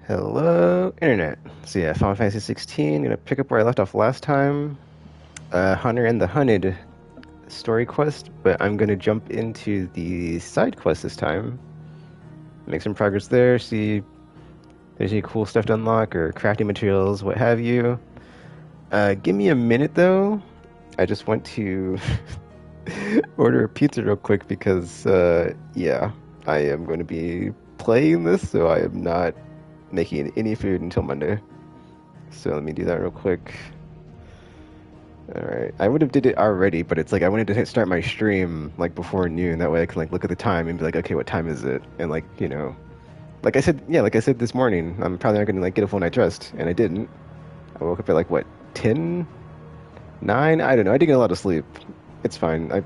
Hello, Internet. So yeah, Final Fantasy 16. Gonna pick up where I left off last time. Hunter and the Hunted story quest, but I'm gonna jump into the side quest this time. Make some progress there. See if there's any cool stuff to unlock or crafting materials, what have you. Give me a minute though. I just want to order a pizza real quick because yeah, I am going to be playing this, so I am not making any food until Monday. So let me do that real quick. All right, I would have did it already, but it's like I wanted to start my stream like before noon. That way I can like look at the time and be like, okay, what time is it? And like like I said, yeah, like I said this morning, I'm probably not gonna like get a full night's rest, and I didn't. I woke up at like what 10, 9? I don't know. I didn't get a lot of sleep. It's fine. I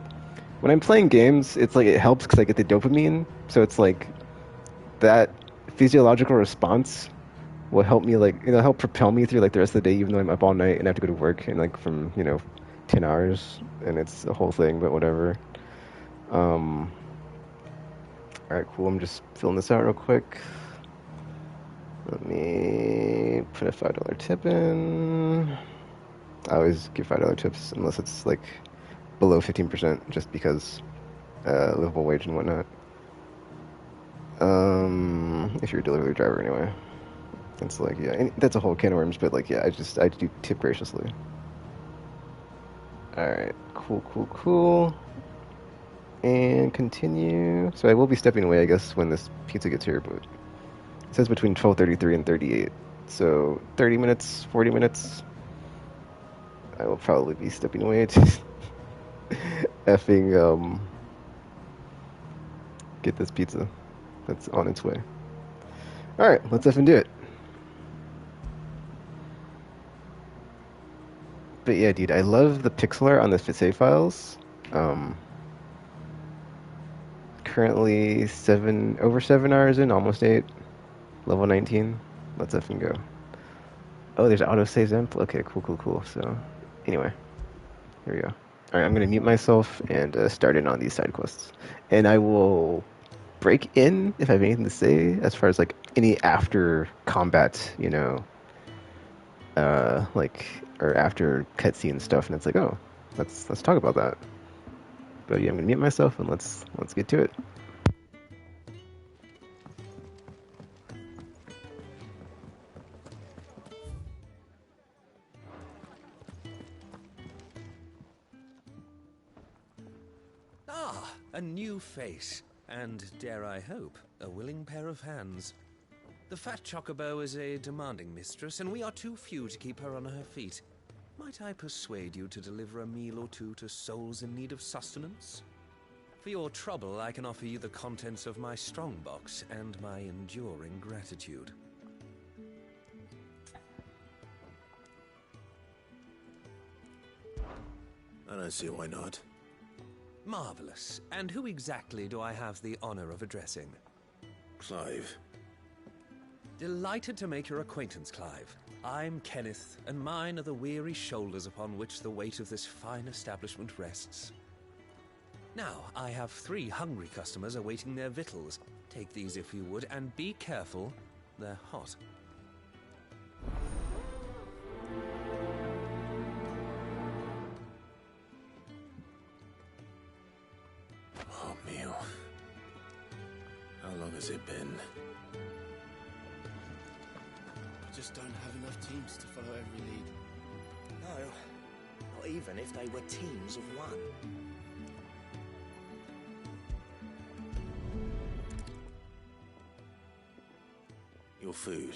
when I'm playing games, it's like it helps because I get the dopamine. So it's like that physiological response will help me like help propel me through like the rest of the day, even though I'm up all night and I have to go to work and like from 10 hours, and it's a whole thing. But whatever. Um, all right, cool. I'm just filling this out real quick. Let me put a $5 tip in. I always give $5 tips unless it's like below 15%, just because livable wage and whatnot. If you're a delivery driver, anyway. It's like, yeah, and that's a whole can of worms, but like, yeah, I do tip graciously. All right, cool, cool, cool. And continue. So I will be stepping away, I guess, when this pizza gets here, but it says between 12:33 and 38. So 30 minutes, 40 minutes. I will probably be stepping away to effing get this pizza that's on its way. All right, let's effing do it. But yeah, dude, I love the pixel art on the save files. Um, Currently over 7 hours in, almost 8. Level 19. Let's effing go. Oh, there's autosave imp. Okay, cool, cool, cool. So, anyway, here we go. All right, I'm gonna mute myself and start in on these side quests, and I will break in if I have anything to say as far as like any after combat, like or after cutscene stuff, and it's like, oh, let's talk about that. But yeah, I'm gonna mute myself and let's get to it. Ah, a new face, and dare I hope, a willing pair of hands. The fat chocobo is a demanding mistress, and we are too few to keep her on her feet. Might I persuade you to deliver a meal or two to souls in need of sustenance? For your trouble, I can offer you the contents of my strongbox and my enduring gratitude. I don't see why not. Marvelous. And who exactly do I have the honor of addressing? Clive. Delighted to make your acquaintance, Clive. I'm Kenneth, and mine are the weary shoulders upon which the weight of this fine establishment rests. Now, I have 3 hungry customers awaiting their victuals. Take these if you would, and be careful, they're hot. Oh, meal. How long has it been? We just don't have enough teams to follow every lead. No, not even if they were teams of one. Your food.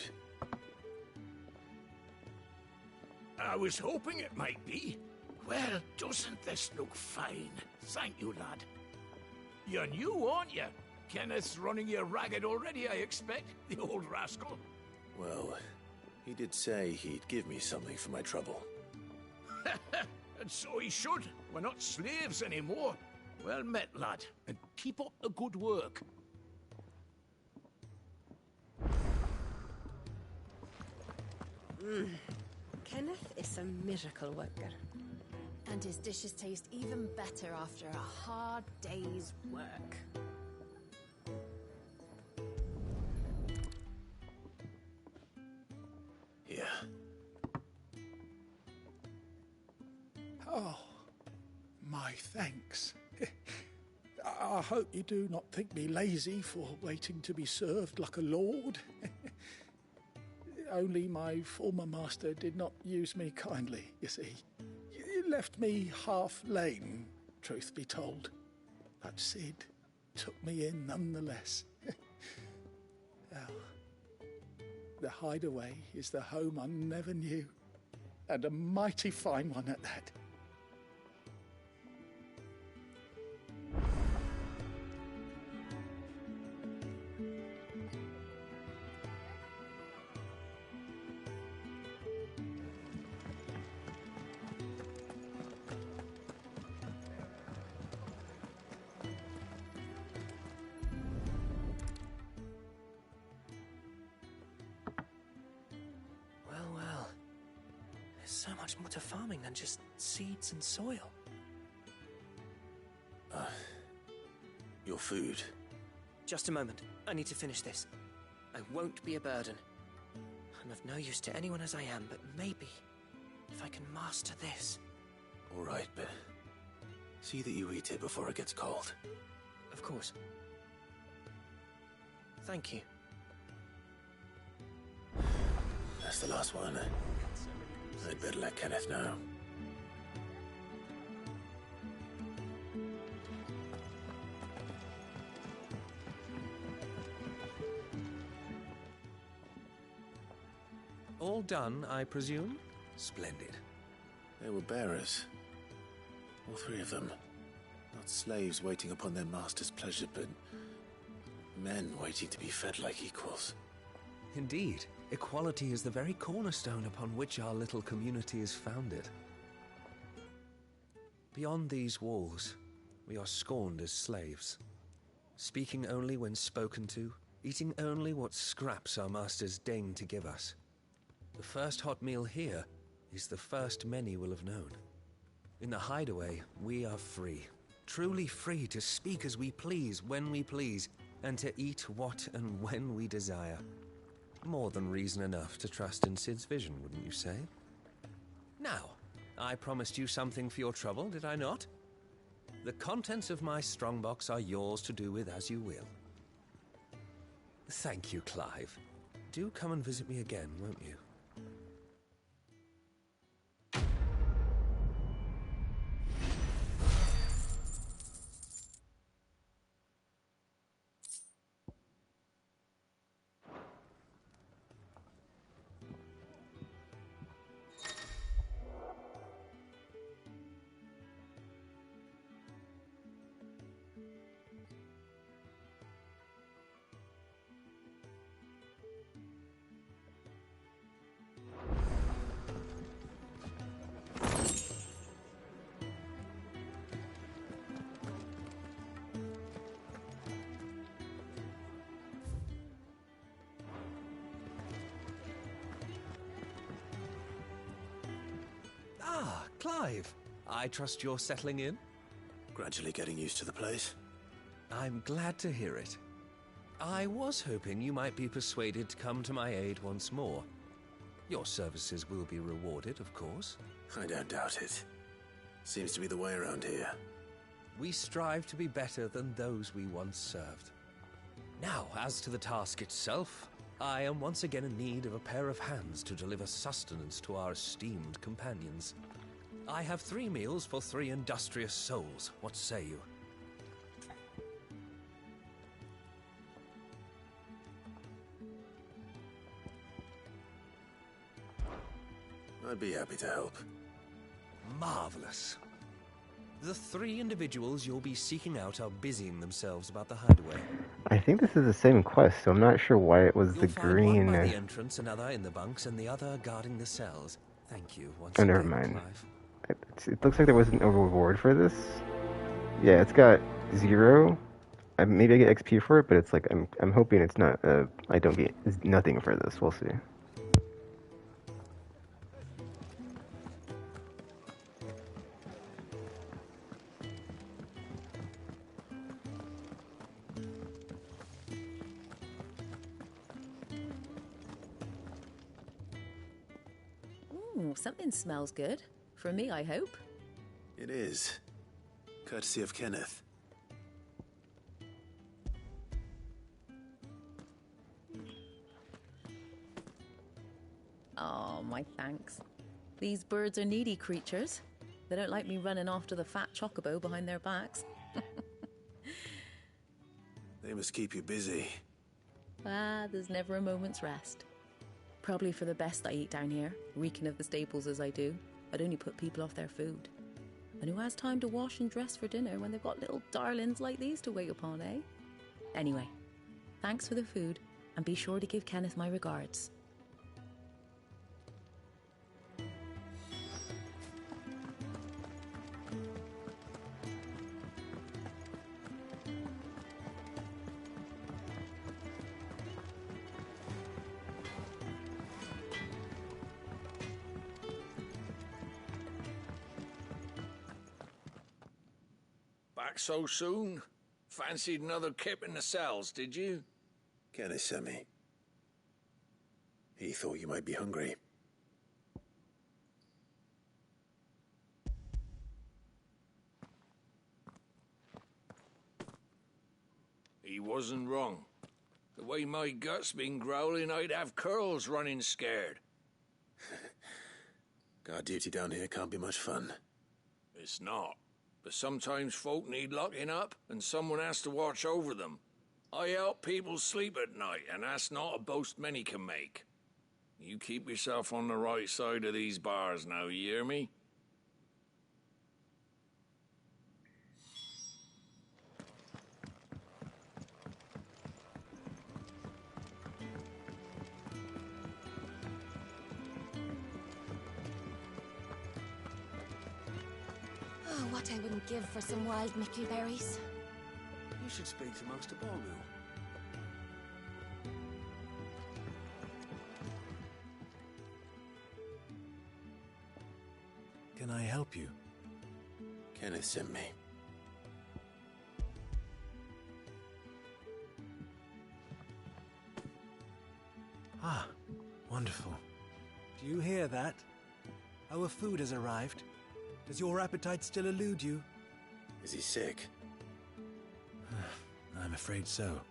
I was hoping it might be. Well, doesn't this look fine? Thank you, lad. You're new, aren't you? Kenneth's running you ragged already, I expect, the old rascal. Well, he did say he'd give me something for my trouble. And so he should. We're not slaves anymore. Well met, lad, and keep up the good work. Kenneth is a miracle worker. And his dishes taste even better after a hard day's work. my thanks. I hope you do not think me lazy for waiting to be served like a lord. Only my former master did not use me kindly, you see. He left me half lame, truth be told. But Sid took me in nonetheless. Well, the Hideaway is the home I never knew, and a mighty fine one at that. Well. There's so much more to farming than just seeds and soil. Your food. Just a moment. I need to finish this. I won't be a burden. I'm of no use to anyone as I am, but maybe if I can master this. All right, but see that you eat it before it gets cold. Of course. Thank you. That's the last one. I'd better let Kenneth know. All done, I presume? Splendid. They were bearers. All three of them. Not slaves waiting upon their master's pleasure, but men waiting to be fed like equals. Indeed. Equality is the very cornerstone upon which our little community is founded. Beyond these walls, we are scorned as slaves. Speaking only when spoken to, eating only what scraps our masters deign to give us. The first hot meal here is the first many will have known. In the Hideaway, we are free. Truly free to speak as we please, when we please, and to eat what and when we desire. More than reason enough to trust in Sid's vision, wouldn't you say? Now, I promised you something for your trouble, did I not? The contents of my strongbox are yours to do with as you will. Thank you, Clive. Do come and visit me again, won't you? Ah, Clive. I trust you're settling in? Gradually getting used to the place. I'm glad to hear it. I was hoping you might be persuaded to come to my aid once more. Your services will be rewarded, of course. I don't doubt it. Seems to be the way around here. We strive to be better than those we once served. Now, as to the task itself, I am once again in need of a pair of hands to deliver sustenance to our esteemed companions. I have 3 meals for 3 industrious souls. What say you? I'd be happy to help. Marvelous. The 3 individuals you'll be seeking out are busying themselves about the hideaway. I think this is the same quest, so I'm not sure why it was You'll the find green. one by the entrance, another in the bunks, and the other guarding the cells. Thank you once Oh, again, never mind. Clive. It looks like there wasn't a reward for this. Yeah, it's got 0. Maybe I get XP for it, but it's like I'm hoping it's not. I don't get nothing for this. We'll see. Ooh, something smells good. For me, I hope. It is. Courtesy of Kenneth. Oh, my thanks. These birds are needy creatures. They don't like me running after the fat chocobo behind their backs. They must keep you busy. Ah, there's never a moment's rest. Probably for the best I eat down here, reeking of the staples as I do. I'd only put people off their food. And who has time to wash and dress for dinner when they've got little darlings like these to wait upon, eh? Anyway, thanks for the food, and be sure to give Kenneth my regards. Back so soon? Fancied another kip in the cells, did you? Kenneth sent me. He thought you might be hungry. He wasn't wrong. The way my gut's been growling, I'd have curls running scared. Guard duty down here can't be much fun. It's not. But sometimes folk need locking up, and someone has to watch over them. I help people sleep at night, and that's not a boast many can make. You keep yourself on the right side of these bars now, you hear me? Oh, what I wouldn't give for some wild Mickey berries. You should speak to Master Bormill. Can I help you? Kenneth sent me. Ah, wonderful. Do you hear that? Our food has arrived. Does your appetite still elude you? Is he sick? I'm afraid so.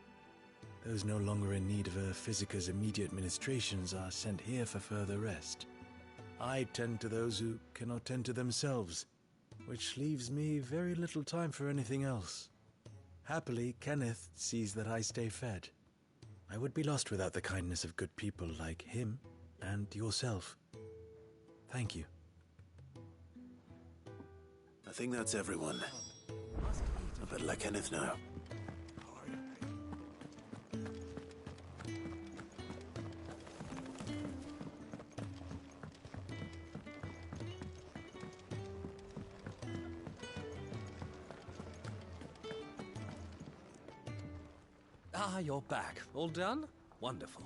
Those no longer in need of a physicker's immediate ministrations are sent here for further rest. I tend to those who cannot tend to themselves, which leaves me very little time for anything else. Happily, Kenneth sees that I stay fed. I would be lost without the kindness of good people like him and yourself. Thank you. I think that's everyone. I better let Kenneth know. Ah, you're back. All done? Wonderful.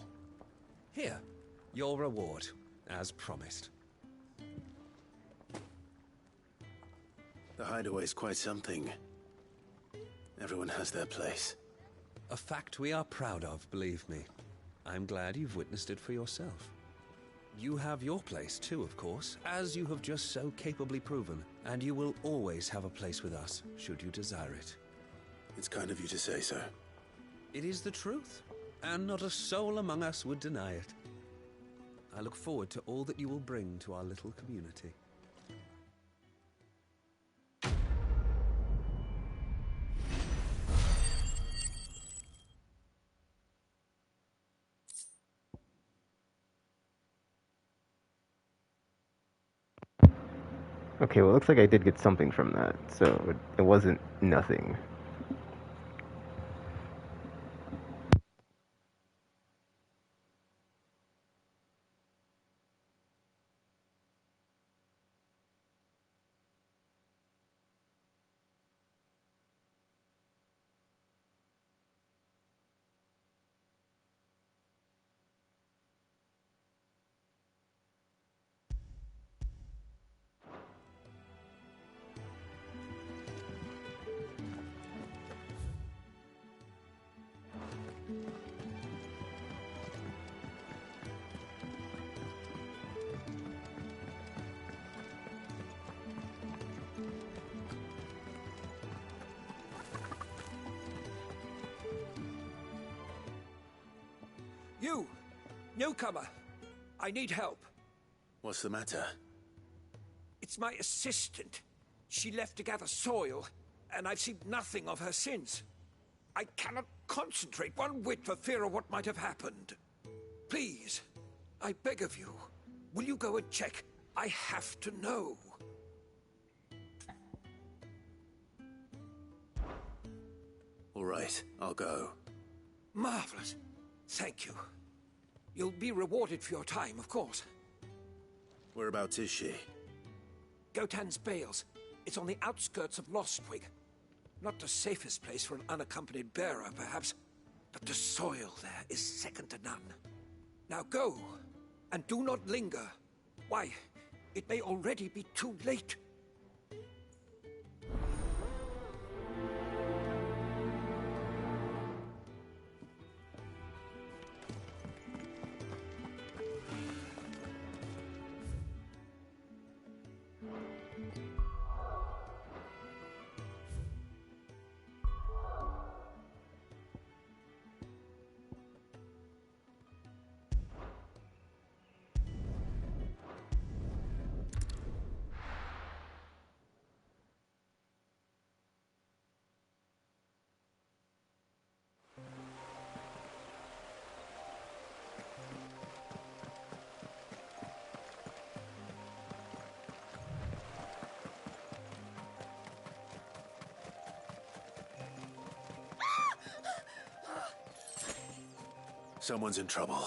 Here, your reward, as promised. The hideaway's quite something. Everyone has their place. A fact we are proud of, believe me. I'm glad you've witnessed it for yourself. You have your place too, of course, as you have just so capably proven, and you will always have a place with us, should you desire it. It's kind of you to say so. It is the truth, and not a soul among us would deny it. I look forward to all that you will bring to our little community. Okay, well, it looks like I did get something from that, so it wasn't nothing. You! Newcomer! I need help. What's the matter? It's my assistant. She left to gather soil, and I've seen nothing of her since. I cannot concentrate one whit for fear of what might have happened. Please, I beg of you, will you go and check? I have to know. All right, I'll go. Marvelous. Thank you. You'll be rewarded for your time, of course. Whereabouts is she? Gotan's Bales. It's on the outskirts of Lostwig. Not the safest place for an unaccompanied bearer, perhaps, but the soil there is second to none. Now go, and do not linger. Why, it may already be too late. Someone's in trouble.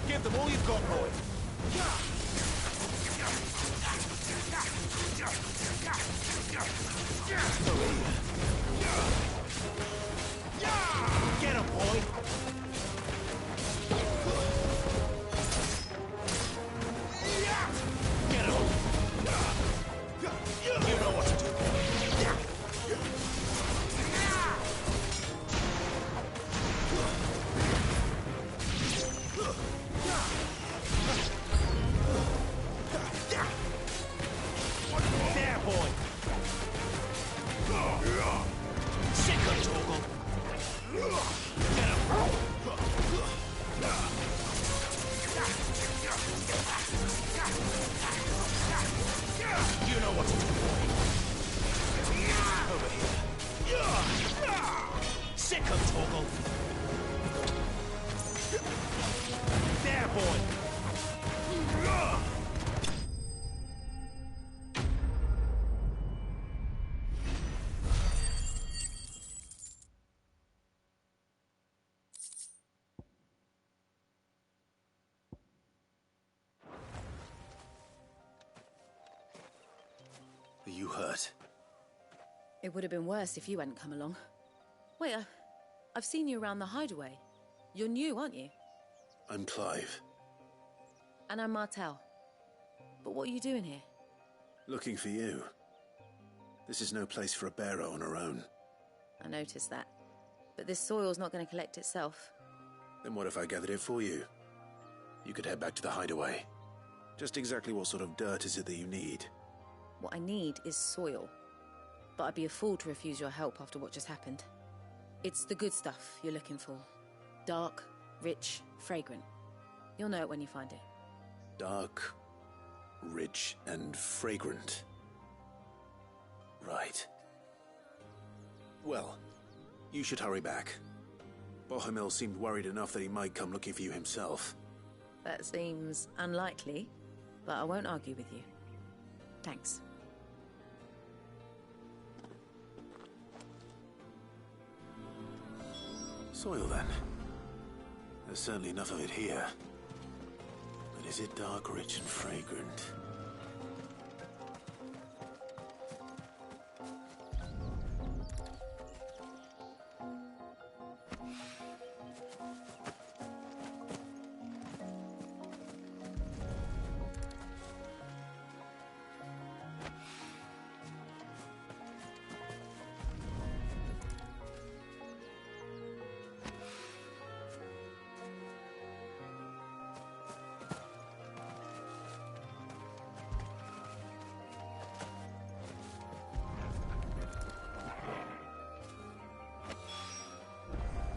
Give them all you've got, boy. Get him, boy. Get him. You know what to do. There, boy. Sick of Torgal. Get him. You know what to do, boy. Over here. Sick of Torgal. There, boy. Are you hurt? It would have been worse if you hadn't come along. Wait, I've seen you around the hideaway. You're new, aren't you? I'm Clive. And I'm Martel. But what are you doing here? Looking for you. This is no place for a bearer on her own. I noticed that. But this soil's not going to collect itself. Then what if I gathered it for you? You could head back to the hideaway. Just exactly what sort of dirt is it that you need? What I need is soil. But I'd be a fool to refuse your help after what just happened. It's the good stuff you're looking for. Dark, rich, fragrant. You'll know it when you find it. Dark, rich, and fragrant. Right. Well, you should hurry back. Bohemil seemed worried enough that he might come looking for you himself. That seems unlikely, but I won't argue with you. Thanks. Soil, then. There's certainly enough of it here. But is it dark, rich, and fragrant?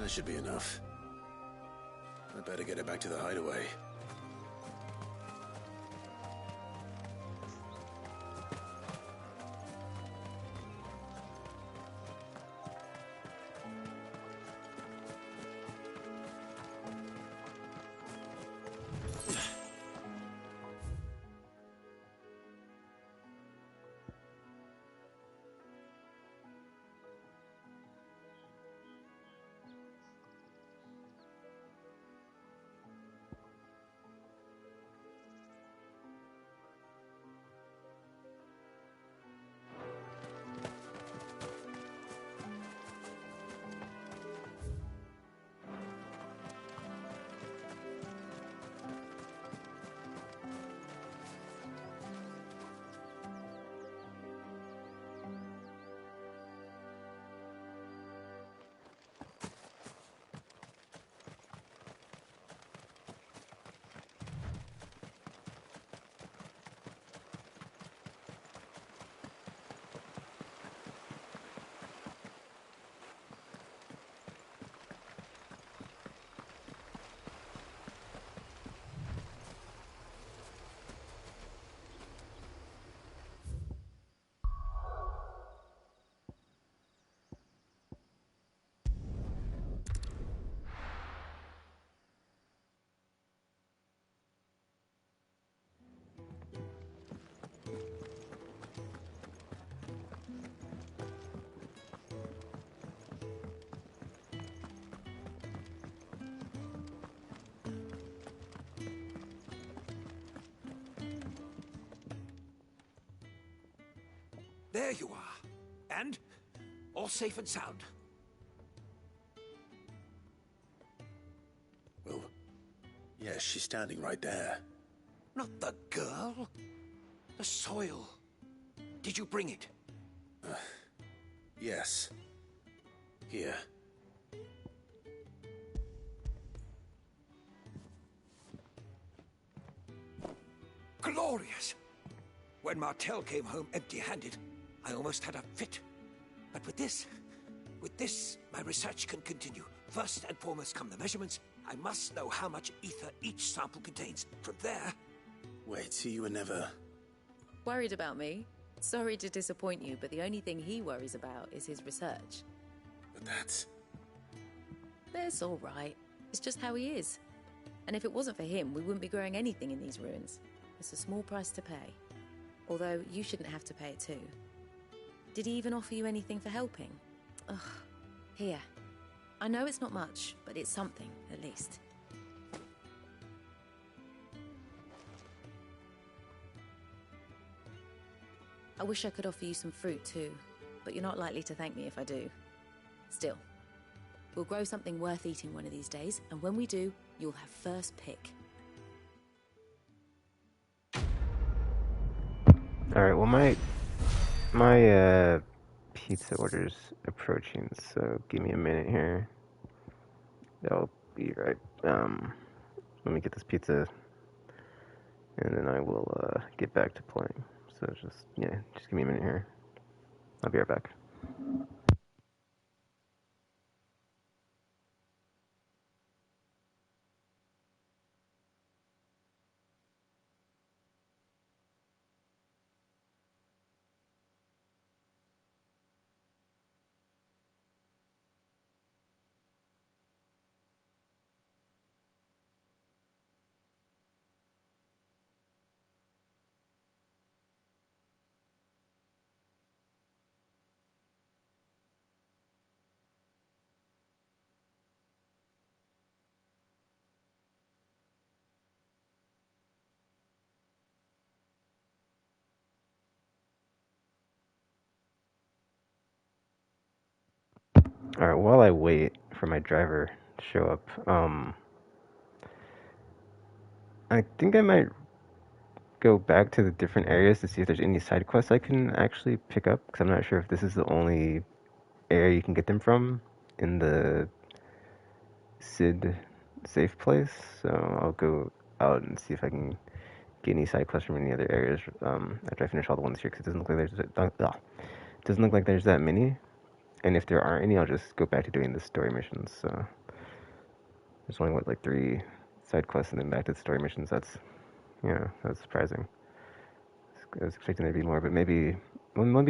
That should be enough. I better get her back to the hideaway. There you are. And all safe and sound. Well, yes, she's standing right there. Not the girl. The soil. Did you bring it? Yes. Here. Glorious! When Martel came home empty-handed, I almost had a fit. But with this, my research can continue. First and foremost come the measurements. I must know how much ether each sample contains. From there... Wait, so you were never... Worried about me? Sorry to disappoint you, but the only thing he worries about is his research. But that's... That's all right. It's just how he is. And if it wasn't for him, we wouldn't be growing anything in these ruins. It's a small price to pay. Although, you shouldn't have to pay it too. Did he even offer you anything for helping? Ugh. Here. I know it's not much, but it's something, at least. I wish I could offer you some fruit too, but you're not likely to thank me if I do. Still, we'll grow something worth eating one of these days, and when we do, you'll have first pick. Alright, well my pizza order's approaching, so give me a minute here. I'll be right. Let me get this pizza, and then I will get back to playing. So just give me a minute here. I'll be right back. Alright, while I wait for my driver to show up, I think I might go back to the different areas to see if there's any side quests I can actually pick up, because I'm not sure if this is the only area you can get them from in the Sid safe place. So I'll go out and see if I can get any side quests from any other areas after I finish all the ones here, because it doesn't look like there's that many. And if there aren't any, I'll just go back to doing the story missions. So There's only, what, like 3 side quests and then back to the story missions. That's, that's surprising. I was expecting there to be more, but maybe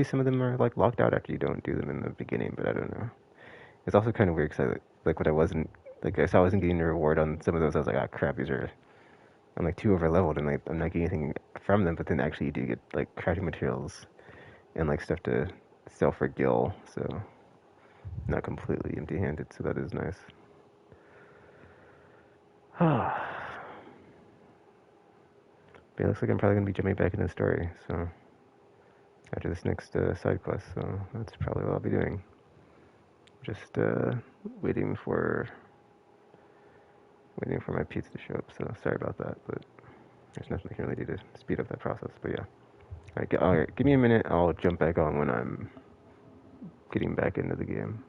some of them are like locked out after you don't do them in the beginning, but I don't know. It's also kind of weird because like what I wasn't, like I saw I wasn't getting a reward on some of those. I was like, ah, crap, I'm like too over leveled and like I'm not getting anything from them, but then actually you do get like crafting materials and like stuff to sell for gil, so not completely empty handed, so that is nice. But it looks like I'm probably gonna be jumping back into the story, so after this next side quest, so that's probably what I'll be doing. Just waiting for my pizza to show up, so sorry about that, but there's nothing I can really do to speed up that process, but yeah. Alright, give me a minute, I'll jump back on when I'm getting back into the game.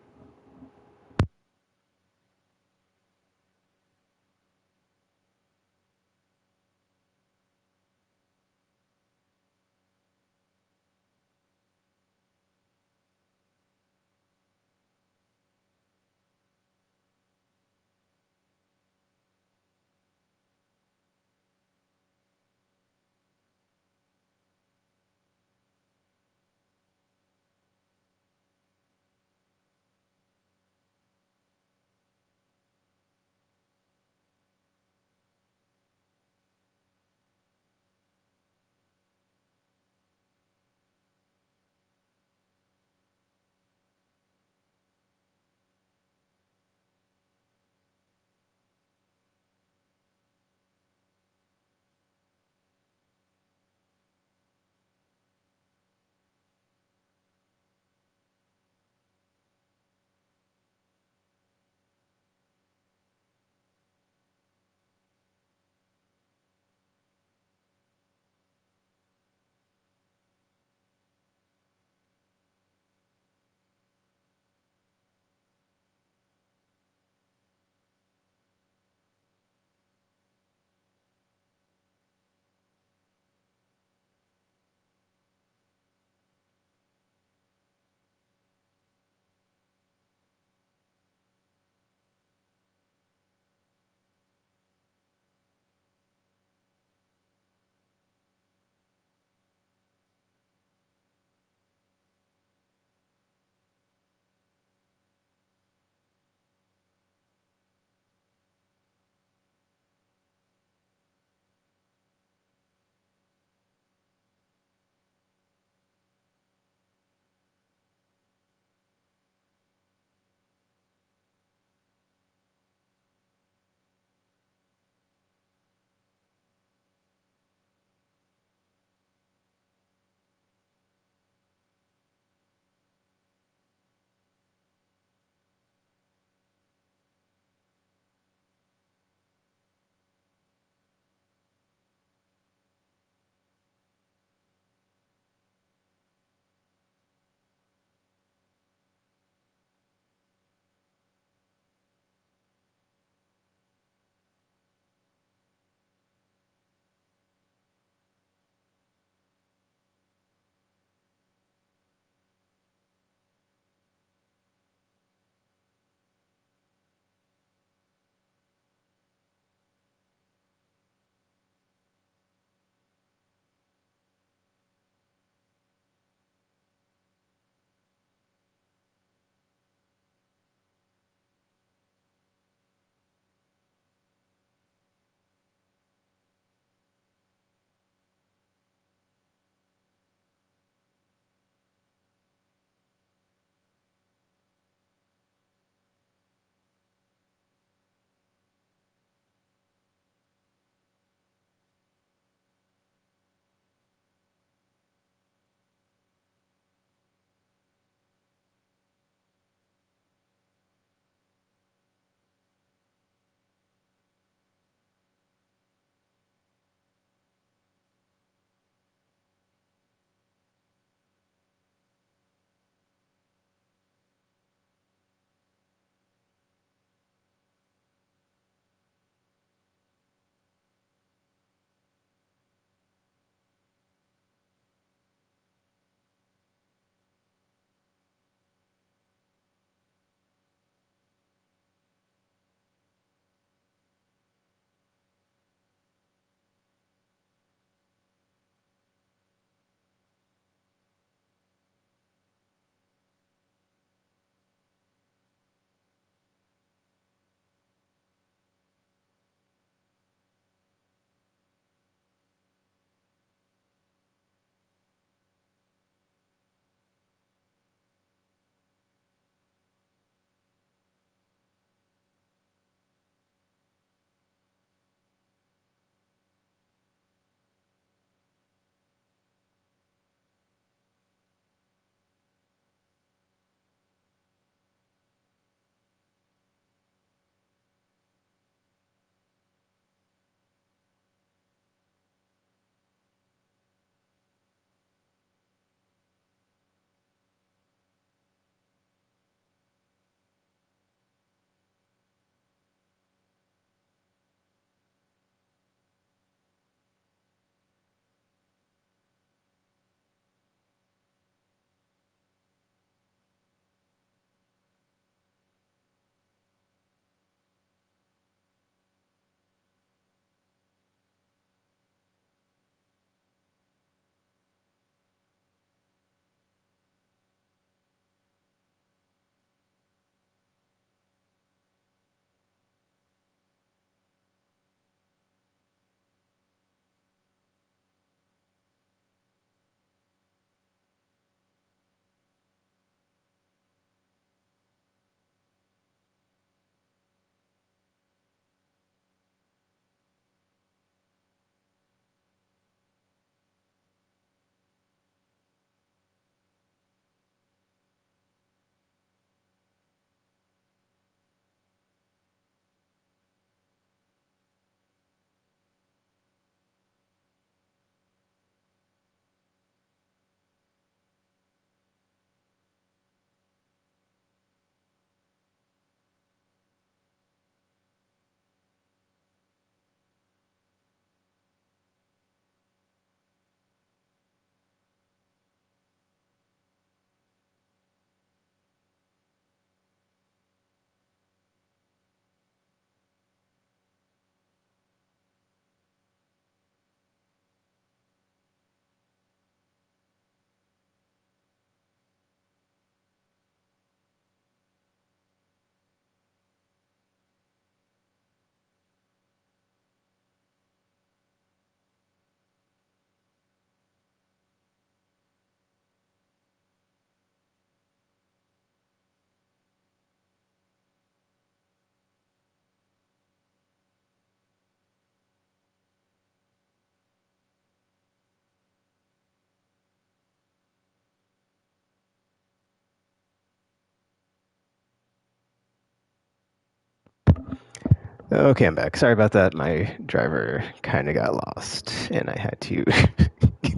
Okay, I'm back. Sorry about that. My driver kind of got lost, and I had to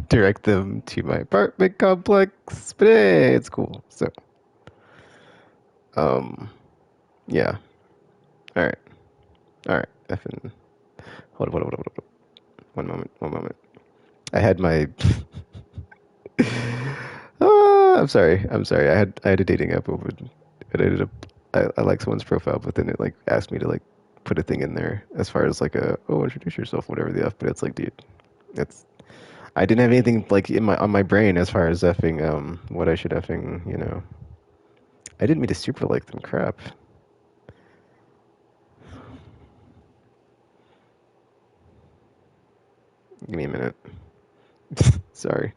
direct them to my apartment complex. But hey, it's cool. So, yeah. All right, all right. Effing. Hold on. One moment. I had my. I'm sorry. I had a dating app open. It ended up. I like someone's profile, but then it like asked me to like put a thing in there as far as like introduce yourself, whatever the f. But it's like, dude, it's I didn't have anything like in my on my brain as far as effing what I should effing I didn't mean to super like them. Crap. Give me a minute. Sorry.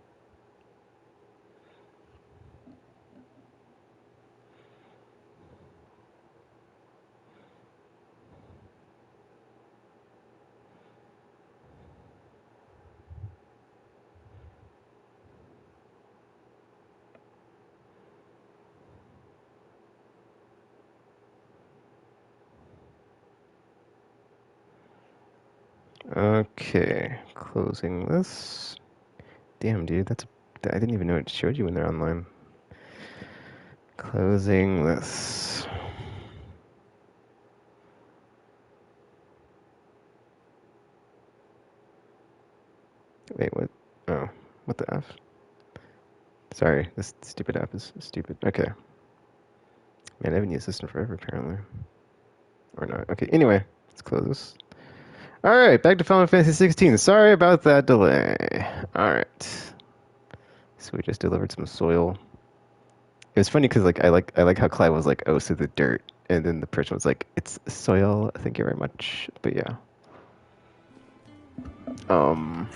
Okay, closing this. Damn, dude, I didn't even know it showed you when they're online. Closing this. Wait, what? Oh, what the F? Sorry, this stupid app is stupid. Okay. Man, I haven't used this in forever, apparently. Or not. Okay, anyway, let's close this. Alright, back to Final Fantasy 16. Sorry about that delay. Alright. So we just delivered some soil. It was funny because I like how Clive was like, oh, so the dirt, and then the person was like, it's soil. Thank you very much. But yeah. Now, my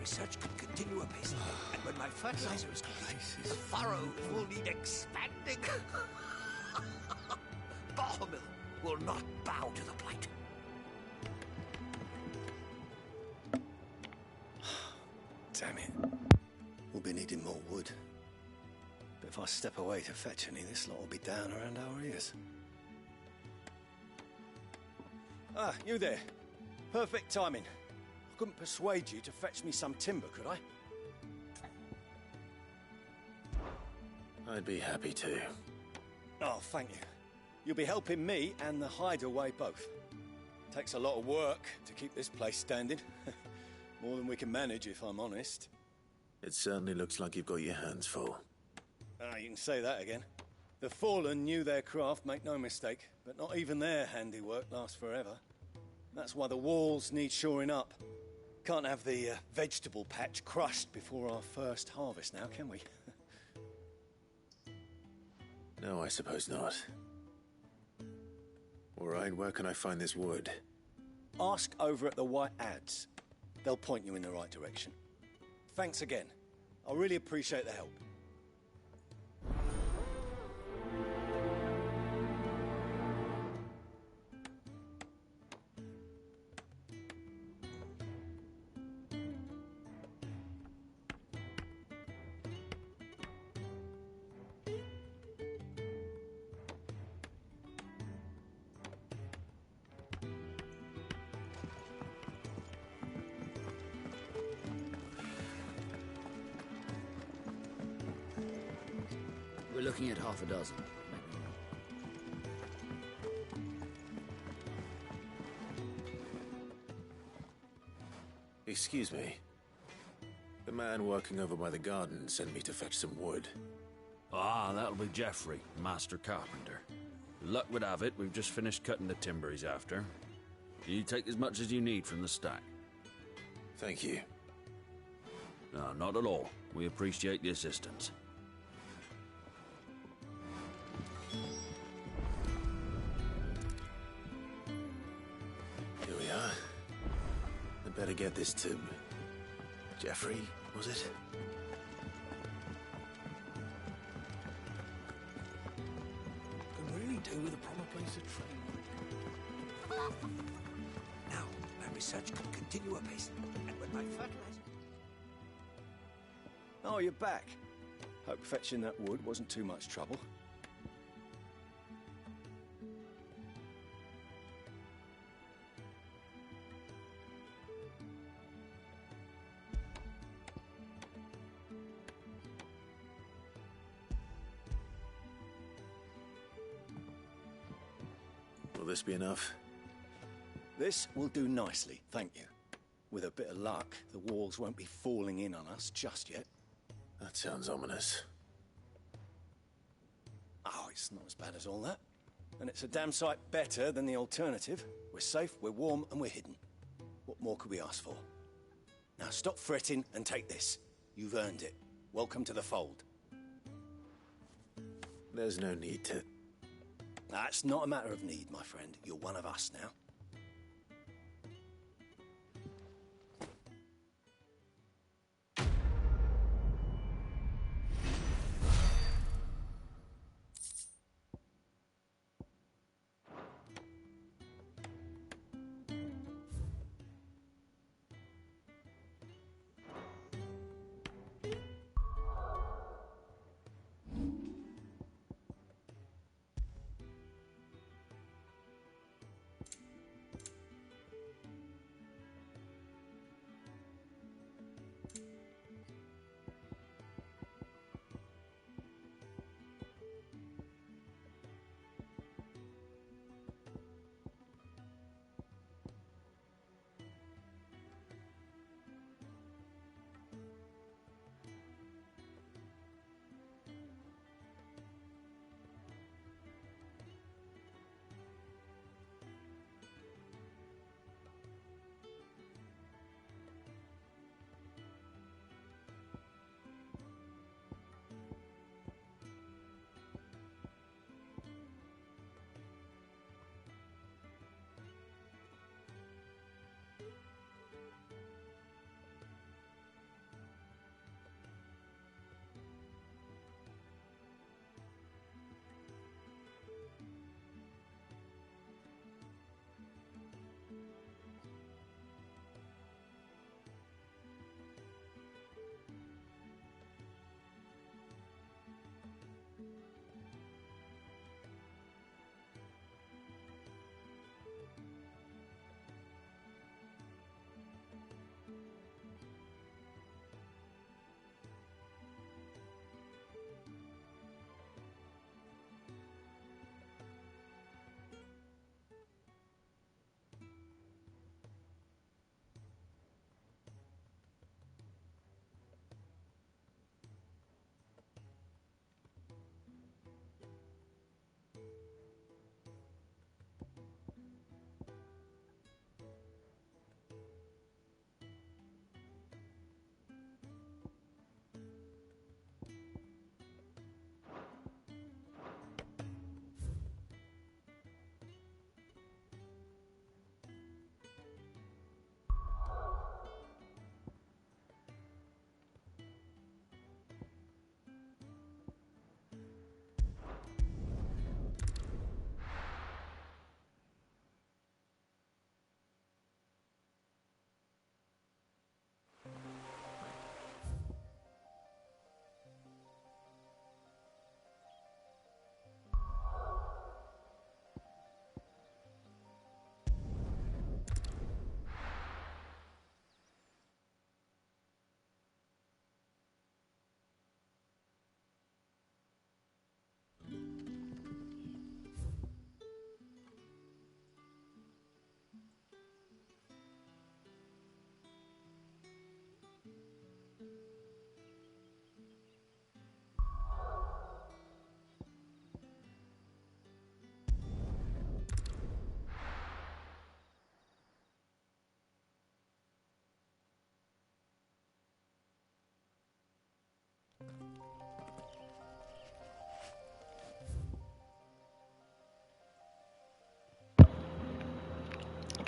research can continue apace, and when my fertilizer is complete, the furrows will need expanding. Bahamil will not bow to the plight. Damn it. We'll be needing more wood. But if I step away to fetch any, this lot will be down around our ears. Ah, you there. Perfect timing. I couldn't persuade you to fetch me some timber, could I? I'd be happy to. Oh, thank you. You'll be helping me and the hideaway both. Takes a lot of work to keep this place standing. More than we can manage, if I'm honest. It certainly looks like you've got your hands full. Ah, you can say that again. The Fallen knew their craft, make no mistake, but not even their handiwork lasts forever. That's why the walls need shoring up. Can't have the vegetable patch crushed before our first harvest now, can we? No, I suppose not. All right, where can I find this wood? Ask over at the White Ads. They'll point you in the right direction. Thanks again. I really appreciate the help. We're looking at half a dozen. Excuse me. The man working over by the garden sent me to fetch some wood. Ah, that'll be Geoffrey, Master Carpenter. Luck would have it, we've just finished cutting the timber he's after. You take as much as you need from the stack. Thank you. No, not at all. We appreciate the assistance. Here we are. I'd better get this to Geoffrey, was it? Can really do with a proper place to train. Now, my research can continue apace, and when my fertilizer... Oh, you're back. Hope fetching that wood wasn't too much trouble. this be enough? This will do nicely, thank you. With a bit of luck, the walls won't be falling in on us just yet. That sounds ominous. Oh, it's not as bad as all that. And it's a damn sight better than the alternative. We're safe, we're warm, and we're hidden. What more could we ask for? Now stop fretting and take this. You've earned it. Welcome to the fold. There's no need to... That's not a matter of need, my friend. You're one of us now.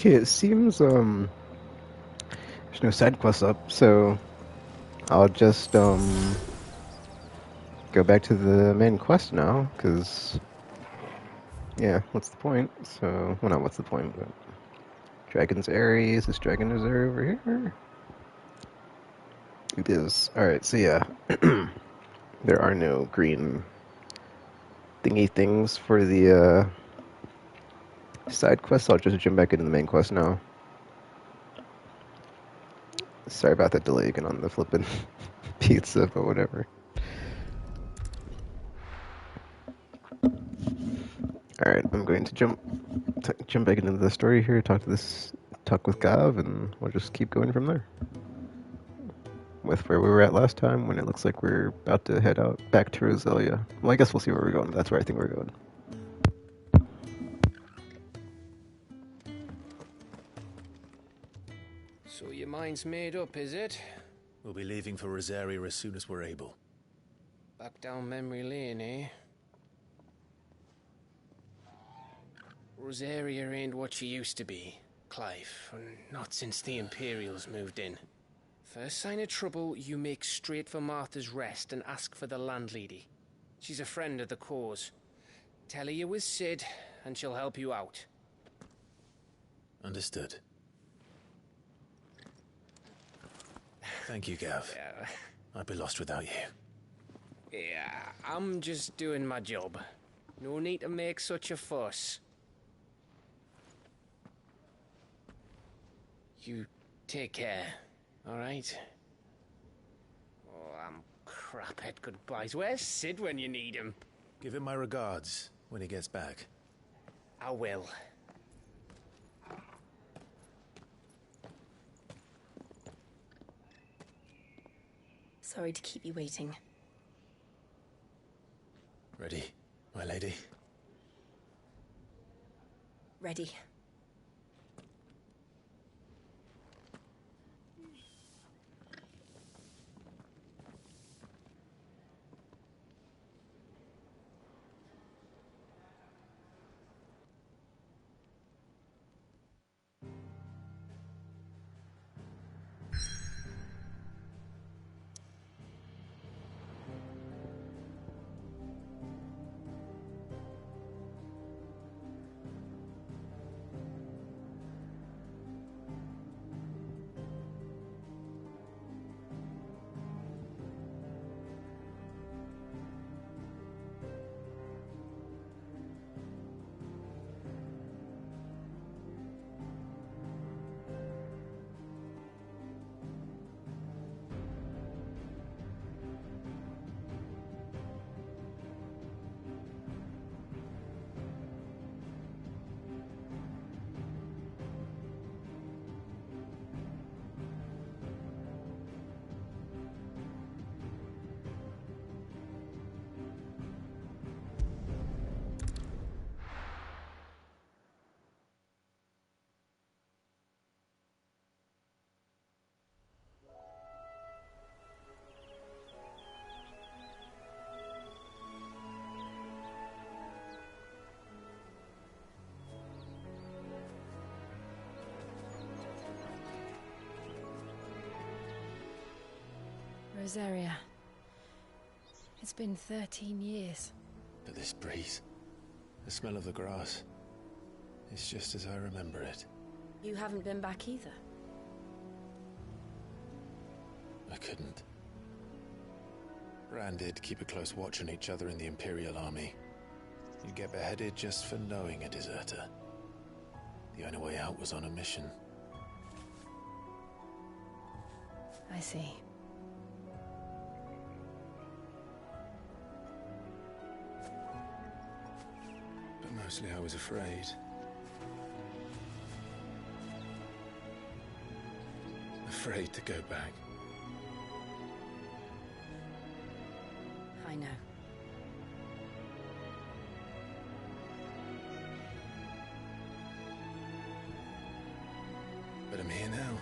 Okay, it seems there's no side quests up, so I'll just go back to the main quest now, because yeah, what's the point? So, well, not what's the point, but Dragon's Aerie, is this Dragon Reserve over here? It is. Alright, so yeah, there are no green thingy things for the side quests. I'll just jump back into the main quest now. Sorry about that delay again on the flippin' pizza, but whatever. Alright. Alright, I'm going to jump back into the story here, talk with Gav, and we'll just keep going from there. With where we were at last time, when it looks like we're about to head out back to Roselia. Well, I guess we'll see where we're going. That's where I think we're going. So your mind's made up, is it? We'll be leaving for Rosaria as soon as we're able. Back down memory lane, eh? Rosaria ain't what she used to be, Clive. Not since the Imperials moved in. First sign of trouble, you make straight for Martha's Rest and ask for the landlady. She's a friend of the cause. Tell her you was Sid, and she'll help you out. Understood. Thank you, Gav. Yeah. I'd be lost without you. Yeah, I'm just doing my job. No need to make such a fuss. You take care, alright? Oh, I'm crap at goodbyes. Where's Sid when you need him? Give him my regards when he gets back. I will. Sorry to keep you waiting. Ready, my lady? Ready. Rosaria. It's been 13 years. But this breeze, the smell of the grass, it's just as I remember it. You haven't been back either. I couldn't. Bran did keep a close watch on each other in the Imperial Army. You'd get beheaded just for knowing a deserter. The only way out was on a mission. I see. But mostly I was afraid. Afraid to go back. I know. But I'm here now.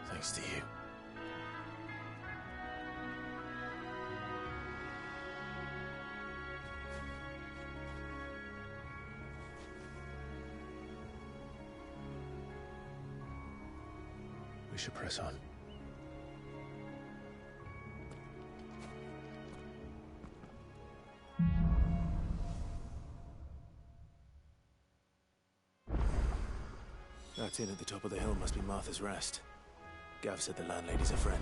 Thanks to you. We should press on. That inn at the top of the hill must be Martha's Rest. Gav said the landlady's a friend.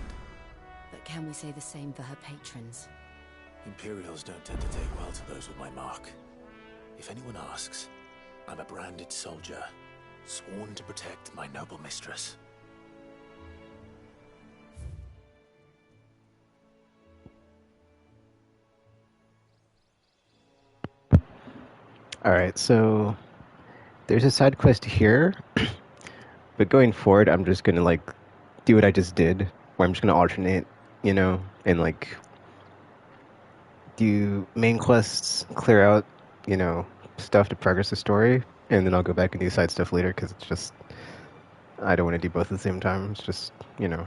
But can we say the same for her patrons? Imperials don't tend to take well to those with my mark. If anyone asks, I'm a branded soldier. sworn to protect my noble mistress. Alright, so there's a side quest here, but going forward, I'm just gonna, like, do what I just did, where I'm just gonna alternate, you know, and, like, do main quests, clear out, you know, stuff to progress the story, and then I'll go back and do side stuff later, because it's just, I don't want to do both at the same time. It's just, you know,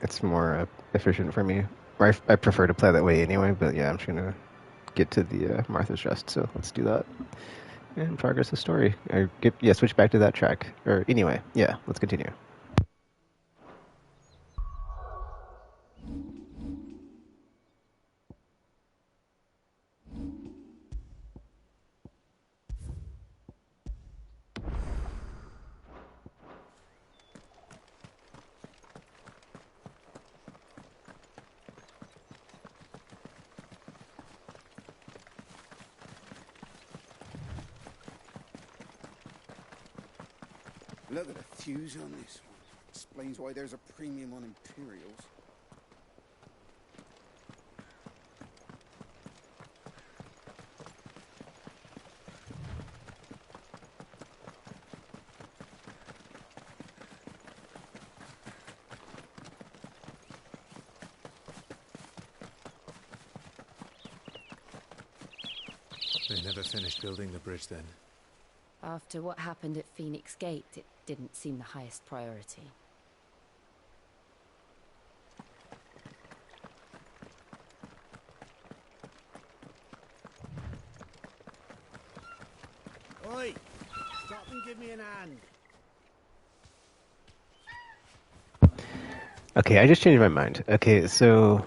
it's more efficient for me. Or I prefer to play that way anyway, but yeah, I'm just gonna get to the Martha's Rest, so let's do that. And progress the story. Switch back to that track. Or anyway, yeah, let's continue. Look at the fuse on this one. Explains why there's a premium on Imperials. They never finished building the bridge then. After what happened at Phoenix Gate, it didn't seem the highest priority. Oi! Stop and give me an hand. Okay, I just changed my mind. Okay, so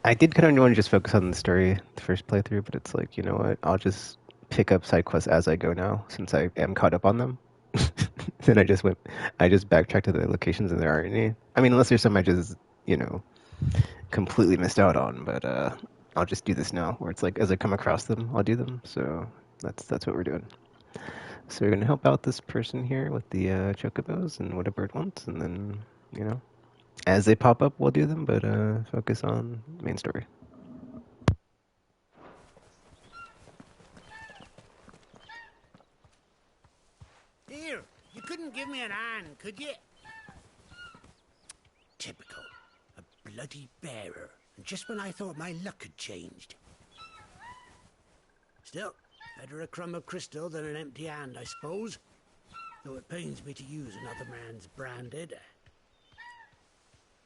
I did kind of want to just focus on the story the first playthrough, but it's like, you know what? I'll just pick up side quests as I go now, since I am caught up on them. Then I just backtracked to the locations and there aren't any. I mean, unless there's some I just, you know, completely missed out on, but I'll just do this now, where it's like, as I come across them, I'll do them. So that's what we're doing. So we're going to help out this person here with the chocobos and what a bird wants, and then, you know, as they pop up, we'll do them, but focus on the main story. Here, you couldn't give me an hand, could you? Typical. A bloody bearer. And just when I thought my luck had changed. Still, better a crumb of crystal than an empty hand, I suppose. Though it pains me to use another man's branded.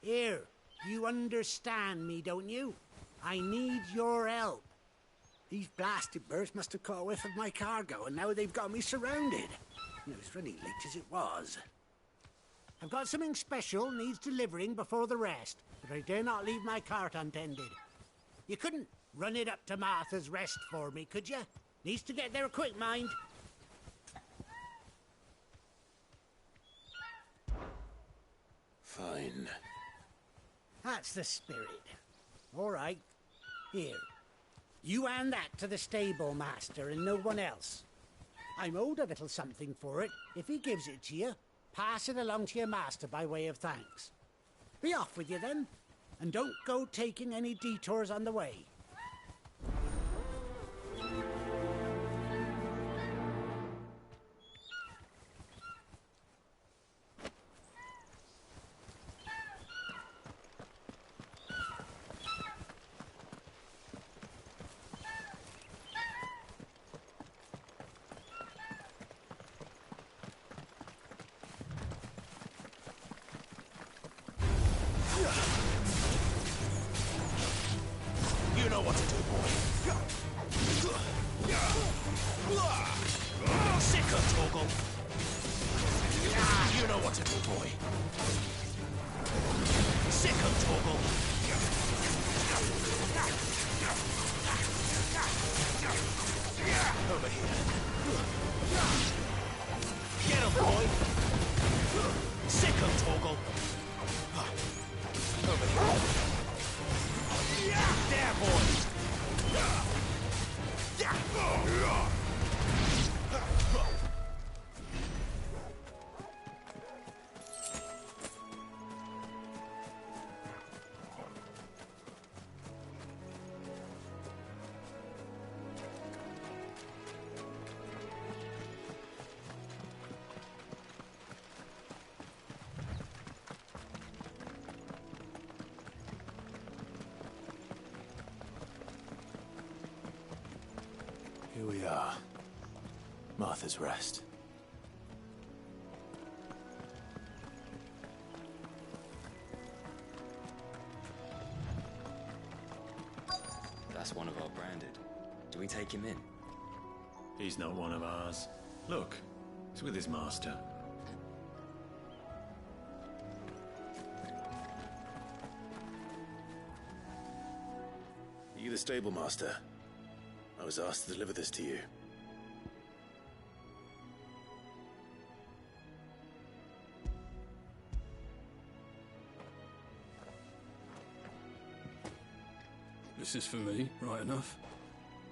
Here, you understand me, don't you? I need your help. These blasted birds must have caught a whiff of my cargo, and now they've got me surrounded. And it was running late as it was. I've got something special needs delivering before the rest, but I dare not leave my cart untended. You couldn't run it up to Martha's Rest for me, could you? Needs to get there quick, mind. Fine. That's the spirit. All right. Here. You hand that to the stable master and no one else. I'm owed a little something for it. If he gives it to you, pass it along to your master by way of thanks. Be off with you then, and don't go taking any detours on the way. You know what to do, boy. Sicker, Torgal. You know what to do, boy. Sicker, Torgal. Over here. Get him, boy. Sicker, Torgal. Over here. There, boys! Here we are. Martha's Rest. That's one of our branded. Do we take him in? He's not one of ours. Look, he's with his master. Are you the stable master? I was asked to deliver this to you. This is for me, right enough.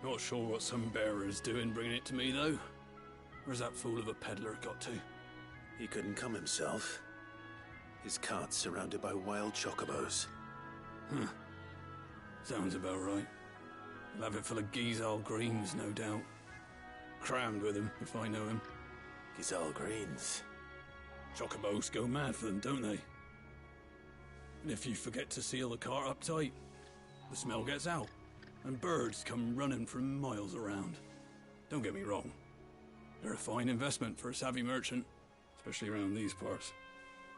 Not sure what some bearer's doing bringing it to me, though. Where's that fool of a peddler got to? He couldn't come himself. His cart's surrounded by wild chocobos. Huh. Sounds about right. He'll have it full of Gizal greens, no doubt. Crammed with him, if I know him. Gizal greens? Chocobos go mad for them, don't they? And if you forget to seal the cart up tight, the smell gets out, and birds come running from miles around. Don't get me wrong. They're a fine investment for a savvy merchant, especially around these parts.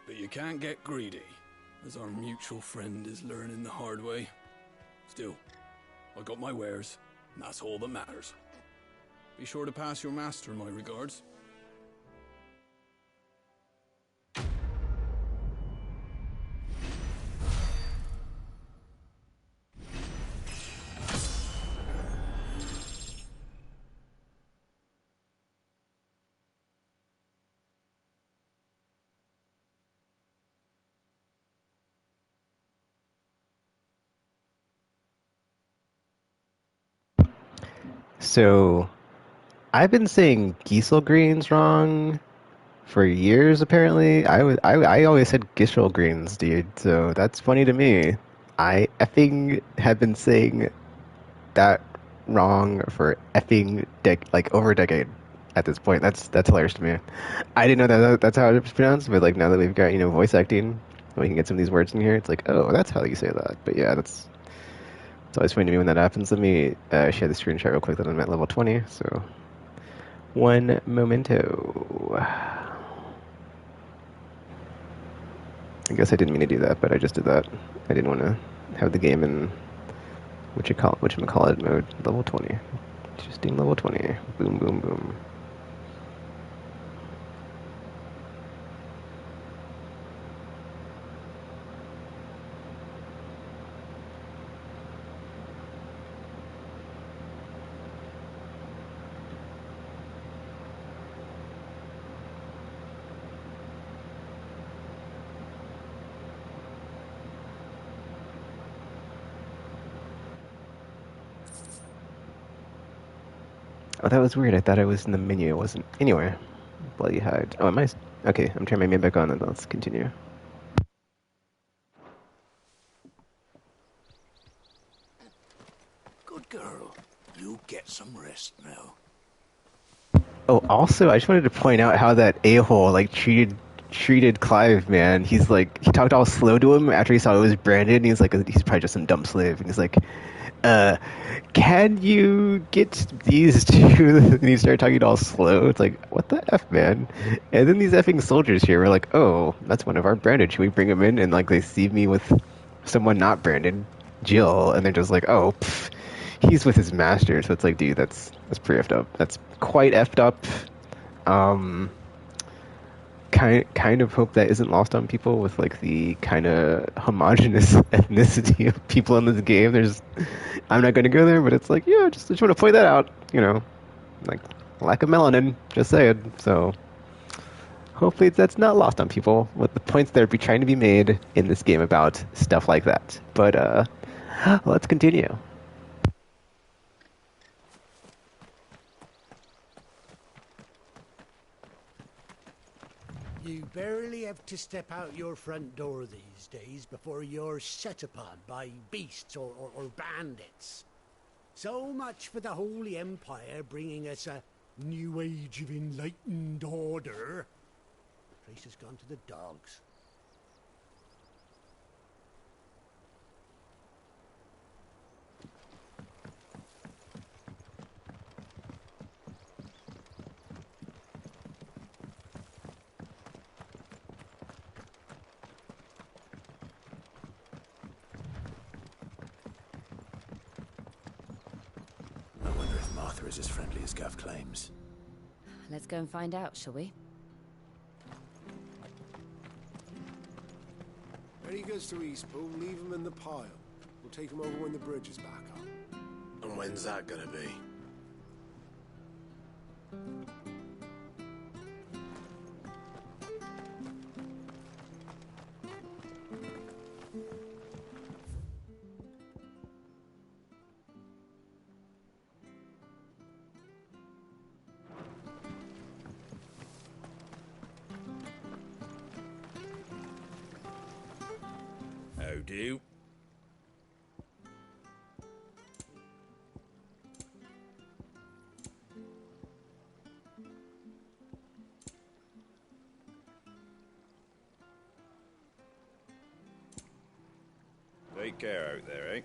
But you can't get greedy, as our mutual friend is learning the hard way. Still, I got my wares, and that's all that matters. Be sure to pass your master my regards. So, I've been saying Giesel greens wrong for years. Apparently, I always said Gischel greens, dude. So that's funny to me. I effing have been saying that wrong for effing like over a decade at this point. That's hilarious to me. I didn't know that's how it's pronounced, but like now that we've got voice acting, we can get some of these words in here. It's like, oh, that's how you say that. But yeah, it's always funny to me when that happens. Let me share the screenshot real quick that I'm at level 20. So one momento. I guess I didn't mean to do that, but I just did that. I didn't want to have the game in whatchamacallit mode. Level 20. Just doing level 20. Boom, boom, boom. Oh, that was weird. I thought I was in the menu. It wasn't. Anyway, bloody hide. Oh, am I? Okay, I'm turning my main back on, and let's continue. Good girl. You get some rest now. Oh, also, I just wanted to point out how that a-hole treated Clive, man. He talked all slow to him after he saw it was branded, and he's probably just some dumb slave, and he's like, can you get these two? And he started talking all slow. It's like, what the F, man? And then these effing soldiers here were like, oh, that's one of our branded. Should we bring him in? And they see me with someone not branded, Jill, and they're just like, oh, pff, he's with his master. So it's like, dude, that's pretty effed up. That's quite effed up. Kind of hope that isn't lost on people with the kind of homogenous ethnicity of people in this game. I'm not going to go there, but it's like, yeah, just want to point that out. Lack of melanin. Just saying. So hopefully that's not lost on people with the points that are trying to be made in this game about stuff like that. But let's continue. You barely have to step out your front door these days before you're set upon by beasts or bandits. So much for the Holy Empire bringing us a new age of enlightened order. The place has gone to the dogs. is as friendly as Gav claims. Let's go and find out, shall we? When he gets to Eastpool, leave him in the pile. We'll take him over when the bridge is back up. And when's that gonna be? How do? Take care out there, eh?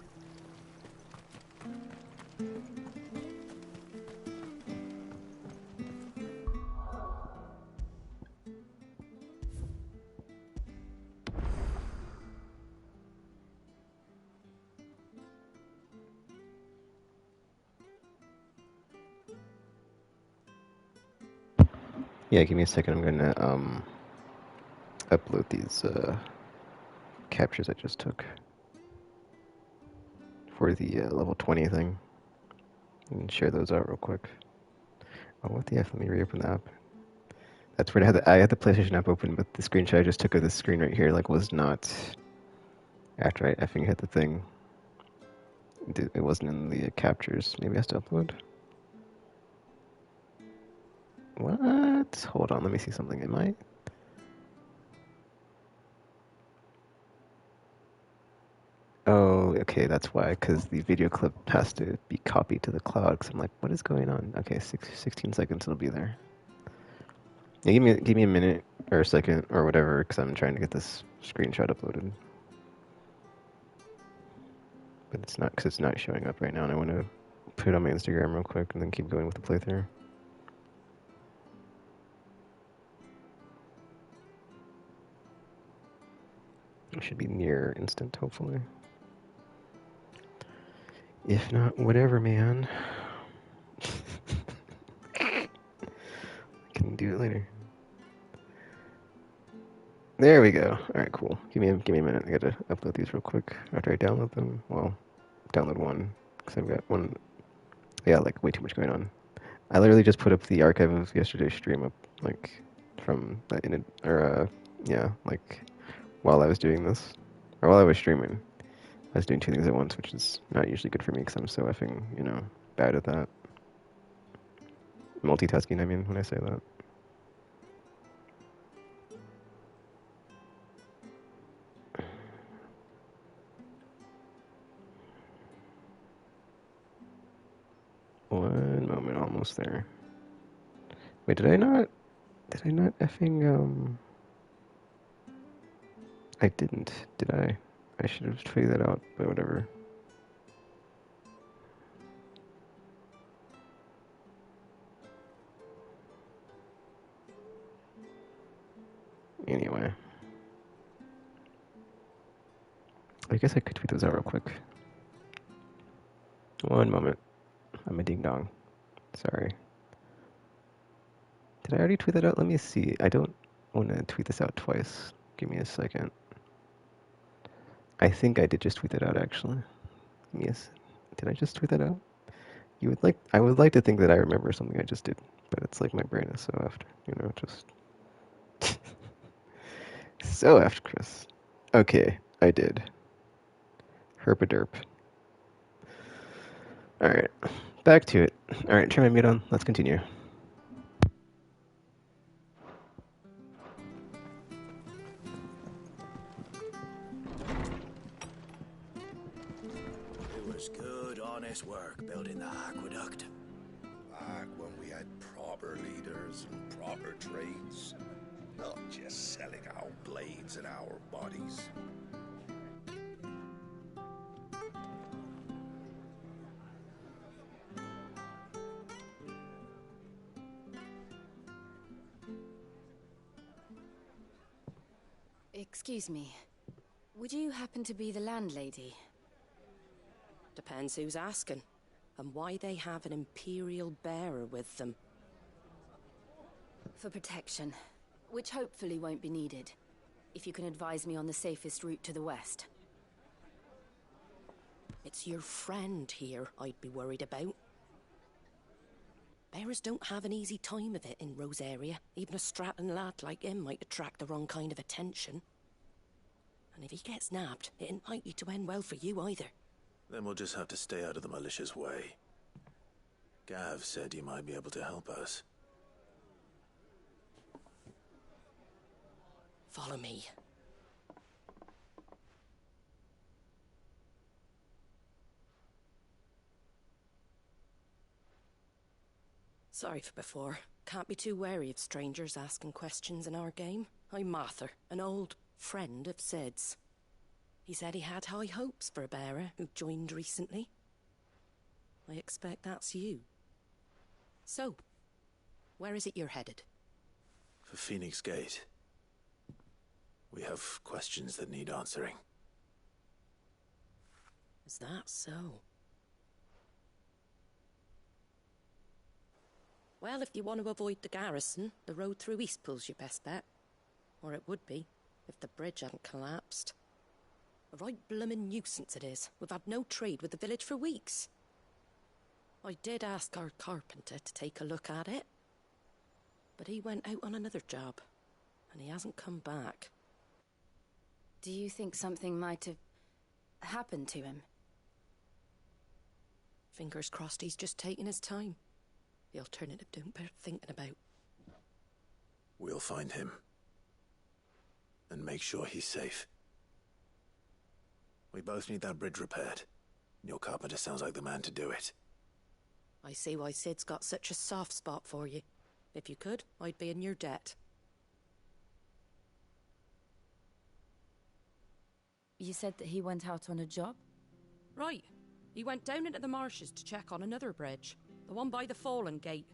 Yeah, give me a second. I'm gonna upload these captures I just took for the level 20 thing and share those out real quick. Oh, what the F? Let me reopen the app. That's weird. I had the PlayStation app open, but the screenshot I just took of this screen right here like was not after I effing hit the thing. It wasn't in the captures. Maybe I have to upload. What? Hold on, let me see something. Am I? Oh, okay, that's why, because the video clip has to be copied to the cloud, because I'm like, what is going on? Okay, 16 seconds, it'll be there. Yeah, give me a minute, or a second, or whatever, because I'm trying to get this screenshot uploaded. But it's not, because it's not showing up right now, and I want to put it on my Instagram real quick, and then keep going with the playthrough. It should be near instant, hopefully. If not, whatever, man. I can do it later. There we go. All right, cool. Give me a minute. I gotta upload these real quick after I download them. Well, download one because I've got one. Yeah, like way too much going on. I literally just put up the archive of yesterday's stream up, like from yeah, like while I was doing this or while I was streaming. I was doing two things at once, which is not usually good for me because I'm so effing, bad at that. Multitasking, I mean, when I say that. One moment, almost there. Wait, did I not effing, I didn't, did I? I should have figured that out, but whatever. Anyway. I guess I could tweet those out real quick. One moment. I'm a ding-dong. Sorry. Did I already tweet that out? Let me see. I don't want to tweet this out twice. Give me a second. I think I did just tweet that out, actually. Yes. Did I just tweet that out? I would like to think that I remember something I just did, but it's like my brain is so after, just so after Chris. Okay, I did. Herpaderp. Alright, back to it. Alright, turn my mute on. Let's continue. It was good, honest work building the aqueduct. Back when we had proper leaders and proper trades. Not just selling our blades and our bodies. Excuse me. Would you happen to be the landlady? Depends who's asking. and why they have an Imperial bearer with them. For protection, which hopefully won't be needed. If you can advise me on the safest route to the west. It's your friend here I'd be worried about. Bearers don't have an easy time of it in Rosaria. Even a Stratton lad like him might attract the wrong kind of attention. And if he gets nabbed, it ain't likely to end well for you either. Then we'll just have to stay out of the malicious way. Gav said you might be able to help us. Follow me. Sorry for before. Can't be too wary of strangers asking questions in our game. I'm Martha, an old friend of Sid's. He said he had high hopes for a bearer who joined recently. I expect that's you. So, where is it you're headed? For Phoenix Gate. We have questions that need answering. Is that so? Well, if you want to avoid the garrison, the road through Eastpool's your best bet. Or it would be, if the bridge hadn't collapsed. A right bloomin' nuisance it is. We've had no trade with the village for weeks. I did ask our carpenter to take a look at it. But he went out on another job, and he hasn't come back. Do you think something might have happened to him? Fingers crossed he's just taking his time. The alternative don't bear thinking about. We'll find him. And make sure he's safe. We both need that bridge repaired. Your carpenter sounds like the man to do it. I see why Sid's got such a soft spot for you. If you could, I'd be in your debt. You said that he went out on a job? Right. He went down into the marshes to check on another bridge. The one by the Fallen Gate.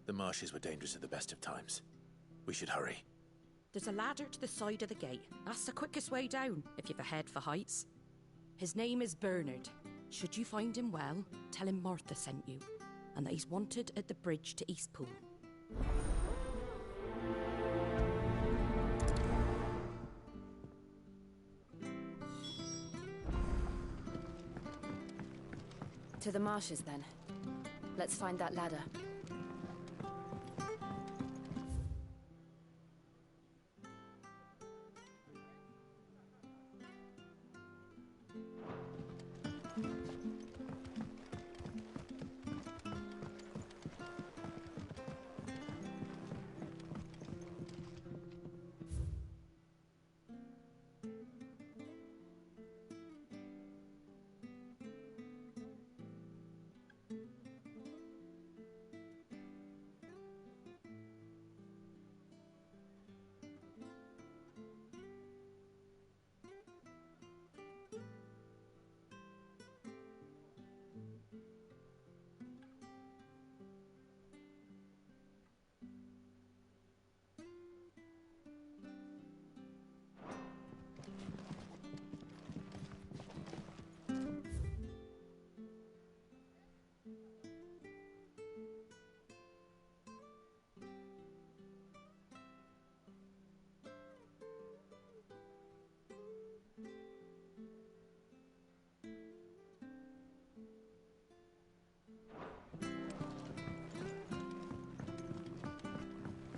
The marshes were dangerous at the best of times. We should hurry. There's a ladder to the side of the gate. That's the quickest way down, if you've a head for heights. His name is Bernard. Should you find him well, tell him Martha sent you, and that he's wanted at the bridge to Eastpool. To the marshes, then. Let's find that ladder.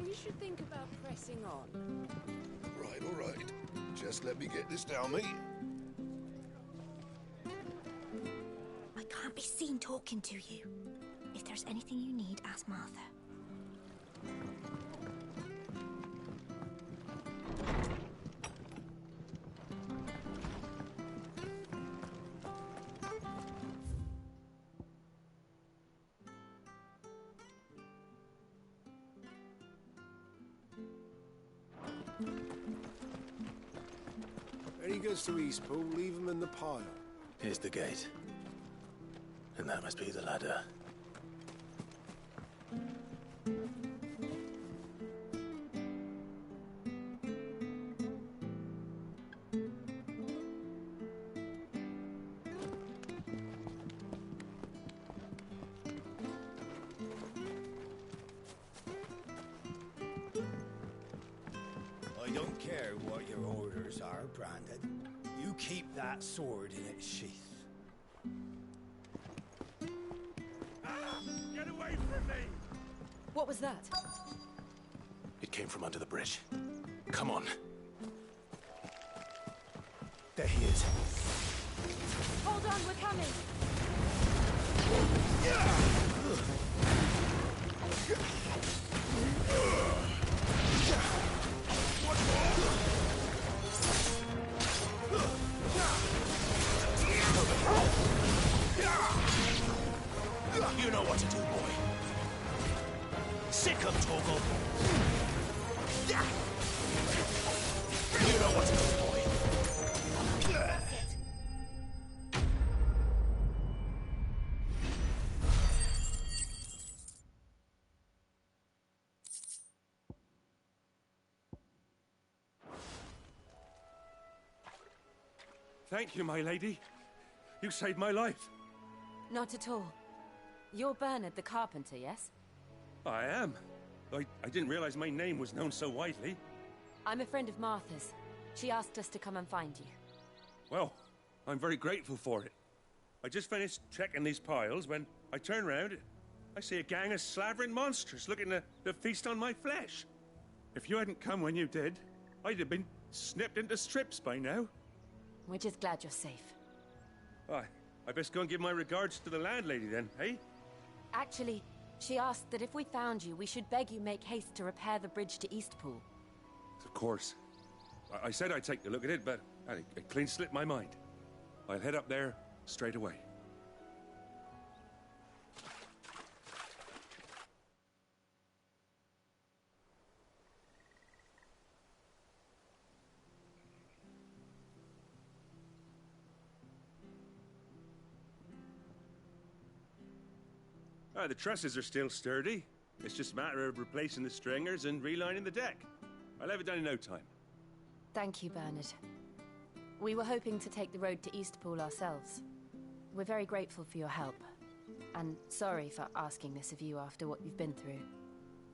We should think about pressing on. All right. Just let me get this down me. I can't be seen talking to you. If there's anything you need, ask Martha. When he goes to Eastpool, leave him in the pile. Here's the gate. And that must be the ladder. I don't care what your orders are, Brandon. You keep that sword in its sheath. Get away from me! What was that? It came from under the bridge. Come on. There he is. Hold on, we're coming! You know what to do, boy. Sick of Toggle. You know what to do, boy. Thank you, my lady. You saved my life. Not at all. You're Bernard the carpenter, yes? I am. I didn't realize my name was known so widely. I'm a friend of Martha's. She asked us to come and find you. Well, I'm very grateful for it. I just finished checking these piles when I turn around. I see a gang of slavering monsters looking to feast on my flesh. If you hadn't come when you did, I'd have been snipped into strips by now. We're just glad you're safe. I best go and give my regards to the landlady then, eh? Actually, she asked that if we found you, we should beg you make haste to repair the bridge to Eastpool. Of course. I said I'd take a look at it, but it clean slipped my mind. I'll head up there straight away. The trusses are still sturdy. It's just a matter of replacing the stringers and relining the deck. I'll have it done in no time. Thank you, Bernard. We were hoping to take the road to Eastpool ourselves. We're very grateful for your help. And sorry for asking this of you after what you've been through.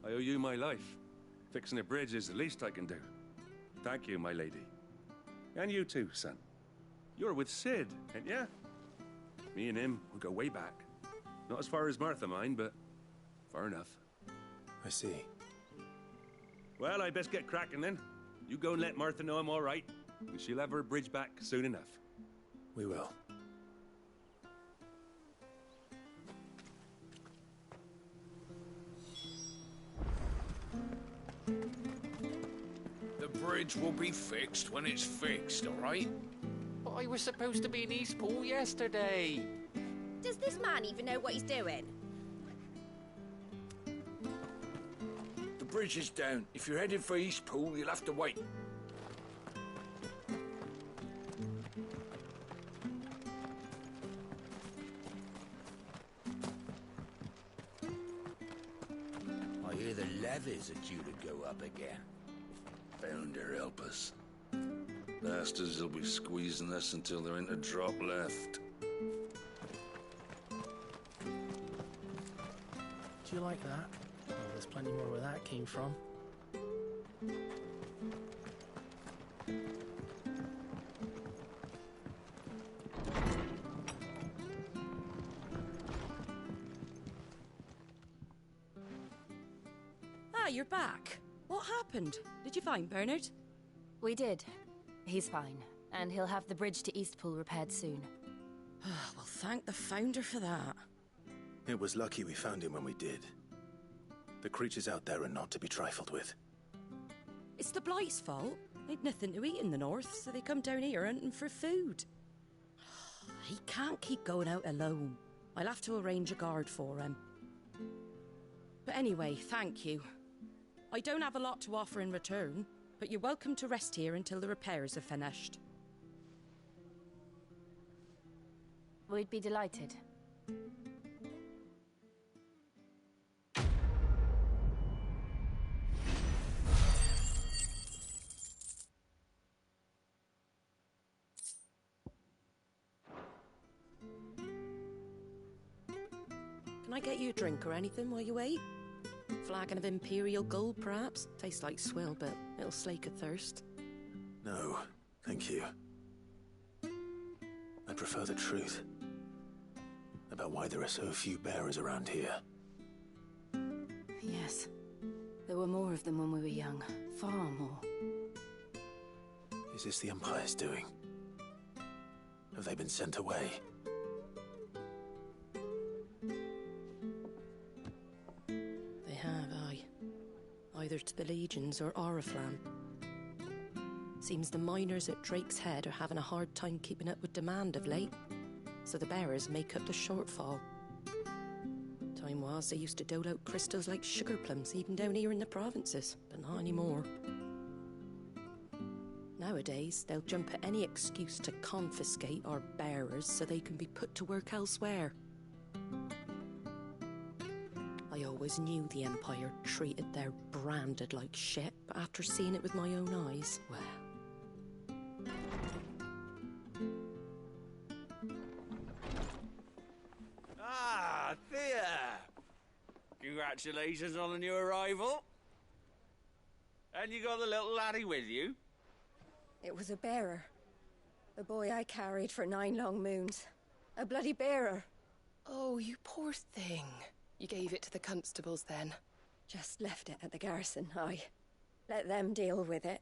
I owe you my life. Fixing a bridge is the least I can do. Thank you, my lady. And you too, son. You're with Sid, ain't ya? Me and him will go way back. Not as far as Martha, mind, but far enough. I see. Well, I best get cracking then. You go and let Martha know I'm all right, and she'll have her bridge back soon enough. We will. The bridge will be fixed when it's fixed, all right? But I was supposed to be in Eastpool yesterday. Does this man even know what he's doing? The bridge is down. If you're headed for Eastpool, you'll have to wait. I hear the levies are due to go up again. Founder help us. Bastards will be squeezing us until there ain't a drop left. Do you like that? Oh, there's plenty more where that came from. Ah, you're back. What happened? Did you find Bernard? We did. He's fine, and he'll have the bridge to Eastpool repaired soon. Well, thank the Founder for that. It was lucky we found him when we did. The creatures out there are not to be trifled with. It's the Blight's fault. They'd nothing to eat in the north, so they come down here hunting for food. He can't keep going out alone. I'll have to arrange a guard for him. But anyway, thank you. I don't have a lot to offer in return, but you're welcome to rest here until the repairs are finished. We'd be delighted. Can I get you a drink or anything while you wait? flagon of Imperial Gold, perhaps? Tastes like swill, but it'll slake a thirst. No, thank you. I prefer the truth. About why there are so few bearers around here. Yes. There were more of them when we were young. Far more. Is this the Empire's doing? Have they been sent away? They have, aye. Either to the Legions or Oriflamme. Seems the miners at Drake's Head are having a hard time keeping up with demand of late, so the bearers make up the shortfall. Time was they used to dole out crystals like sugar plums even down here in the provinces, but not anymore. Nowadays, they'll jump at any excuse to confiscate our bearers so they can be put to work elsewhere. I always knew the Empire treated their branded like shit, but after seeing it with my own eyes, well... Ah, Thea! Congratulations on the new arrival. And you got the little laddie with you? It was a bearer. The boy I carried for 9 long moons. A bloody bearer. Oh, you poor thing. You gave it to the constables then? Just left it at the garrison, aye. Let them deal with it.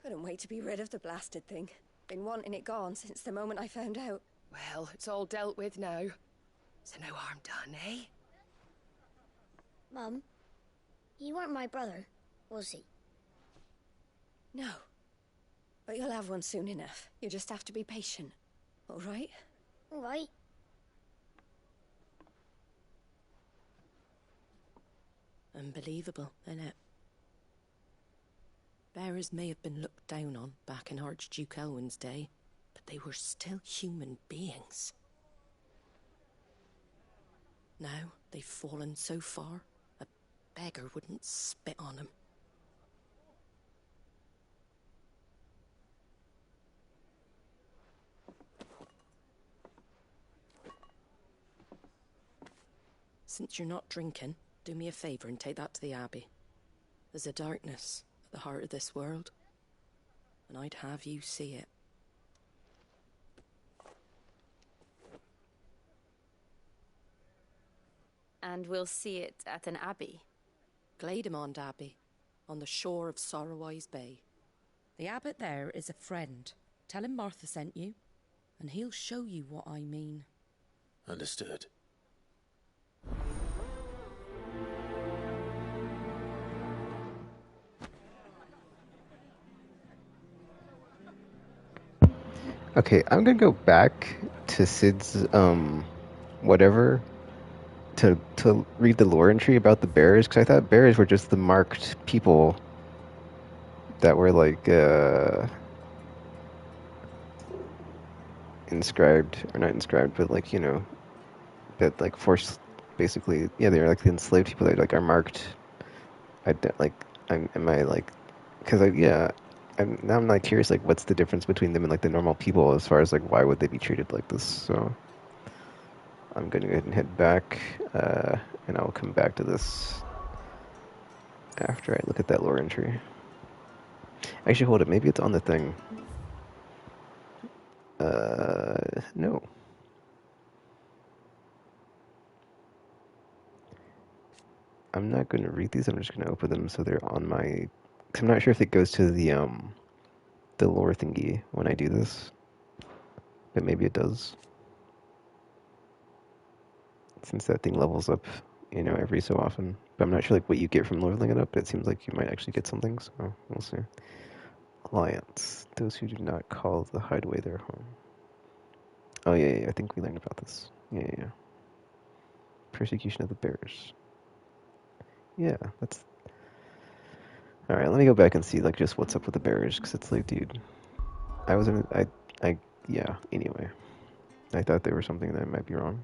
Couldn't wait to be rid of the blasted thing. Been wanting it gone since the moment I found out. Well, it's all dealt with now. So no harm done, eh? Mum, he weren't my brother, was he? No. But you'll have one soon enough. You just have to be patient. All right? All right. Unbelievable, innit? Bearers may have been looked down on back in Archduke Elwin's day, but they were still human beings. Now they've fallen so far, a beggar wouldn't spit on them. Since you're not drinking, do me a favour and take that to the Abbey. There's a darkness at the heart of this world, and I'd have you see it. And we'll see it at an abbey? Glademond Abbey, on the shore of Sorrowwise Bay. The abbot there is a friend. Tell him Martha sent you, and he'll show you what I mean. Understood. Okay, I'm gonna go back to Sid's whatever to read the lore entry about the bears, because I thought bears were just the marked people that were like inscribed, or not inscribed, but like, you know, that like forced, basically, yeah, they're like the enslaved people that like are marked. Am I like, because I'm like curious, like what's the difference between them and like the normal people as far as like why would they be treated like this? So I'm gonna go ahead and head back, and I'll come back to this after I look at that lore entry. Actually, hold it. Maybe it's on the thing. No. I'm not going to read these. I'm just going to open them so they're on my... Cause I'm not sure if it goes to the lore thingy when I do this. But maybe it does. Since that thing levels up, you know, every so often. But I'm not sure like what you get from leveling it up. But it seems like you might actually get something, so we'll see. Alliance. Those who do not call the hideaway their home. Oh yeah, I think we learned about this. Yeah. Persecution of the bears. Yeah, that's... Alright, let me go back and see, like, just what's up with the bears, because it's like, dude... yeah, anyway. I thought they were something that might be wrong.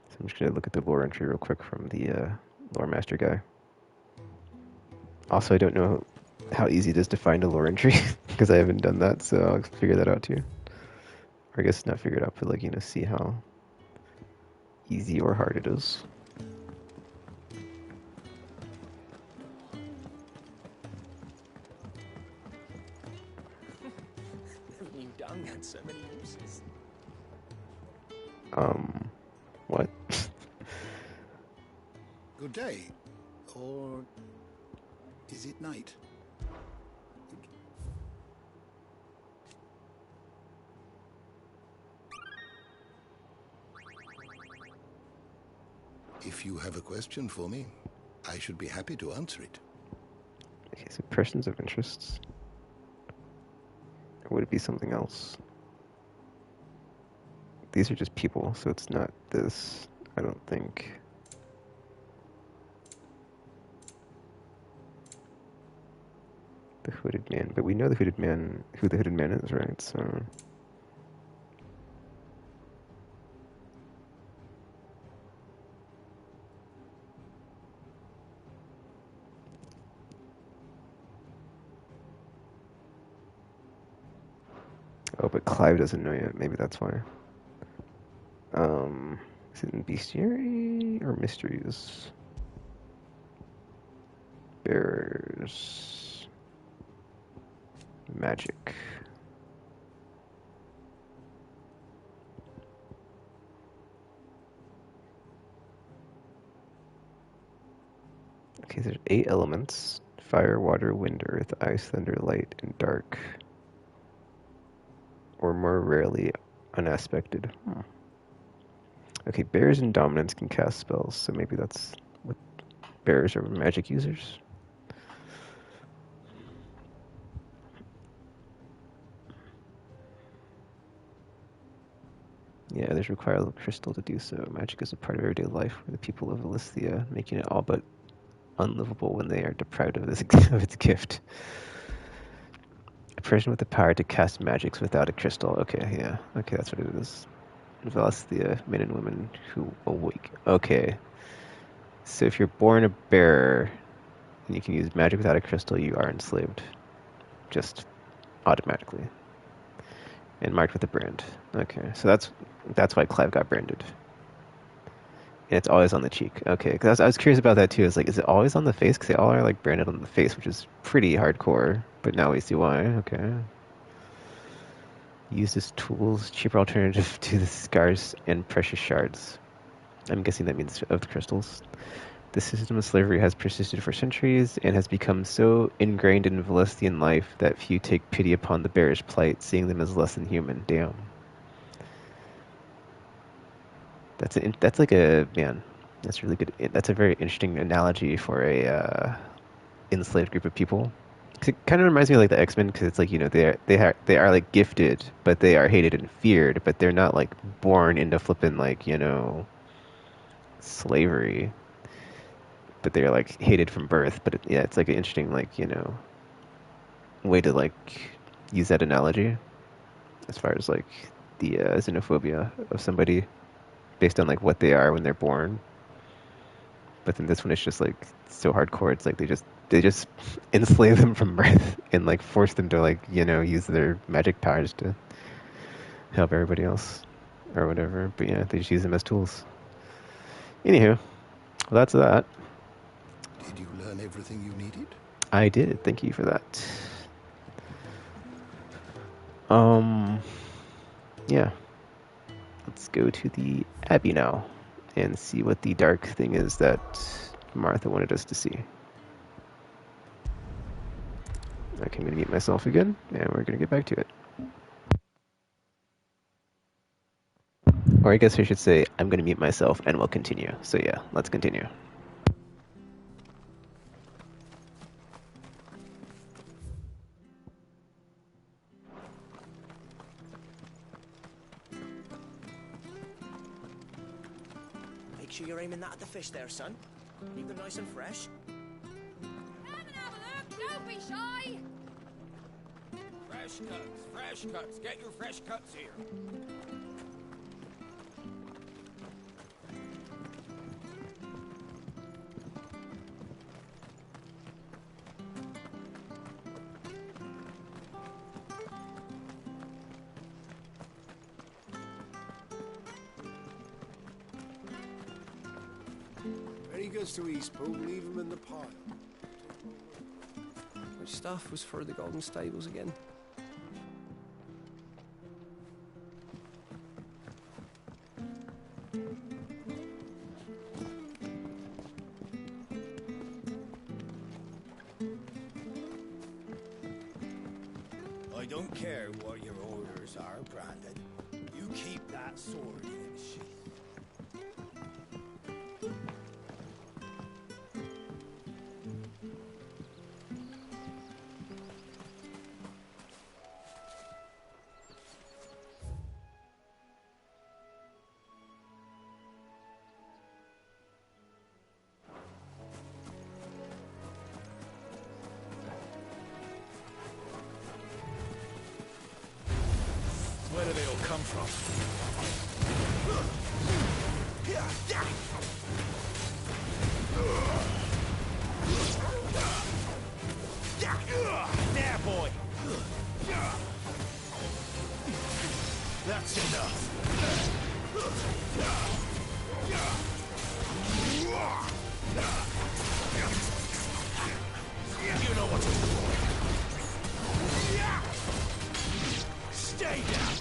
So I'm just gonna look at the lore entry real quick from the, lore master guy. Also, I don't know how easy it is to find a lore entry, because I haven't done that, so I'll figure that out too. Or I guess not figure it out, but, like, you know, see how easy or hard it is. Never knew dung had so many uses. What? Good day. Or is it night? If you have a question for me, I should be happy to answer it. Okay, so persons of interest. Or would it be something else? These are just people, so it's not this, I don't think. The hooded man, but we know the hooded man, who the hooded man is, right? So oh, but Clive doesn't know yet. Maybe that's why. Is it in bestiary or mysteries? Bears. Magic. Okay, there's 8 elements. Fire, water, wind, earth, ice, thunder, light, and dark. Or more rarely, unaspected. Okay, bears and dominants can cast spells, so maybe that's what bears are magic users. Yeah, there's require a crystal to do so. Magic is a part of everyday life for the people of Elythia, making it all but unlivable when they are deprived of, of its gift. A person with the power to cast magics without a crystal. Okay, yeah. Okay, that's what it is. Elythia, men and women who awake. Okay. So if you're born a bear and you can use magic without a crystal, you are enslaved. Just automatically. And marked with a brand. Okay, so that's why Clive got branded. And it's always on the cheek. Okay, because I was curious about that too. Is like, is it always on the face? Because they all are like branded on the face, which is pretty hardcore. But now we see why. Okay. Used as tools, cheaper alternative to the scars and precious shards. I'm guessing that means of the crystals. The system of slavery has persisted for centuries and has become so ingrained in Velestian life that few take pity upon the bearish plight, seeing them as less than human. Damn. That's like a, man, that's really good. That's a very interesting analogy for a enslaved group of people. 'Cause it kind of reminds me of like the X-Men, because it's like, you know, they are like gifted, but they are hated and feared, but they're not like born into flipping like, you know, slavery. But they're like hated from birth. But yeah, it's like an interesting like, you know, way to like use that analogy as far as like the xenophobia of somebody based on like what they are when they're born. But then this one is just like so hardcore. It's like they just enslave them from birth and like force them to like, you know, use their magic powers to help everybody else or whatever. But yeah, they just use them as tools. Anywho, well, that's that. Did you learn everything you needed? I did. Thank you for that. Yeah. Let's go to the Abbey now and see what the dark thing is that Martha wanted us to see. Okay, I'm going to mute myself again, and we're going to get back to it. Or I guess I should say, I'm going to mute myself, and we'll continue. So yeah, let's continue. Make sure you're aiming that at the fish there, son. Keep them nice and fresh. Come and have a look! Don't be shy! Fresh cuts, fresh cuts. Get your fresh cuts here. he goes to Eastpool, leave him in the pile. Which staff was for the Golden Stables again? I don't care what your orders are, Brandon. You keep that sword in its sheath. Where do they all come from? There, boy! That's enough! You know what to do. Stay down!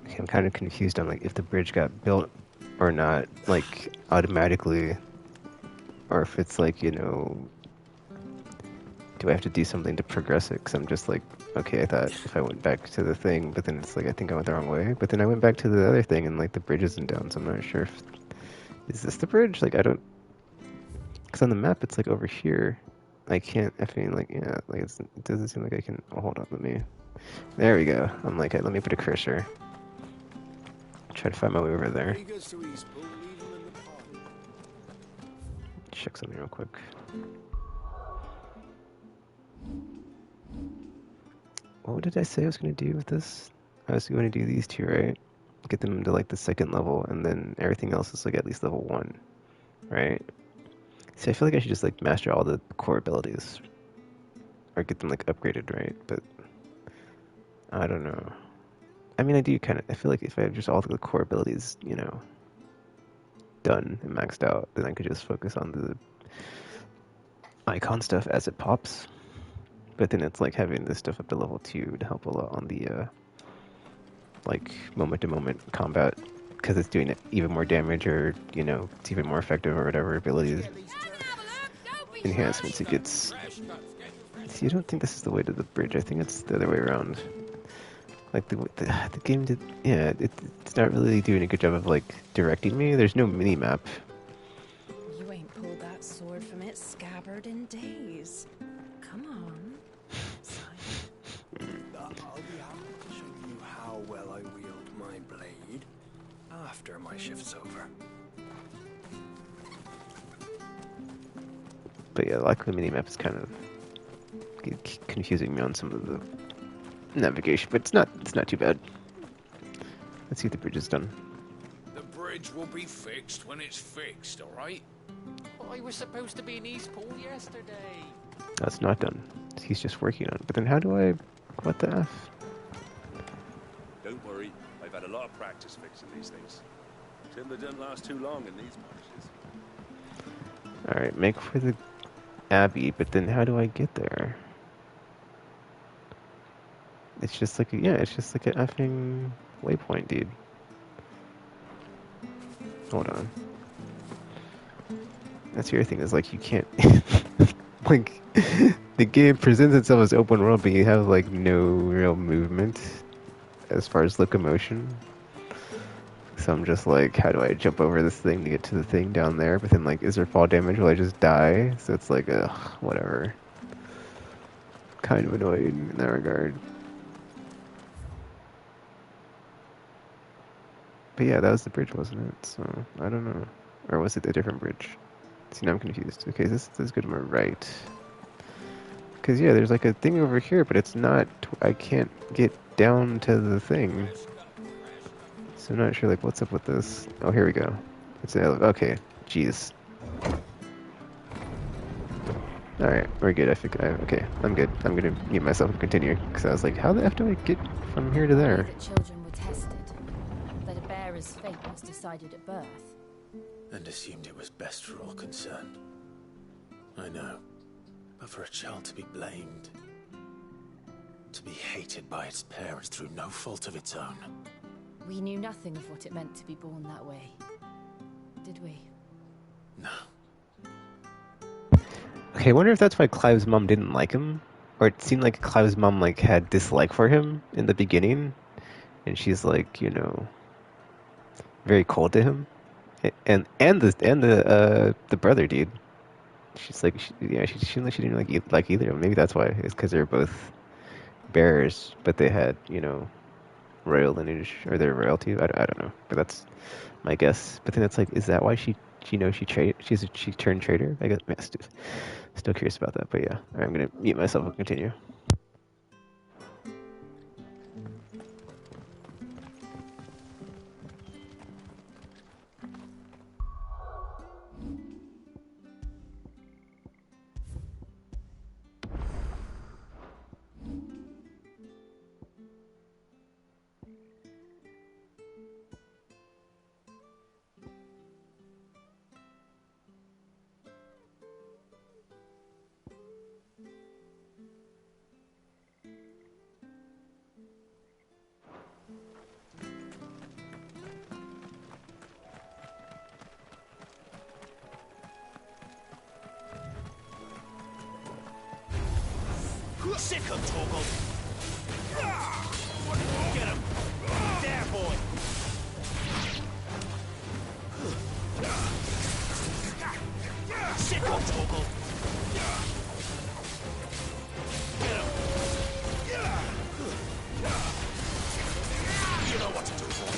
Okay, I'm kind of confused on like if the bridge got built or not, like automatically, or if it's like, you know, do I have to do something to progress it? Because I'm just like, okay, I thought if I went back to the thing, but then it's like I think I went the wrong way. But then I went back to the other thing and like the bridge isn't down, so I'm not sure if is this the bridge? Like I don't, because on the map it's like over here. I can't. I mean, like yeah, like it doesn't seem like I can. Oh, hold on, let me. There we go. I'm like, let me put a cursor. Try to find my way over there. He goes to Eastpool, leave him in the pile. Check something real quick. What did I say I was going to do with this? I was going to do these two, right? Get them to like the second level, and then everything else is like at least level 1, right? See, I feel like I should just like master all the core abilities, or get them like upgraded, right? But I don't know. I mean, I do kind of. I feel like if I have just all the core abilities, you know, done and maxed out, then I could just focus on the icon stuff as it pops. But then it's like having this stuff up to level 2 to help a lot on the like moment-to-moment combat, because it's doing even more damage, or you know, it's even more effective, or whatever abilities enhancements it gets. See, I don't think this is the way to the bridge. I think it's the other way around. Like the game did, yeah. It's not really doing a good job of like directing me. There's no mini map. You ain't pulled that sword from its scabbard in days. Come on. I'll be happy to show you how well I wield my blade after my shift's over. But yeah, like the mini map is kind of confusing me on some of the navigation, but it's not too bad. Let's see if the bridge is done. The bridge will be fixed when it's fixed, alright? I was supposed to be in Eastpool yesterday. That's not done. He's just working on it. But then how do I... What the F? Don't worry, I've had a lot of practice fixing these things. Timber don't last too long in these marshes. Alright, make for the Abbey, but then how do I get there? It's just like, yeah, it's just like an effing waypoint, dude. Hold on. That's the other thing, is like you can't... like, the game presents itself as open world, but you have like no real movement as far as locomotion. So I'm just like, how do I jump over this thing to get to the thing down there? But then like, is there fall damage? Will I just die? So it's like, ugh, whatever. Kind of annoying in that regard. But yeah, that was the bridge, wasn't it? So, I don't know. Or was it a different bridge? See, now I'm confused. Okay, this is good to my right. Because, yeah, there's like a thing over here, but it's not... I can't get down to the thing. So I'm not sure, like, what's up with this? Oh, here we go. It's an okay. Jeez. Alright, we're good. I think... okay, I'm good. I'm gonna mute myself and continue. Because I was like, how the F do I get from here to there? That children were tested. That a bearer's fate was decided at birth. And assumed it was best for all concerned. I know. But for a child to be blamed... to be hated by its parents through no fault of its own... We knew nothing of what it meant to be born that way. Did we? No. Okay, I wonder if that's why Clive's mom didn't like him. Or it seemed like Clive's mom, like, had dislike for him in the beginning. And she's, like, you know... very cold to him. And the brother, dude. She's like, she didn't like either of them. Maybe that's why. It's because they're both bearers, but they had, you know, royal lineage, or their royalty. I don't know, but that's my guess. But then it's like, is that why she turned traitor? I guess. Man, still curious about that. But yeah, right, I'm gonna mute myself and continue. Sick him, Torgal! Get him! There, boy! Sick him, Torgal! Get him! You know what to do, boy!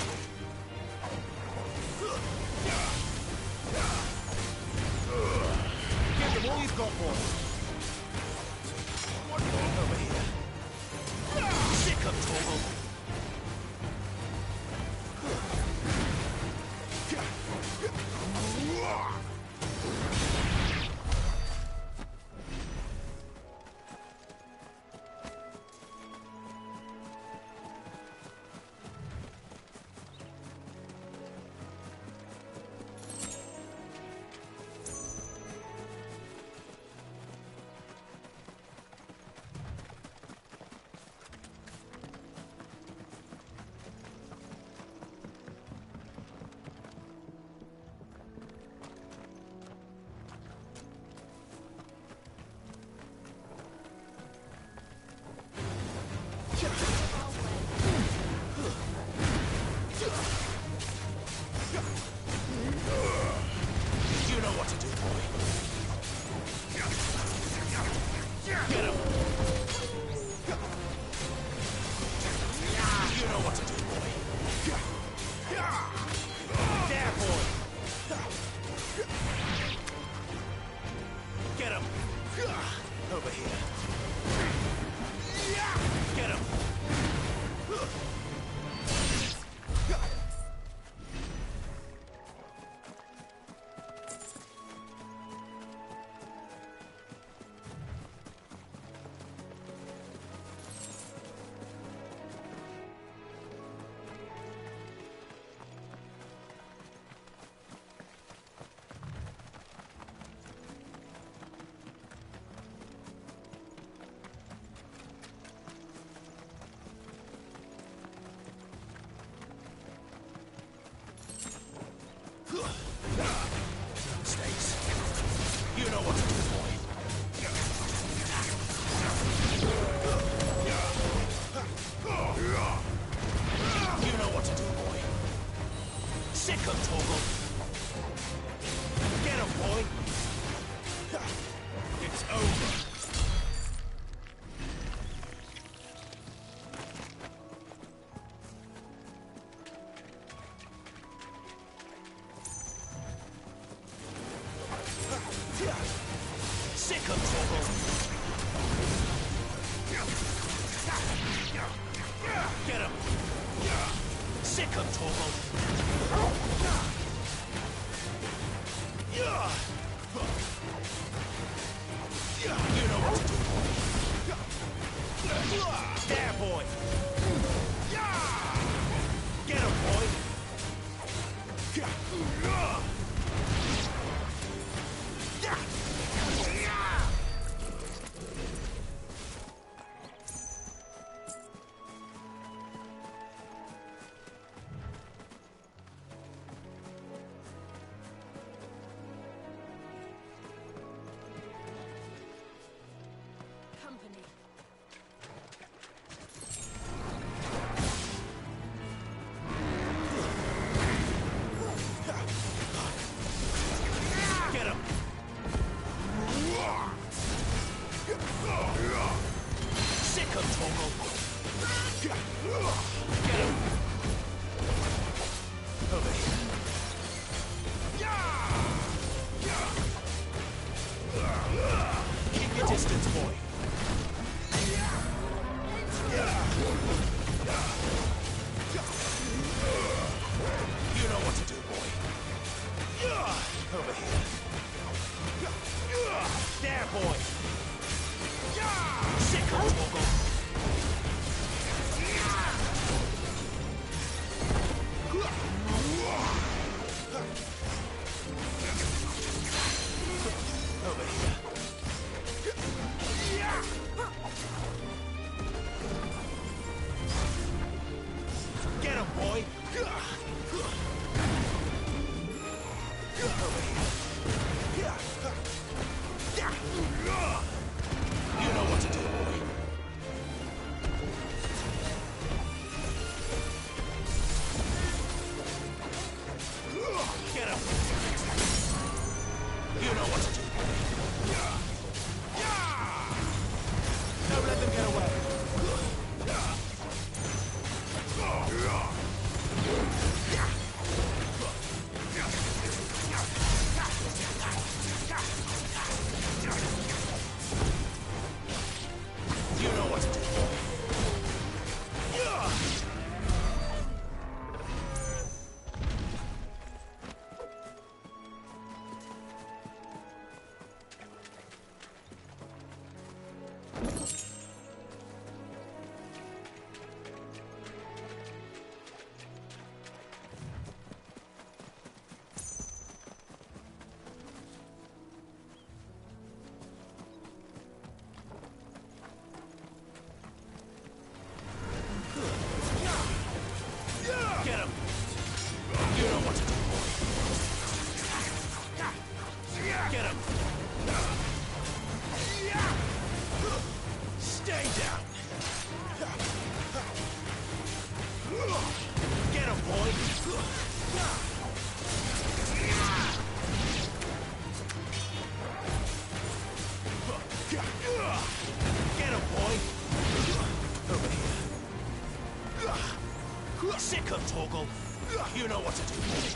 Give them all you've got, boy! Over here. Sick him, Torgal! You know what to do, boy. Get him! You know what to do, boy. There, boy! Get him! Over here. Get him! Mistakes. You know what to do, boy. You know what to do, boy. Sick him, Torgal. Get him, boy. It's over. Sick of Torgal. You know what to do, boy. There, boy. Get him, boy. Company. Get him. Sick of Torgal. Get him. Over here. Keep your distance, boy. You know what to do, boy. Over here. There, boy. Sick of Torgal. Over here. Get him, boy. Over here. You know what to do, boy. Get him. You know what to do. Don't let them get away. You know what to do. Get him! You know what to do, boy. Get him! Stay down! Get him, boy! Get him, boy! Over here. Sick of Torgal. You know what to do, boy.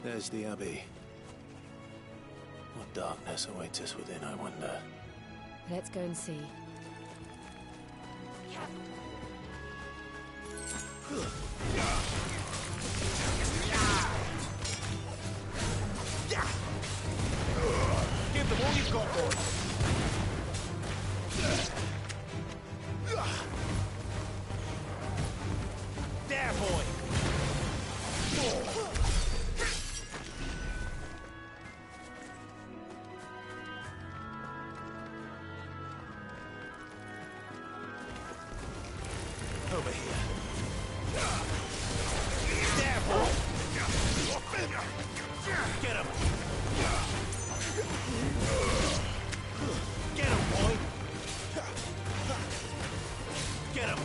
There's the Abbey. What darkness awaits us within, I wonder. Let's go and see. Give them all you've got, boy. Over here. There, boy! Get him! Get him, boy! Get him!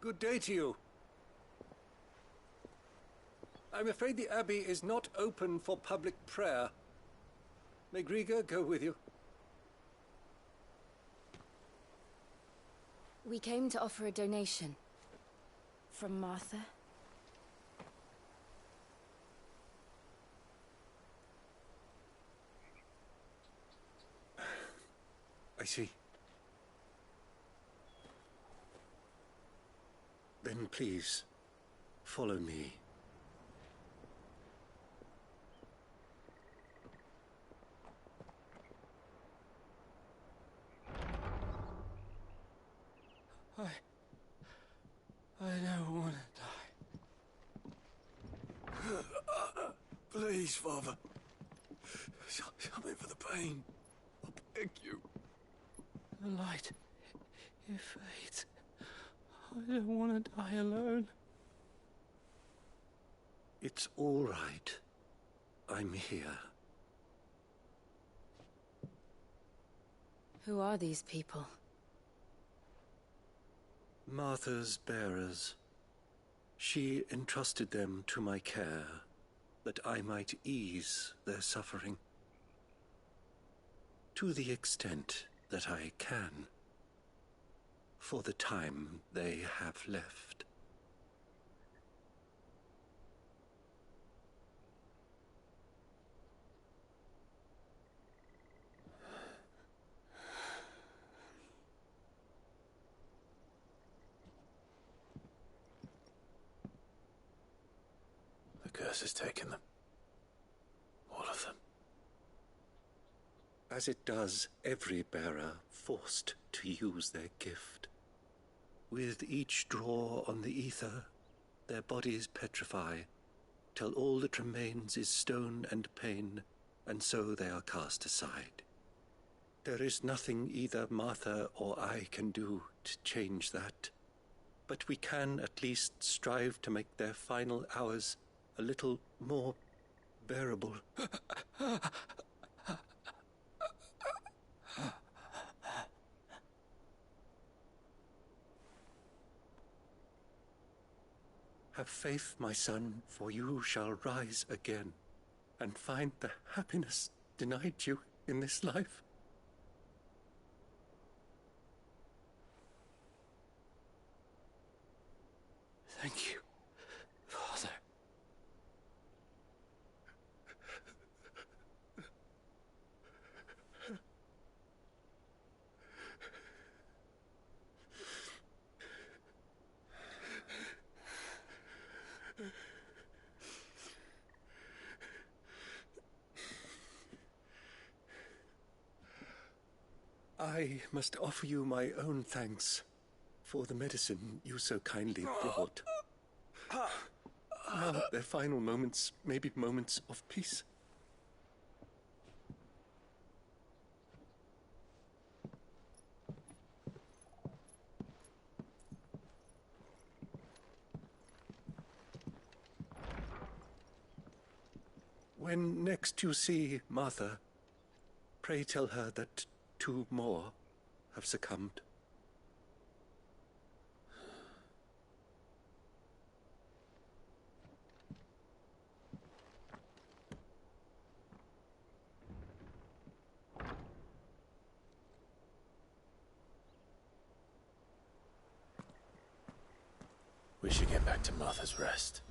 Good day to you. I'm afraid the Abbey is not open for public prayer. May Griga go with you? We came to offer a donation. From Martha. I see. Then please, follow me. I don't want to die. Please, Father. Something for the pain. I beg you. The light, it fades. I don't want to die alone. It's all right. I'm here. Who are these people? Martha's bearers. She entrusted them to my care, that I might ease their suffering. To the extent that I can, for the time they have left. The curse has taken them. All of them. As it does every bearer forced to use their gift. With each draw on the ether, their bodies petrify, till all that remains is stone and pain, and so they are cast aside. There is nothing either Martha or I can do to change that, but we can at least strive to make their final hours a little more bearable. Have faith, my son, for you shall rise again and find the happiness denied you in this life. Thank you, I must offer you my own thanks for the medicine you so kindly brought. Now, their final moments may be moments of peace. When next you see Martha, pray tell her that 2 more have succumbed. We should get back to Martha's Rest.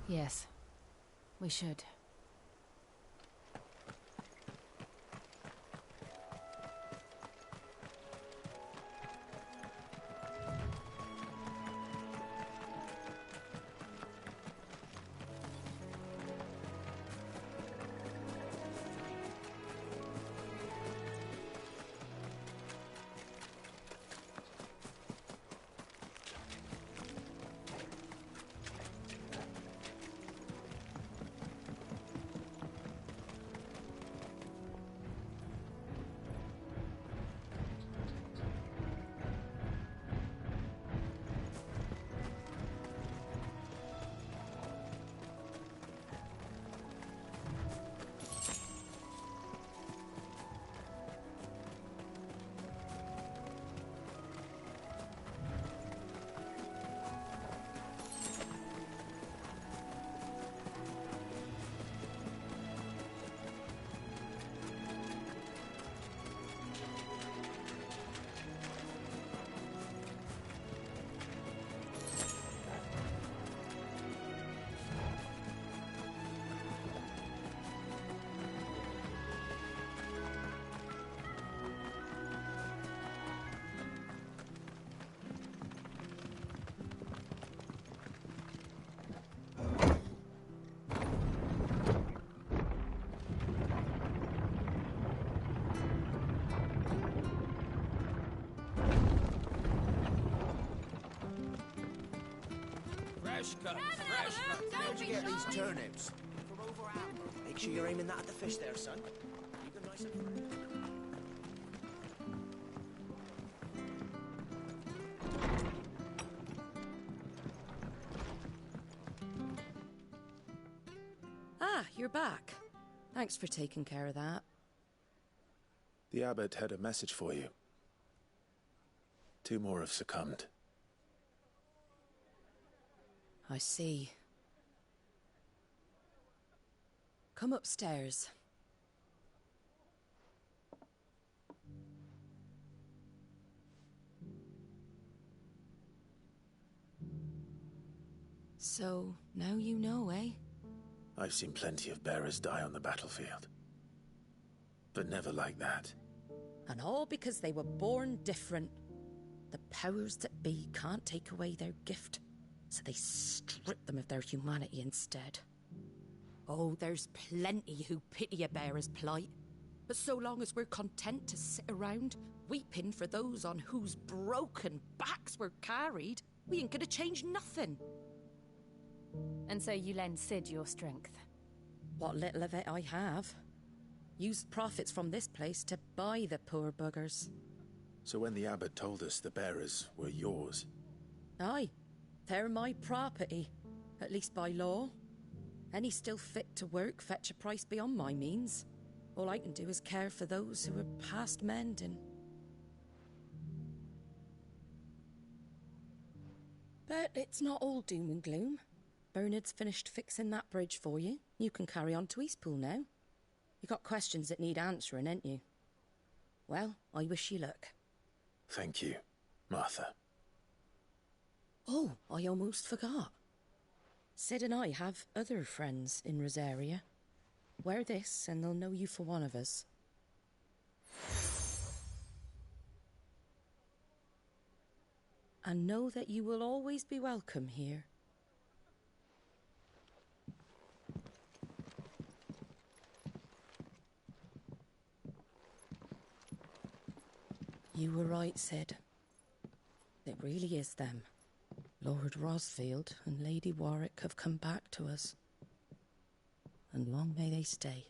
Yes, we should. Fresh cuts, fresh cuts. How'd you get these turnips? From over Amber. Make sure you're aiming that at the fish there, son. Keep them nice and fresh. Ah, you're back. Thanks for taking care of that. The abbot had a message for you. 2 more have succumbed. I see. Come upstairs. So, now you know, eh? I've seen plenty of bearers die on the battlefield. But never like that. And all because they were born different. The powers that be can't take away their gift, so they strip them of their humanity instead. Oh, there's plenty who pity a bearer's plight. But so long as we're content to sit around, weeping for those on whose broken backs we're carried, we ain't gonna change nothing. And so you lend Sid your strength? What little of it I have. Used profits from this place to buy the poor buggers. So when the abbot told us the bearers were yours... Aye, they're my property, at least by law. Any still fit to work fetch a price beyond my means. All I can do is care for those who are past mending. But it's not all doom and gloom. Bernard's finished fixing that bridge for you. You can carry on to Eastpool now. You got questions that need answering, ain't you? Well, I wish you luck. Thank you, Martha. Oh, I almost forgot. Sid and I have other friends in Rosaria. Wear this and they'll know you for one of us. And know that you will always be welcome here. You were right, Sid. It really is them. Lord Rosfield and Lady Warwick have come back to us. And long may they stay.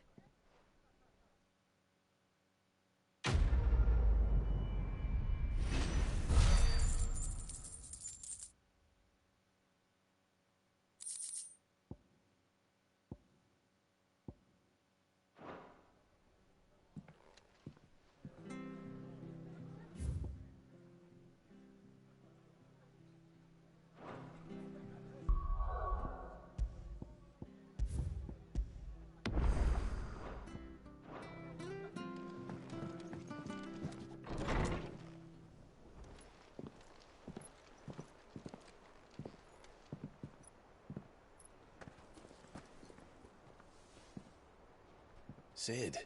Sid.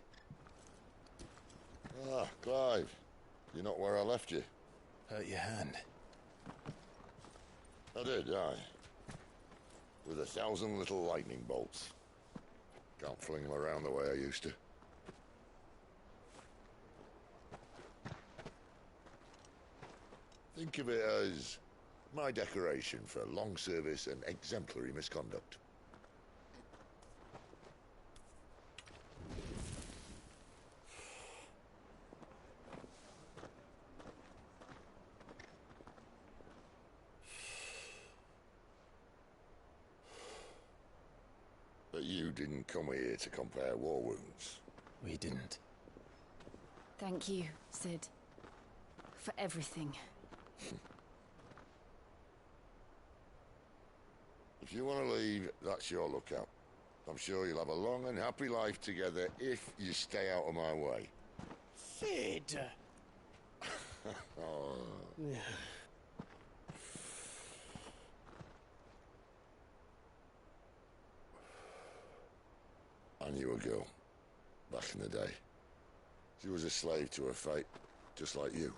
Ah, Clive. You're not where I left you. Hurt your hand. I did, aye. With 1,000 little lightning bolts. Can't fling them around the way I used to. Think of it as my decoration for long service and exemplary misconduct. But you didn't come here to compare war wounds. We didn't. Thank you, Sid. For everything. If you want to leave, that's your lookout. I'm sure you'll have a long and happy life together if you stay out of my way. Sid! Oh. I knew a girl, back in the day. She was a slave to her fate, just like you.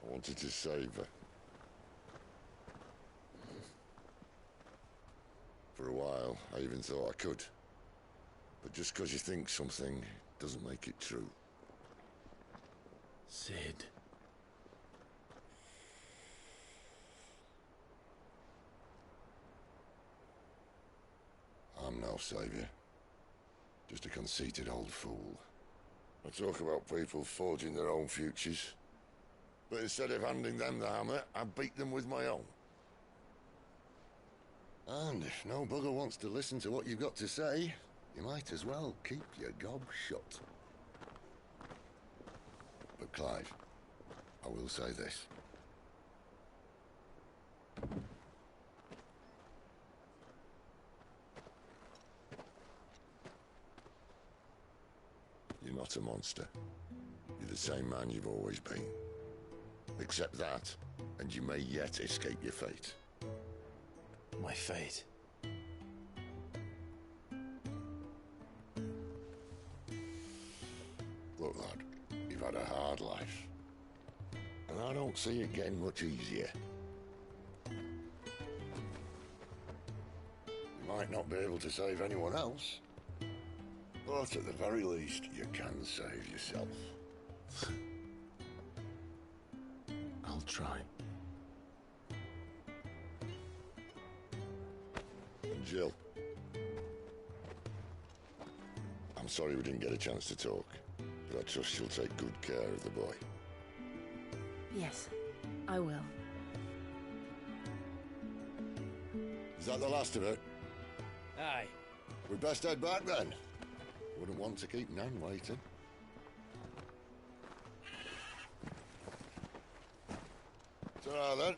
I wanted to save her. For a while, I even thought I could. But just because you think something doesn't make it true. Sid. I'm no savior. Just a conceited old fool. I talk about people forging their own futures. But instead of handing them the hammer, I beat them with my own. And if no bugger wants to listen to what you've got to say, you might as well keep your gob shut. But Clive, I will say this. You're not a monster. You're the same man you've always been. Accept that, and you may yet escape your fate. My fate? Look, lad, you've had a hard life. And I don't see it getting much easier. You might not be able to save anyone else, but at the very least, you can save yourself. I'll try. And Jill, I'm sorry we didn't get a chance to talk, but I trust she'll take good care of the boy. Yes, I will. Is that the last of it? Aye. We'd best head back then. Wouldn't want to keep Nan waiting. Ta-ra then.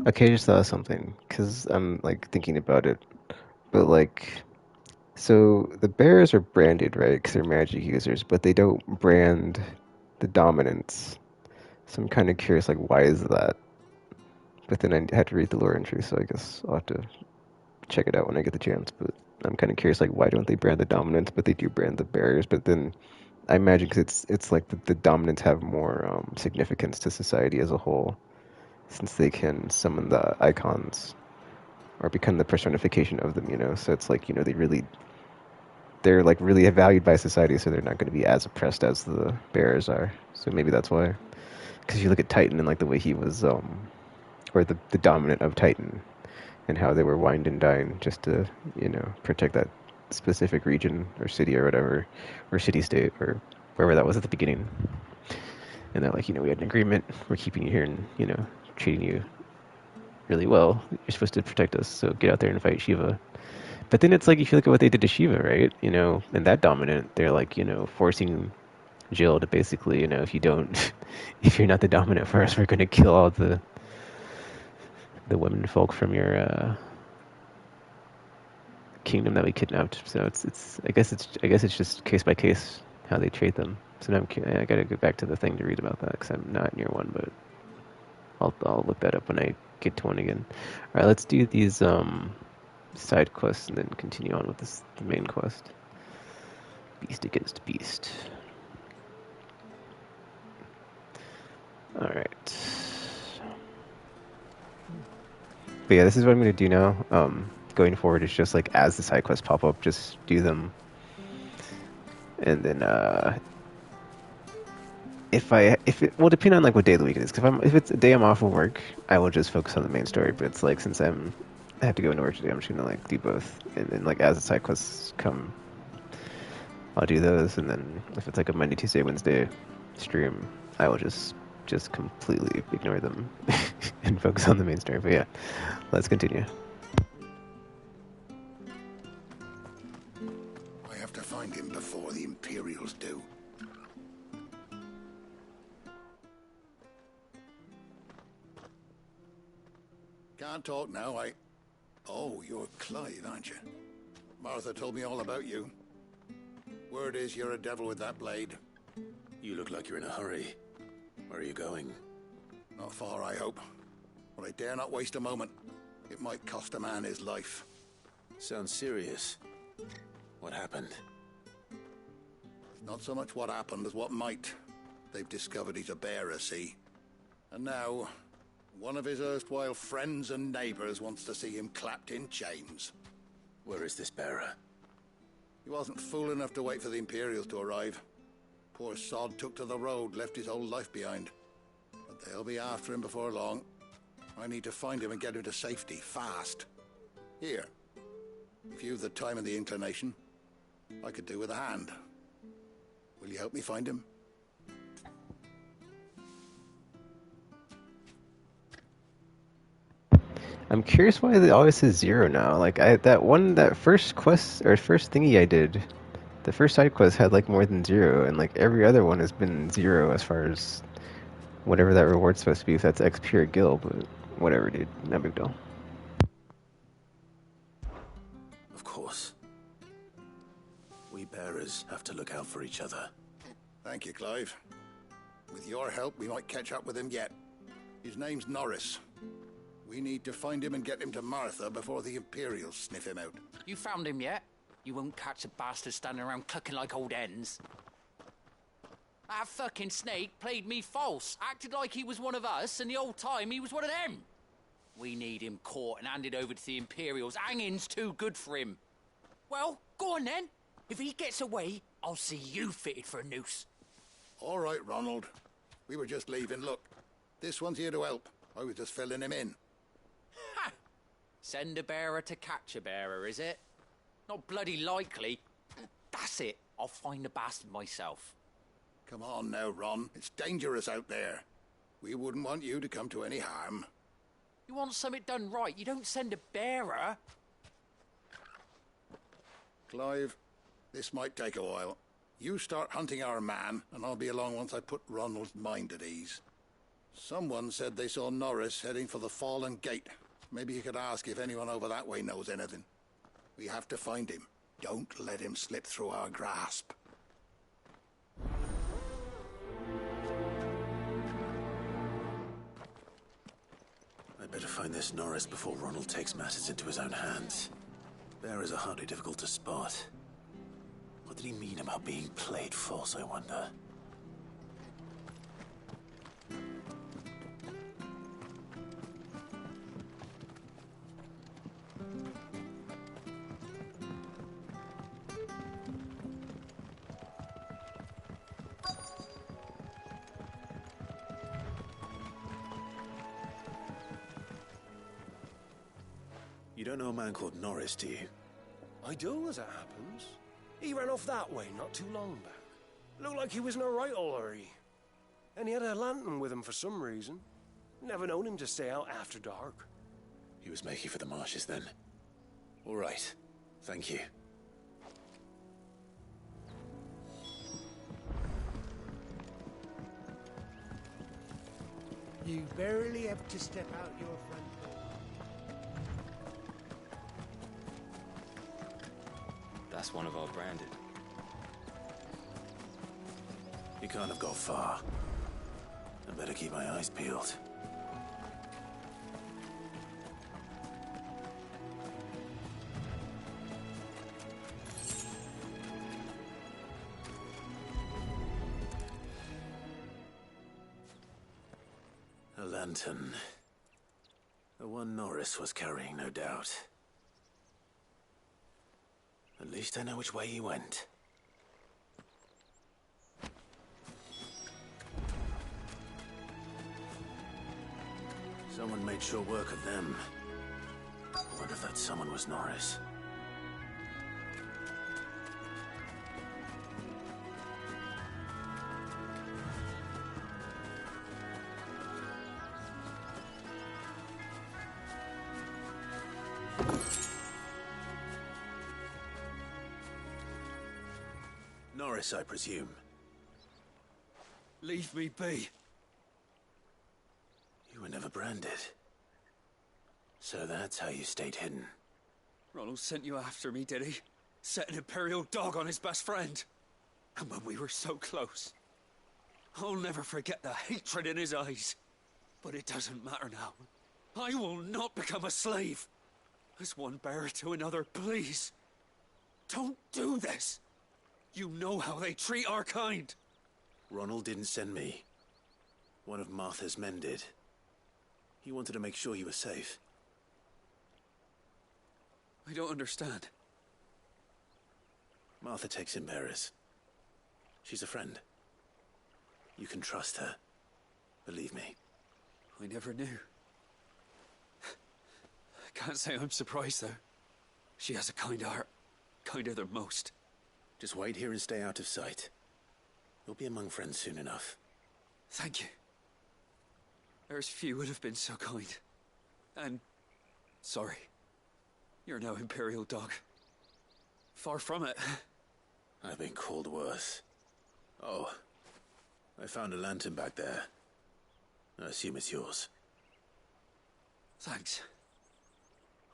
Okay, I just thought of something, because I'm, like, thinking about it. But, like, so the bears are branded, right, because they're magic users, but they don't brand the dominants. So I'm kind of curious, like, why is that? But then I had to read the lore entry, so I guess I'll have to check it out when I get the chance. But I'm kind of curious, like, why don't they brand the dominants, but they do brand the barriers? But then I imagine because it's like the dominants have more significance to society as a whole, since they can summon the icons or become the personification of them. You know, so it's like, you know, they're like really valued by society, so they're not going to be as oppressed as the bearers are. So maybe that's why. Because you look at Titan and like the way he was, or the dominant of Titan, and how they were wined and dined just to, you know, protect that specific region or city or whatever, or city state or wherever that was at the beginning. And they're like, you know, we had an agreement. We're keeping you here and, you know, treating you really well. You're supposed to protect us, so get out there and fight Shiva. But then it's like, if you look at what they did to Shiva, right? You know, and that dominant, they're like, you know, forcing Jill to basically, you know, if you don't, if you're not the dominant for us, we're going to kill all the women folk from your kingdom that we kidnapped. So I guess it's just case by case how they treat them. So now I got to go back to the thing to read about that because I'm not near one, but I'll look that up when I get to one again. All right, let's do these side quests and then continue on with the main quest. Beast against beast. All right. But yeah, this is what I'm going to do now. Going forward, it's just like as the side quests pop up, just do them. And then if it will depend on like what day of the week it is. Cause if it's a day I'm off of work, I will just focus on the main story. But it's like since I have to go into work today, I'm just gonna like do both. And then like as the side quests come, I'll do those. And then if it's like a Monday, Tuesday, Wednesday stream, I will just completely ignore them and focus on the main story. But yeah, let's continue. I have to find him before the Imperials do. Can't talk now, Oh, you're Clive, aren't you? Martha told me all about you. Word is you're a devil with that blade. You look like you're in a hurry. Where are you going? Not far, I hope. But I dare not waste a moment. It might cost a man his life. Sounds serious. What happened? Not so much what happened as what might. They've discovered he's a bearer, see? And now, one of his erstwhile friends and neighbors wants to see him clapped in chains. Where is this bearer? He wasn't fool enough to wait for the Imperials to arrive. Poor sod took to the road, left his whole life behind. But they'll be after him before long. I need to find him and get him to safety, fast. Here. If you've the time and the inclination, I could do with a hand. Will you help me find him? I'm curious why it always says 0 now. Like that first quest or first thingy I did, the first side quest had like more than 0, and like every other one has been 0 as far as whatever that reward's supposed to be. If that's XP or gil, but whatever, dude, no big deal. Of course. We bearers have to look out for each other. Thank you, Clive. With your help, we might catch up with him yet. His name's Norris. We need to find him and get him to Martha before the Imperials sniff him out. You found him yet? You won't catch a bastard standing around clucking like old hens. That fucking snake played me false, acted like he was one of us, and the whole time he was one of them. We need him caught and handed over to the Imperials. Hanging's too good for him. Well, go on then. If he gets away, I'll see you fitted for a noose. All right, Ronald. We were just leaving. Look, this one's here to help. I was just filling him in. Ha! Send a bearer to catch a bearer, is it? Not bloody likely. That's it. I'll find the bastard myself. Come on now, Ron. It's dangerous out there. We wouldn't want you to come to any harm. You want something done right, you don't send a bearer. Clive, this might take a while. You start hunting our man, and I'll be along once I put Ronald's mind at ease. Someone said they saw Norris heading for the Fallen Gate. Maybe you could ask if anyone over that way knows anything. We have to find him. Don't let him slip through our grasp. I'd better find this Norris before Ronald takes matters into his own hands. Bearers are hardly difficult to spot. What did he mean about being played false, I wonder? You don't know a man called Norris, do you? I do, as it happens. He ran off that way not too long back. Looked like he was in a right old hurry. And he had a lantern with him for some reason. Never known him to stay out after dark. He was making for the marshes then. All right. Thank you. You barely have to step out your front door. That's one of our branded. He can't have got far. I better keep my eyes peeled. A lantern. The one Norris was carrying, no doubt. At least I know which way he went. Someone made short work of them. I wonder if that someone was Norris. Norris, I presume. Leave me be. You were never branded. So that's how you stayed hidden. Ronald sent you after me, did he? Set an Imperial dog on his best friend. And when we were so close. I'll never forget the hatred in his eyes. But it doesn't matter now. I will not become a slave. As one bearer to another, please. Don't do this. You know how they treat our kind. Ronald didn't send me. One of Martha's men did. He wanted to make sure you were safe. I don't understand. Martha takes in bearers. She's a friend. You can trust her. Believe me. I never knew. I can't say I'm surprised, though. She has a kind heart. Kinder than most. Just wait here and stay out of sight. You'll be among friends soon enough. Thank you. There's few would have been so kind. And sorry. You're no Imperial dog. Far from it. I've been called worse. Oh, I found a lantern back there. I assume it's yours. Thanks.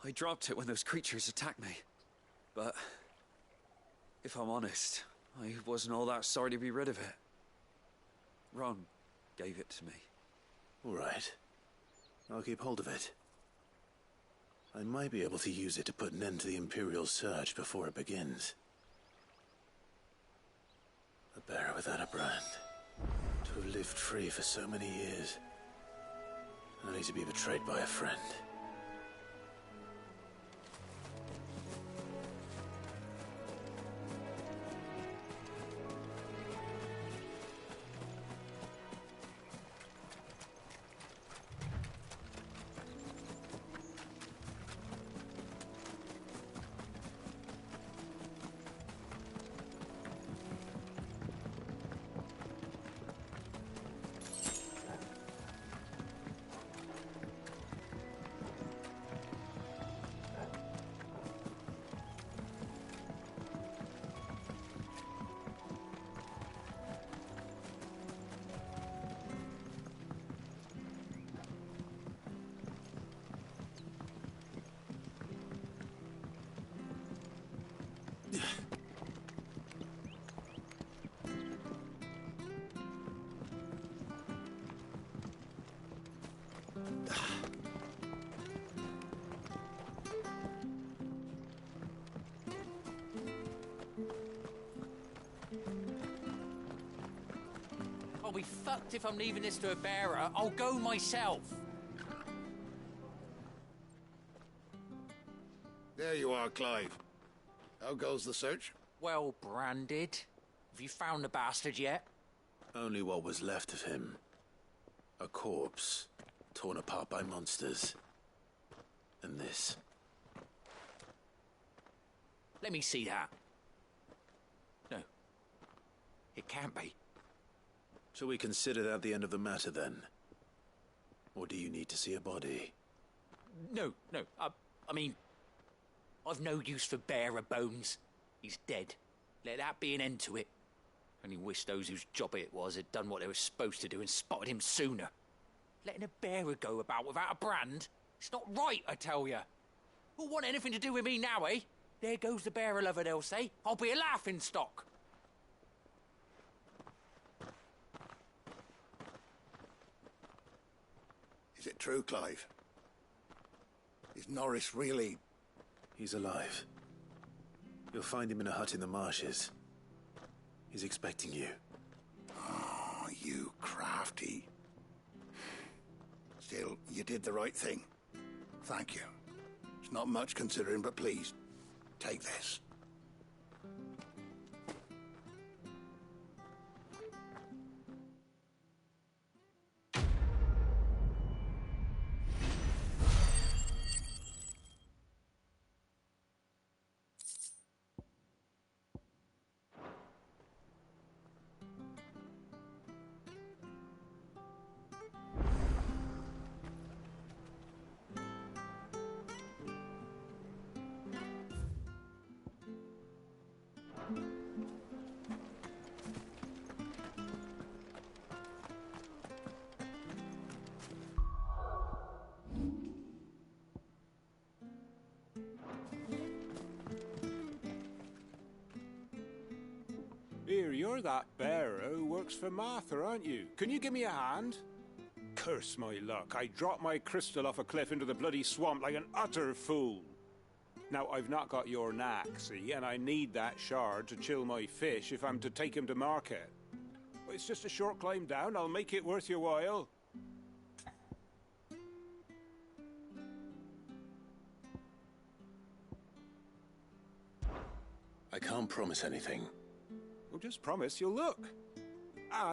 I dropped it when those creatures attacked me. But if I'm honest, I wasn't all that sorry to be rid of it. Ron gave it to me. All right. I'll keep hold of it. I might be able to use it to put an end to the Imperial surge before it begins. A bearer without a brand. To have lived free for so many years. Only to be betrayed by a friend. be fucked if I'm leaving this to a bearer. I'll go myself. There you are, Clive. How goes the search? Well branded. Have you found the bastard yet? Only what was left of him. A corpse, torn apart by monsters. And this. Let me see that. No. It can't be. Shall we consider that the end of the matter, then? Or do you need to see a body? No. I mean, I've no use for bearer bones. He's dead. Let that be an end to it. Only wish those whose job it was had done what they were supposed to do and spotted him sooner. Letting a bearer go about without a brand? It's not right, I tell you. Who'll want anything to do with me now, eh? There goes the bearer lover, they'll say. I'll be a laughing stock. Is it true, Clive? Is Norris really... He's alive. You'll find him in a hut in the marshes. He's expecting you. Oh, you crafty. Still, you did the right thing. Thank you. It's not much considering, but please, take this. Here, you're that bearer who works for Martha, aren't you? Can you give me a hand? Curse my luck. I dropped my crystal off a cliff into the bloody swamp like an utter fool. Now, I've not got your knack, see, and I need that shard to chill my fish if I'm to take him to market. But it's just a short climb down. I'll make it worth your while. I can't promise anything. Well, just promise you'll look.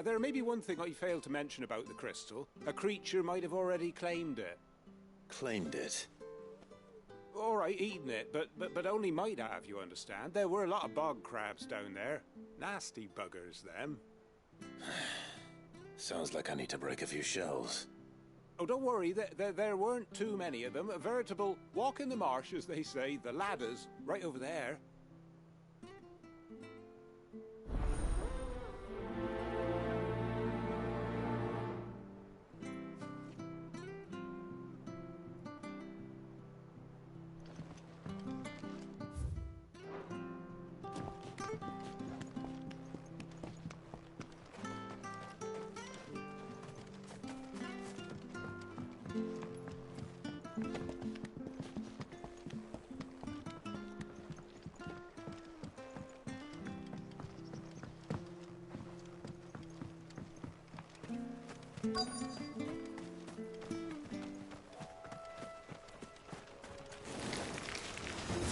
There may be one thing I failed to mention about the crystal. A creature might have already claimed it. Claimed it? All right, eaten it, but only might have, you understand. There were a lot of bog crabs down there. Nasty buggers, them. Sounds like I need to break a few shells. Oh, don't worry, there weren't too many of them. A veritable walk in the marsh, as they say. The ladders, right over there.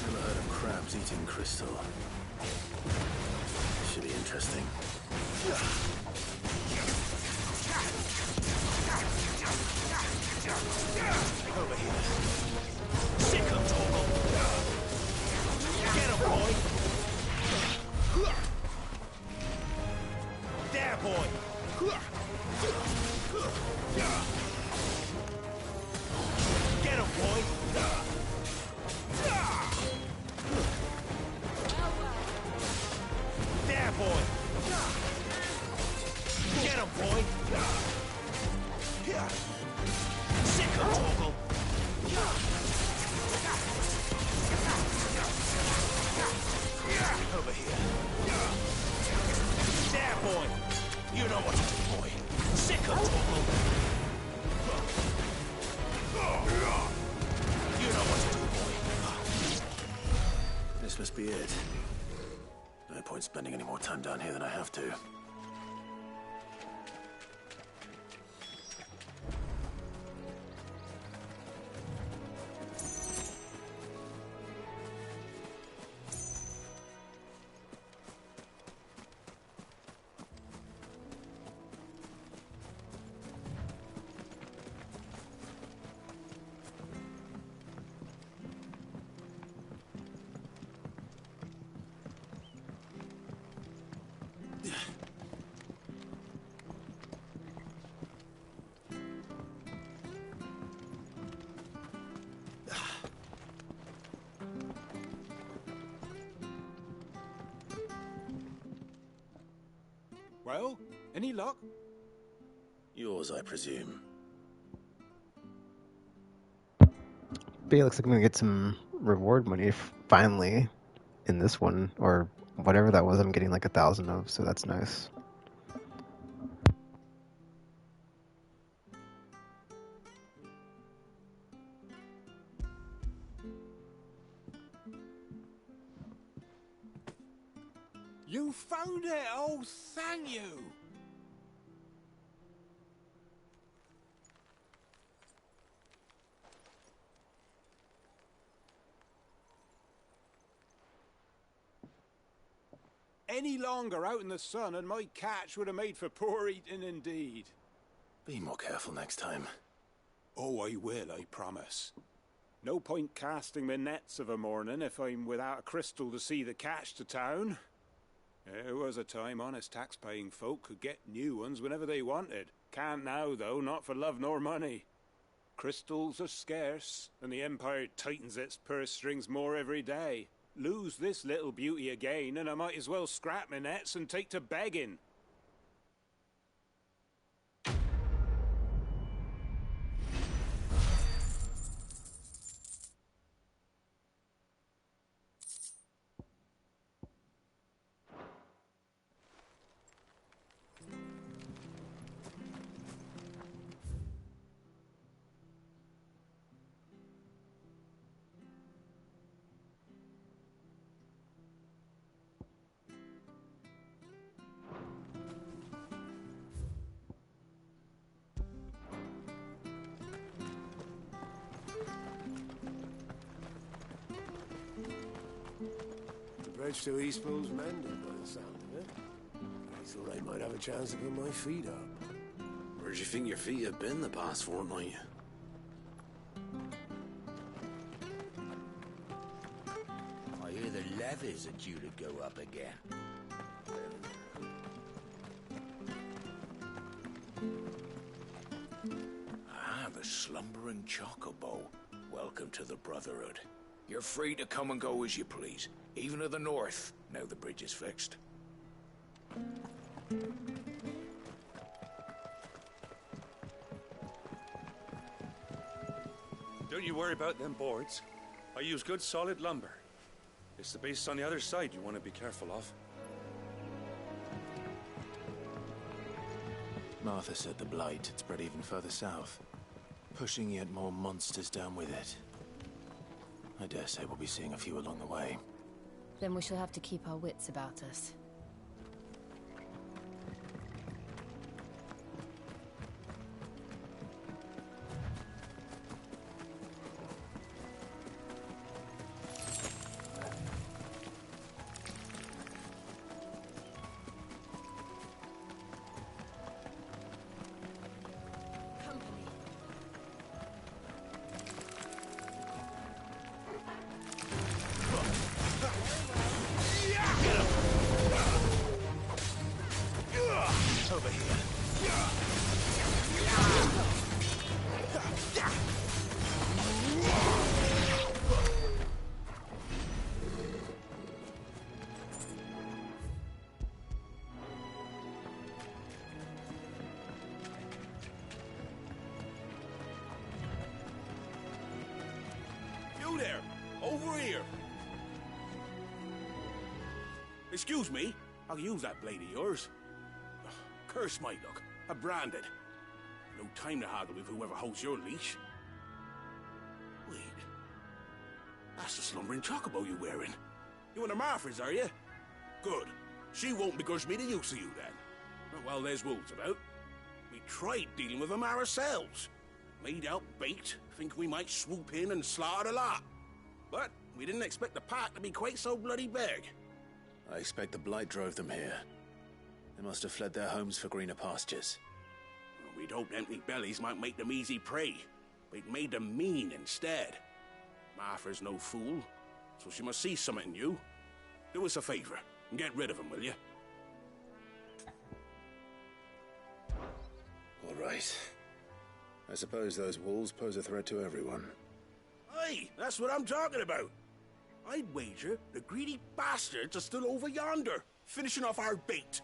Never heard of crabs eating crystal. Should be interesting. Over here. Sick him, Torgal. Get him, boy. There, boy. Get him, boy. There, boy. Get him, boy. Sick him, Torgal. Over here. There, boy. You know what to do, boy. Sick him, Torgal. You know what to do, boy. This must be it. No point spending any more time down here than I have to. Well, any luck? Yours, I presume. But it looks like I'm gonna get some reward money finally in this one, or whatever that was. I'm getting like 1,000 of, so that's nice. You found it! Oh, thank you! Any longer out in the sun and my catch would have made for poor eating indeed. Be more careful next time. Oh, I will, I promise. No point casting my nets of a morning if I'm without a crystal to see the catch to town. There was a time honest tax-paying folk could get new ones whenever they wanted. Can't now, though, not for love nor money. Crystals are scarce, and the Empire tightens its purse strings more every day. Lose this little beauty again, and I might as well scrap my nets and take to begging. The bridge to Eastpool's mended by the sound of it. I thought I might have a chance to put my feet up. Where'd you think your feet have been the past fortnight? I hear the levies are due to go up again. The slumbering chocobo. Welcome to the Brotherhood. You're free to come and go as you please, even to the north, now the bridge is fixed. Don't you worry about them boards. I use good solid lumber. It's the base on the other side you want to be careful of. Martha said the blight had spread even further south, pushing yet more monsters down with it. I dare say we'll be seeing a few along the way. Then we shall have to keep our wits about us. Over here. You there! Over here! Excuse me, I'll use that blade of yours. Curse my luck. I'm branded. No time to haggle with whoever holds your leash. Wait. That's the slumbering chocobo you're wearing. You one of Martha's, are you? Good. She won't begrudge me the use of you, then. Not while there's wolves about. We tried dealing with them ourselves. Laid out bait, think we might swoop in and slaughter the lot. But we didn't expect the pack to be quite so bloody big. I expect the blight drove them here. They must have fled their homes for greener pastures. Well, we'd hoped empty bellies might make them easy prey, but it made them mean instead. Martha's no fool, so she must see something in you. Do us a favor and get rid of them, will you? All right. I suppose those wolves pose a threat to everyone. Aye, that's what I'm talking about. I'd wager the greedy bastards are still over yonder, finishing off our bait.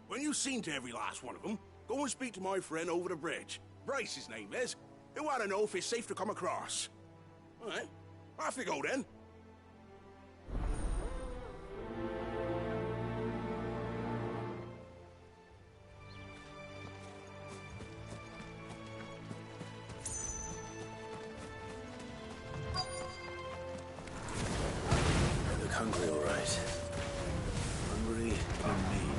When you've seen to every last one of them, go and speak to my friend over the bridge. Bryce, his name is. He'll want to know if it's safe to come across. All right, off you go then. I look hungry, all right. Hungry and mean.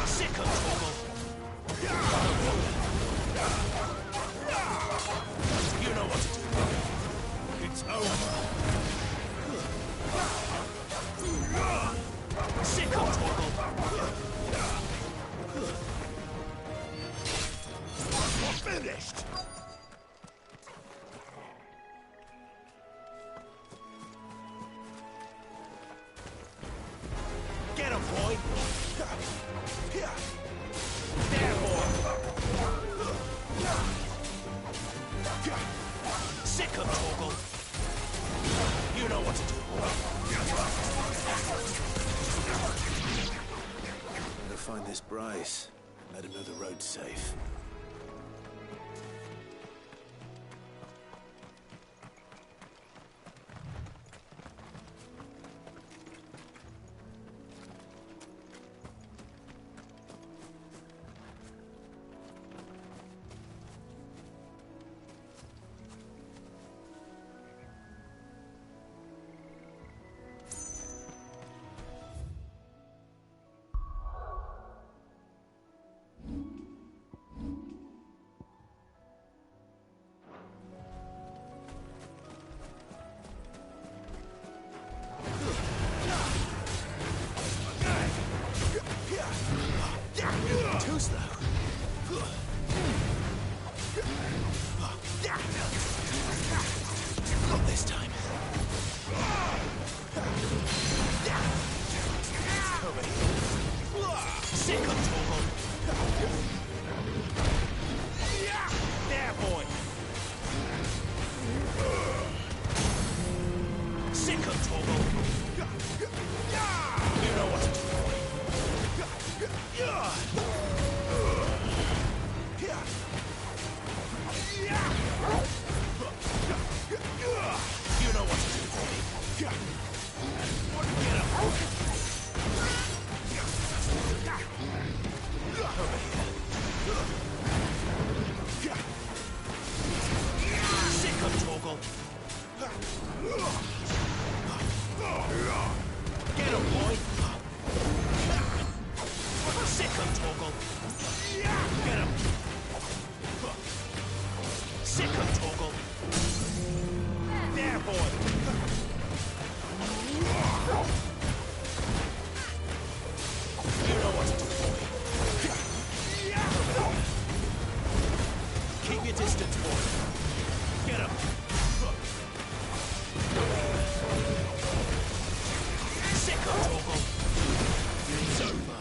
Sick of trouble. You know what to do. It's over. Sick of trouble. We're finished. Get him, boy. There, boy. Sick of Torgal. You know what to do. Gotta find this Bryce. Let him know the road's safe. Too slow. Not this time. Over here. Sick of Torgal. There, boy. Sick of Torgal. You know what to do, boy. You know what to do, boy. Get up. Over here. Sick of Torgal. Get him, boy. Sick of Torgal. Get him. Sick of Torgal. There, boy. You know what to do, boy. Keep your distance, boy. Get him. Sick of Torgal. It's over.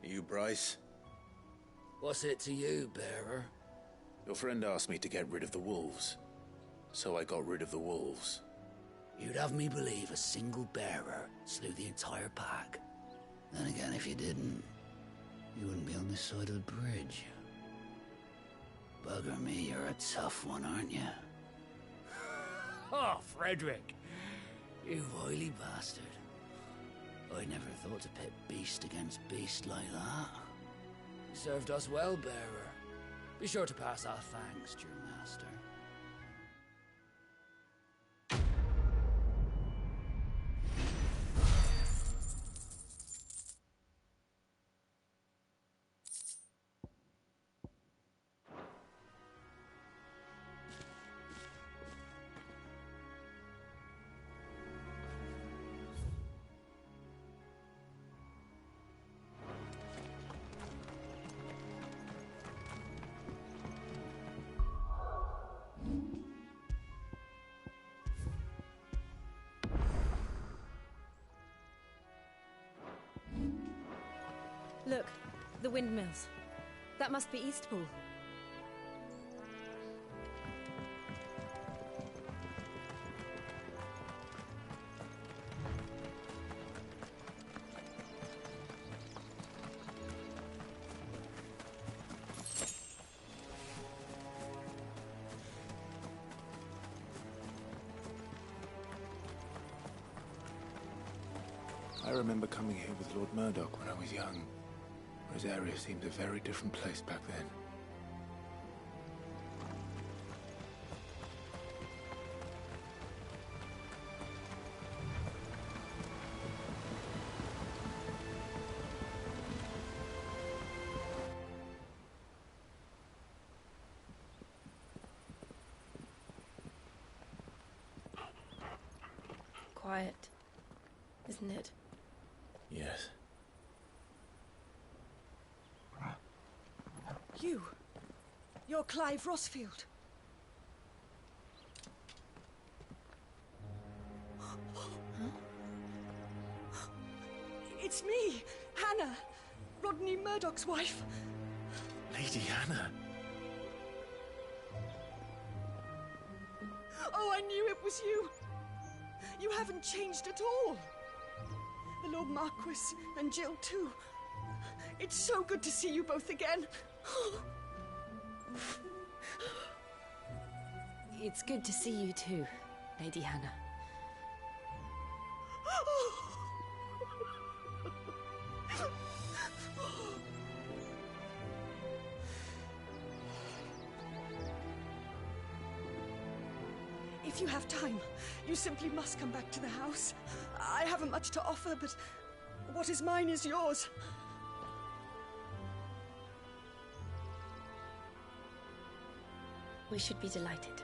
You Bryce? What's it to you, bearer? Your friend asked me to get rid of the wolves. So I got rid of the wolves. You'd have me believe a single bearer slew the entire pack. Then again, if you didn't, you wouldn't be on this side of the bridge. Bugger me, you're a tough one, aren't you? Oh, Frederick. You wily bastard. I never thought to pit beast against beast like that. You served us well, bearer. Be sure to pass our thanks to your master. Look, the windmills. That must be Eastpool. I remember coming here with Lord Murdoch when I was young. Rosaria seemed a very different place back then. Quiet, isn't it? Yes. You're Clive Rossfield. It's me, Hannah, Rodney Murdoch's wife. Lady Hannah. Oh, I knew it was you. You haven't changed at all. The Lord Marquis and Jill too. It's so good to see you both again. It's good to see you too, Lady Hannah. If you have time, you simply must come back to the house. I haven't much to offer, but what is mine is yours. We should be delighted.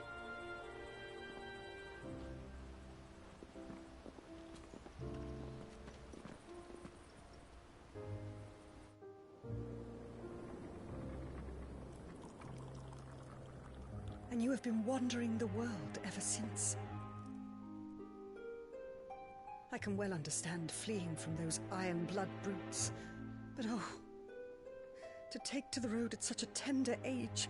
And you have been wandering the world ever since. I can well understand fleeing from those iron blood brutes, but oh, to take to the road at such a tender age.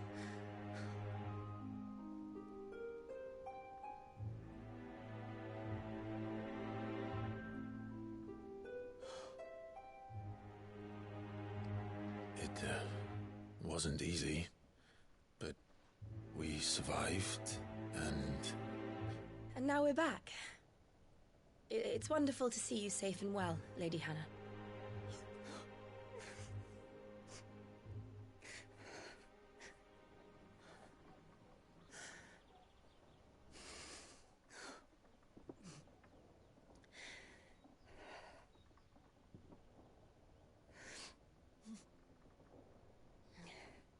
It wasn't easy, but we survived, and... And now we're back. It's wonderful to see you safe and well, Lady Hannah.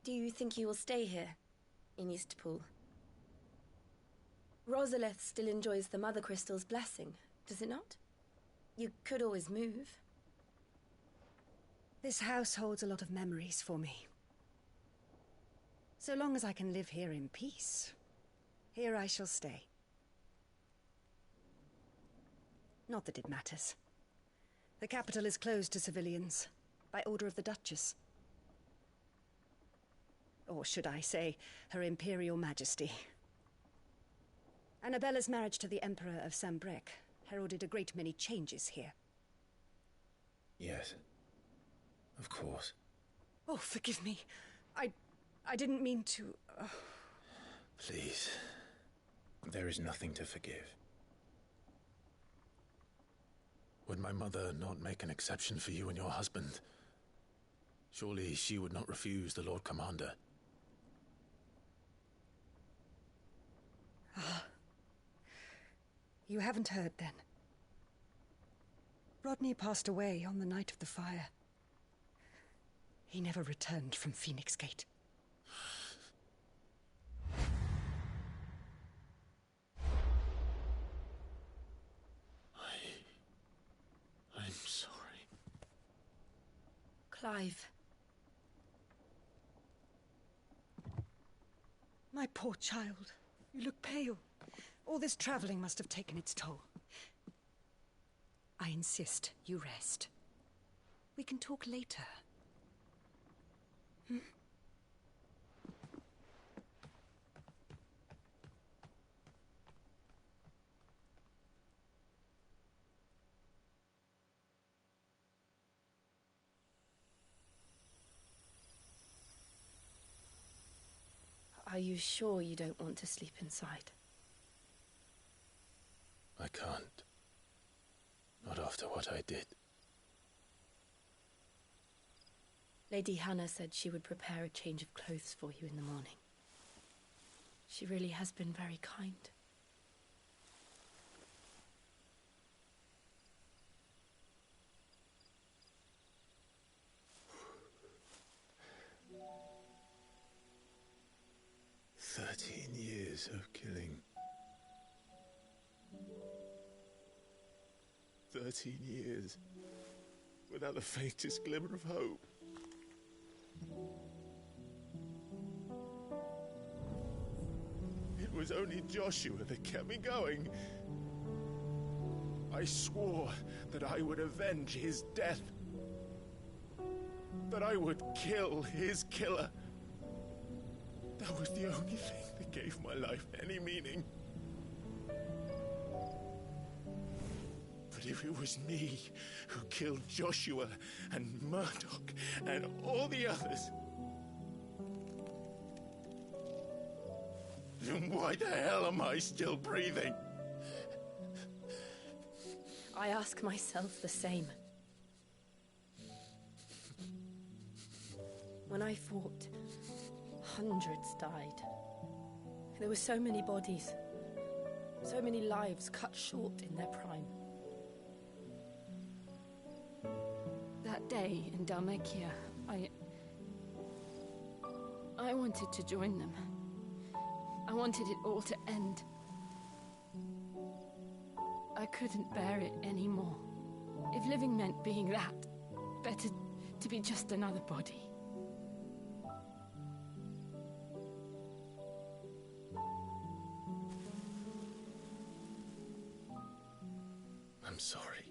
Do you think you will stay here, in Eastpool? Rosalith still enjoys the Mother Crystal's blessing, does it not? You could always move. This house holds a lot of memories for me. So long as I can live here in peace, here I shall stay. Not that it matters. The capital is closed to civilians, by order of the Duchess. Or should I say, Her Imperial Majesty. Annabella's marriage to the Emperor of Sambrec heralded a great many changes here. Yes. Of course. Oh, forgive me. I didn't mean to... Please. There is nothing to forgive. Would my mother not make an exception for you and your husband? Surely she would not refuse the Lord Commander. You haven't heard, then. Rodney passed away on the night of the fire. He never returned from Phoenix Gate. I'm sorry. Clive. My poor child. You look pale. All this traveling must have taken its toll. I insist you rest. We can talk later, Are you sure you don't want to sleep inside? I can't. Not after what I did. Lady Hannah said she would prepare a change of clothes for you in the morning. She really has been very kind. Years of killing. 13 years without the faintest glimmer of hope. It was only Joshua that kept me going. I swore that I would avenge his death. That I would kill his killer. That was the only thing that gave my life any meaning. But if it was me who killed Joshua and Murdoch and all the others, then why the hell am I still breathing? I ask myself the same. When I fought, hundreds died. There were so many bodies, so many lives cut short in their prime. That day in Dalmekia, I wanted to join them. I wanted it all to end. I couldn't bear it anymore. If living meant being that, better to be just another body. I'm sorry.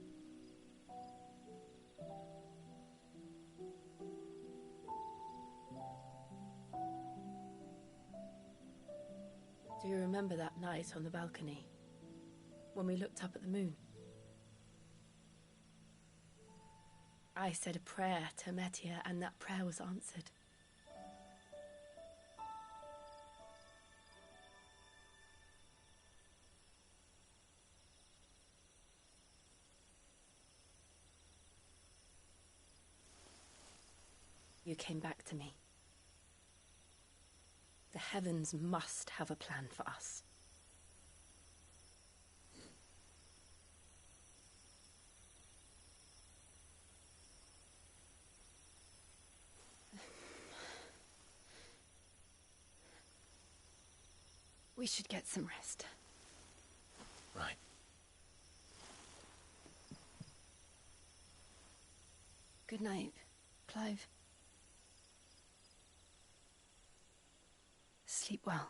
Do you remember that night on the balcony, when we looked up at the moon? I said a prayer to Metia, and that prayer was answered. You came back to me. The heavens must have a plan for us. We should get some rest. Right. Good night, Clive. Sleep well.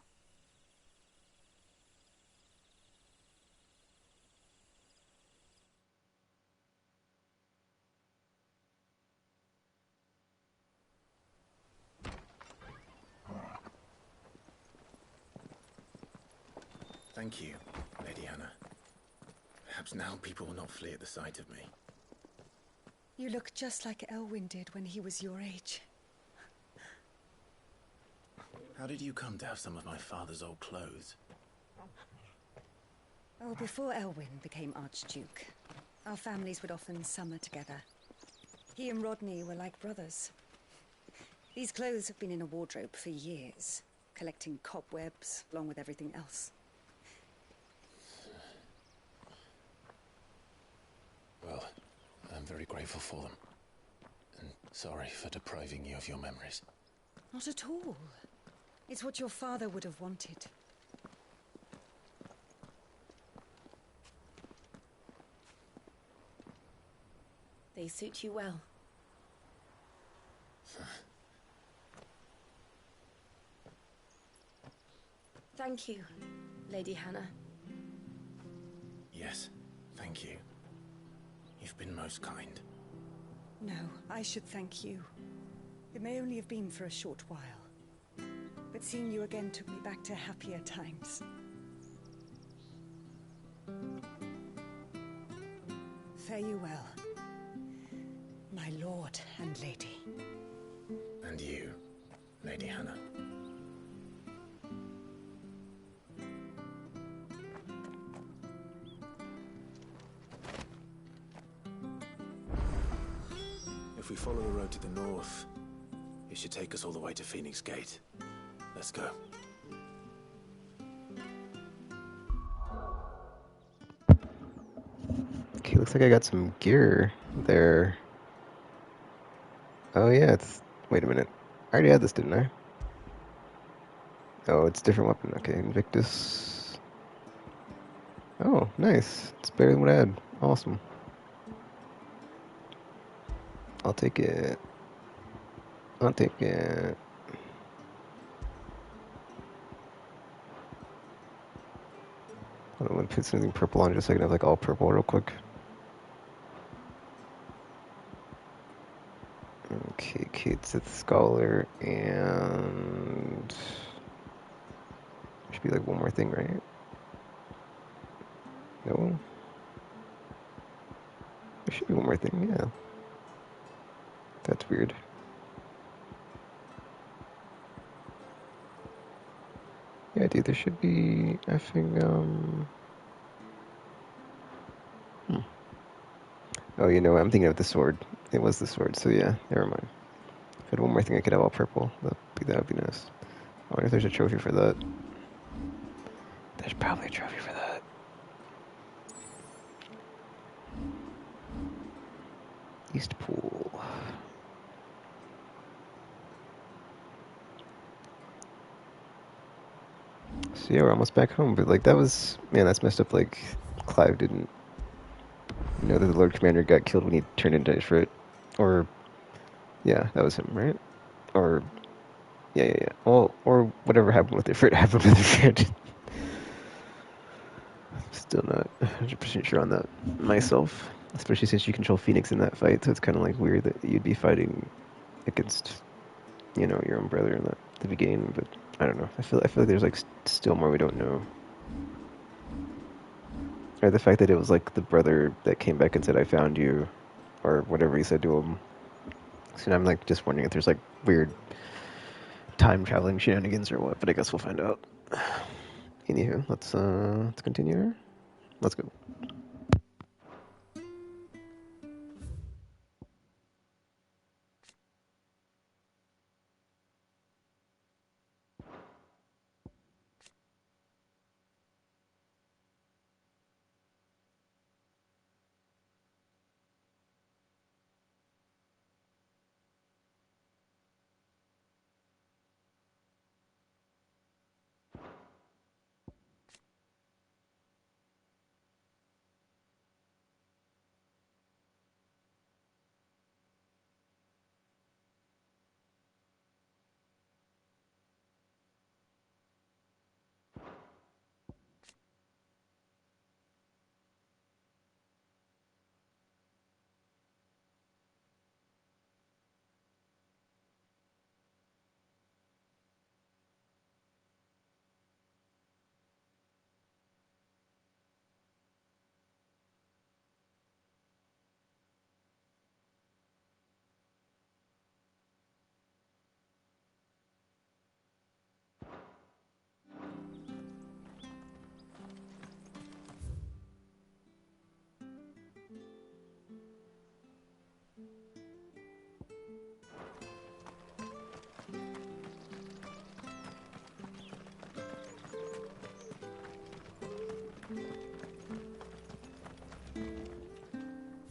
Thank you, Lady Hannah. Perhaps now people will not flee at the sight of me. You look just like Elwyn did when he was your age. How did you come to have some of my father's old clothes? Oh, before Elwyn became Archduke, our families would often summer together. He and Rodney were like brothers. These clothes have been in a wardrobe for years, collecting cobwebs along with everything else. Well, I'm very grateful for them. And sorry for depriving you of your memories. Not at all. It's what your father would have wanted. They suit you well. Thank you, Lady Hannah. Yes, thank you. You've been most kind. No, I should thank you. It may only have been for a short while, but seeing you again took me back to happier times. Fare you well, my lord and lady. And you, Lady Hannah. If we follow the road to the north, it should take us all the way to Phoenix Gate. Let's go. Okay, looks like I got some gear there. Oh yeah, it's... Wait a minute. I already had this, didn't I? Oh, it's a different weapon. Okay, Invictus. Oh, nice. It's better than what I had. Awesome. I'll take it. I'll take it. I don't want to put something purple on just so I can have like all purple real quick. Okay, Kate Sith Scholar, and should be like one more thing, right? No? There should be one more thing, yeah. That's weird. Yeah, dude, there should be effing, Oh, you know what? I'm thinking of the sword. It was the sword, so yeah, never mind. If I had one more thing I could have all purple, that would be nice. I wonder if there's a trophy for that. There's probably a trophy for that. East Pool. So yeah, we're almost back home, but like that was... Man, that's messed up, like Clive didn't know that the Lord Commander got killed when he turned into Ifrit. Or... Yeah, that was him, right? Or... Yeah. Well, or whatever happened with Ifrit happened with Ifrit. Still not 100% sure on that myself. Especially since you control Phoenix in that fight, so it's kind of like weird that you'd be fighting against, you know, your own brother in the beginning. But I don't know. I feel like there's like still more we don't know. Or the fact that it was like the brother that came back and said, "I found you," or whatever he said to him. So I'm like just wondering if there's like weird time traveling shenanigans or what. But I guess we'll find out. Anywho, let's continue. Let's go.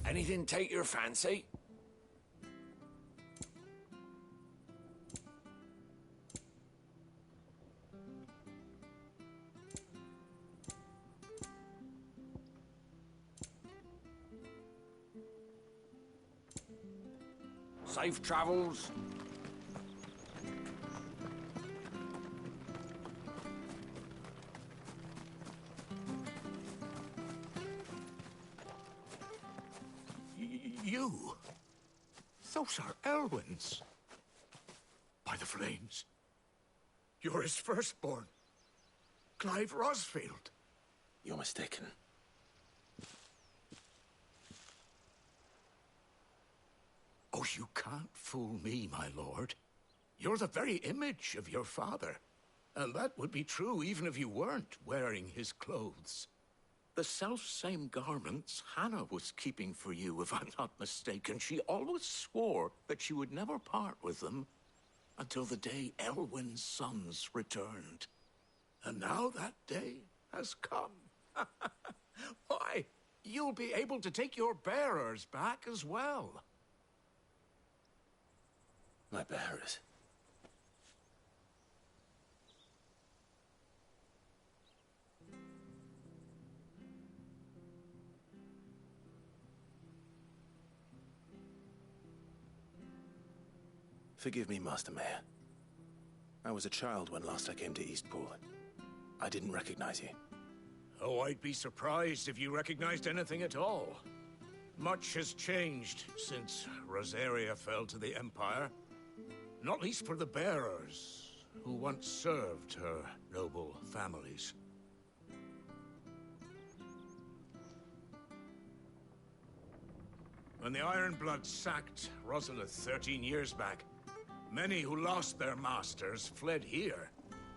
Anything take your fancy? Safe travels. You? Those are Elwyn's. the flames. You're his firstborn, Clive Rosfield. You're mistaken. Oh, you can't fool me, my lord. You're the very image of your father. And that would be true even if you weren't wearing his clothes. The self-same garments Hannah was keeping for you, if I'm not mistaken. She always swore that she would never part with them until the day Elwyn's sons returned. And now that day has come. Why, you'll be able to take your bearers back as well. My bearers? Forgive me, Master Mayor. I was a child when last I came to Eastpool. I didn't recognize you. Oh, I'd be surprised if you recognized anything at all. Much has changed since Rosaria fell to the Empire. Not least for the bearers, who once served her noble families. When the Ironbloods sacked Rosalith 13 years back, many who lost their masters fled here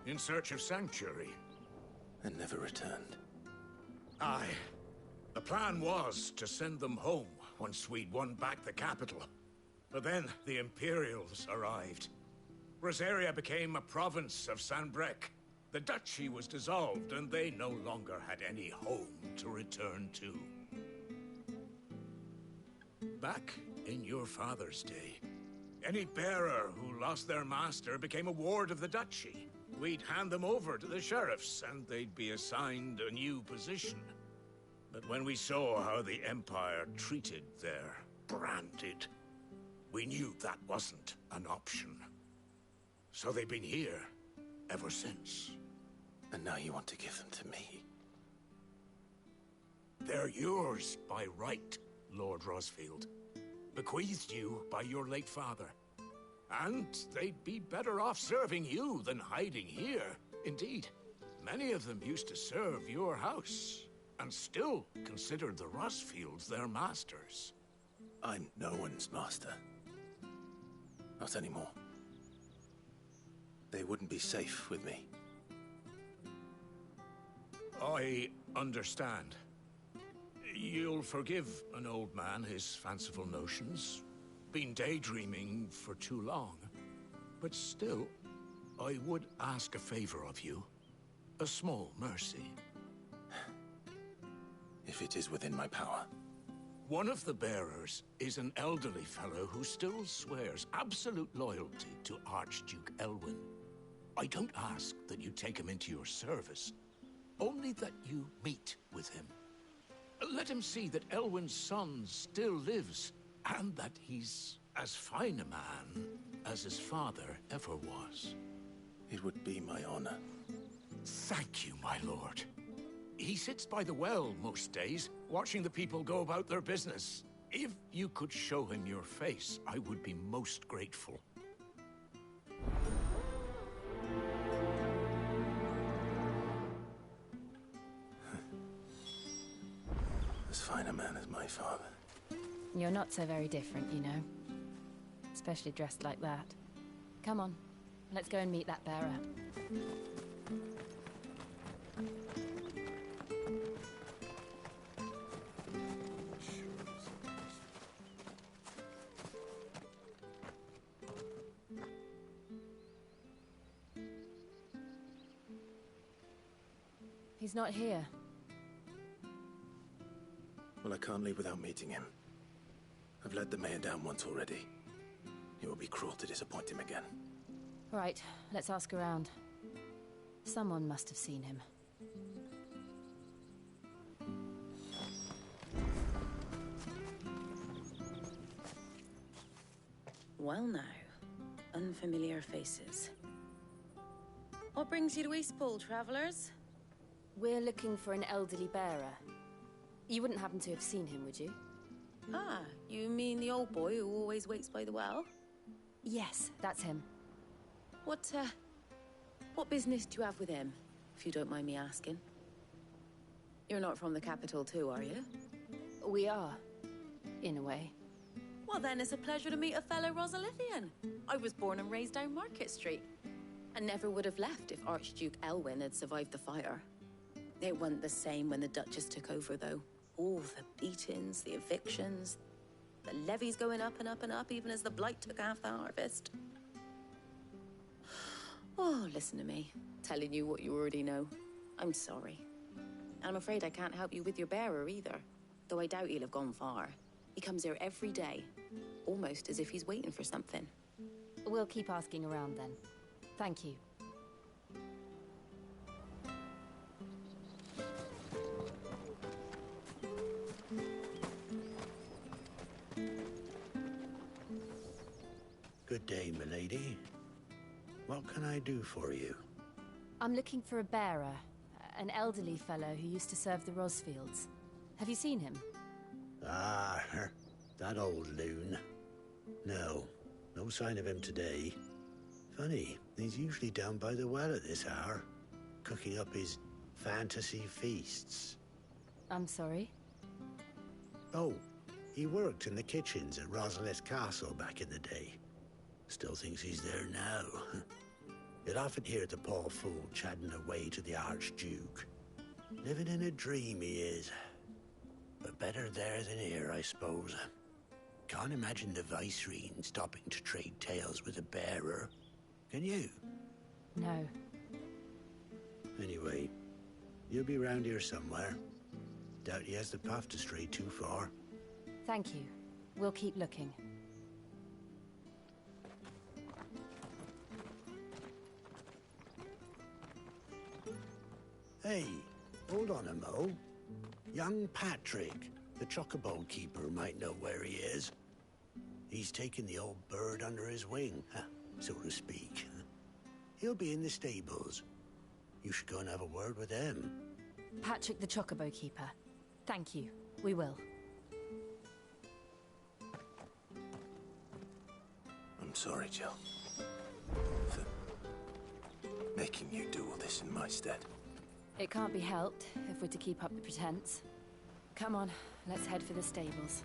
in search of sanctuary. And never returned. Aye. The plan was to send them home once we'd won back the capital. But then the Imperials arrived. Rosaria became a province of Sanbreque. The duchy was dissolved, and they no longer had any home to return to. Back in your father's day, any bearer who lost their master became a ward of the duchy. We'd hand them over to the sheriffs, and they'd be assigned a new position. But when we saw how the Empire treated their branded, we knew that wasn't an option. So they've been here ever since. And now you want to give them to me? They're yours by right, Lord Rosfield. Bequeathed you by your late father. And they'd be better off serving you than hiding here. Indeed, many of them used to serve your house, and still considered the Rosfields their masters. I'm no one's master. Not anymore. They wouldn't be safe with me. I understand. You'll forgive an old man his fanciful notions. Been daydreaming for too long. But still, I would ask a favor of you. A small mercy. If it is within my power. One of the bearers is an elderly fellow who still swears absolute loyalty to Archduke Elwyn. I don't ask that you take him into your service, only that you meet with him. Let him see that Elwyn's son still lives, and that he's as fine a man as his father ever was. It would be my honor. Thank you, my lord. He sits by the well most days, watching the people go about their business. If you could show him your face, I would be most grateful. As fine a man as my father. You're not so very different, you know. Especially dressed like that. Come on, let's go and meet that bearer. He's not here. Well, I can't leave without meeting him. I've let the mayor down once already. It would be cruel to disappoint him again. Right, let's ask around. Someone must have seen him. Well now, unfamiliar faces. What brings you to Eastpool, travellers? We're looking for an elderly bearer. You wouldn't happen to have seen him, would you? Ah, you mean the old boy who always waits by the well? Yes, that's him. What business do you have with him, if you don't mind me asking? You're not from the capital too, are you? We are, in a way. Well then, it's a pleasure to meet a fellow Rosalithian. I was born and raised down Market Street. And never would have left if Archduke Elwyn had survived the fire. It wasn't the same when the Duchess took over, though. All the beatings, the evictions, the levies going up and up and up, even as the blight took half the harvest. Oh, listen to me, telling you what you already know. I'm sorry. And I'm afraid I can't help you with your bearer either, though I doubt he'll have gone far. He comes here every day, almost as if he's waiting for something. We'll keep asking around then. Thank you. Good day, milady. What can I do for you? I'm looking for a bearer, an elderly fellow who used to serve the Rosfields. Have you seen him? Ah, that old loon. No sign of him today. Funny, he's usually down by the well at this hour, cooking up his fantasy feasts. I'm sorry? Oh, he worked in the kitchens at Rosalith Castle back in the day. Still thinks he's there now. You'd often hear the poor fool chatting away to the Archduke. Living in a dream he is. But better there than here, I suppose. Can't imagine the Viceroy stopping to trade tales with a bearer. Can you? No. Anyway, you'll be round here somewhere. Doubt he has the puff to stray too far. Thank you. We'll keep looking. Hey, hold on a mo. Young Patrick, the chocobo keeper, might know where he is. He's taken the old bird under his wing, so to speak. He'll be in the stables. You should go and have a word with him. Patrick the chocobo keeper. Thank you. We will. I'm sorry, Jill. For making you do all this in my stead. It can't be helped if we're to keep up the pretense. Come on, let's head for the stables.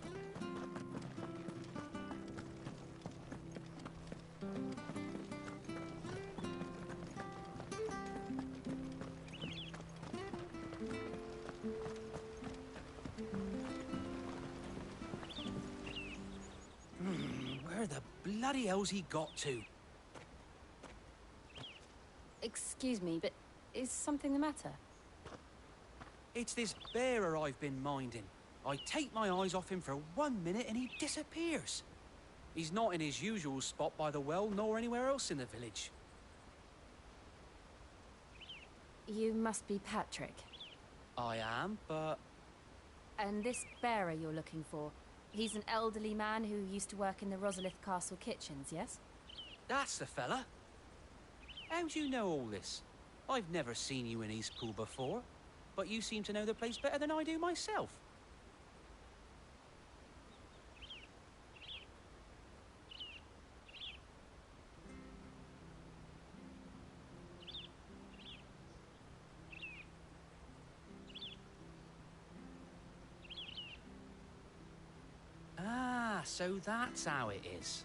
Where the bloody hell's he got to? Excuse me, but is something the matter? It's this bearer I've been minding. I take my eyes off him for 1 minute and he disappears. He's not in his usual spot by the well, nor anywhere else in the village. You must be Patrick. I am, but... And this bearer you're looking for, he's an elderly man who used to work in the Rosalith Castle kitchens, yes? That's the fella. How do you know all this? I've never seen you in Eastpool before, but you seem to know the place better than I do myself. Ah, so that's how it is.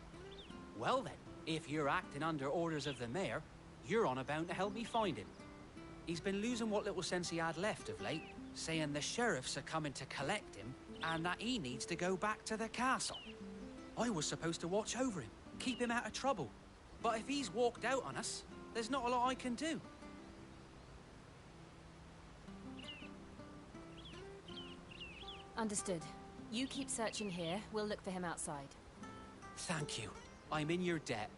Well then, if you're acting under orders of the mayor, you're on about to help me find him. He's been losing what little sense he had left of late, saying the sheriffs are coming to collect him and that he needs to go back to the castle. I was supposed to watch over him, keep him out of trouble. But if he's walked out on us, there's not a lot I can do. Understood. You keep searching here, we'll look for him outside. Thank you. I'm in your debt.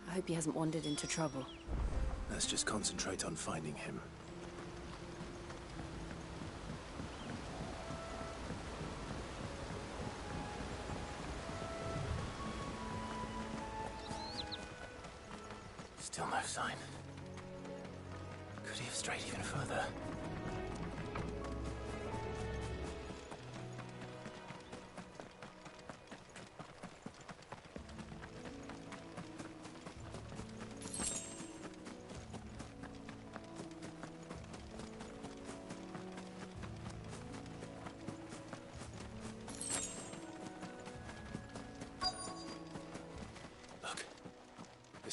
I hope he hasn't wandered into trouble. Let's just concentrate on finding him. Still no sign. Could he have strayed even further?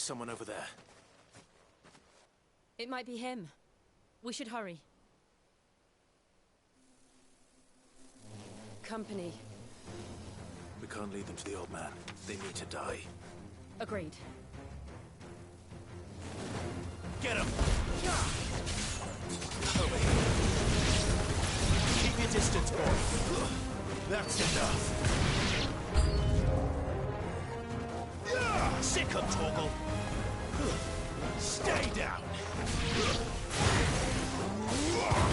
There's someone over there. It might be him. We should hurry. Company. We can't lead them to the old man. They need to die. Agreed. Get him! Hurry. Keep your distance, boy. That's enough. Sick of Torgal. Stay down.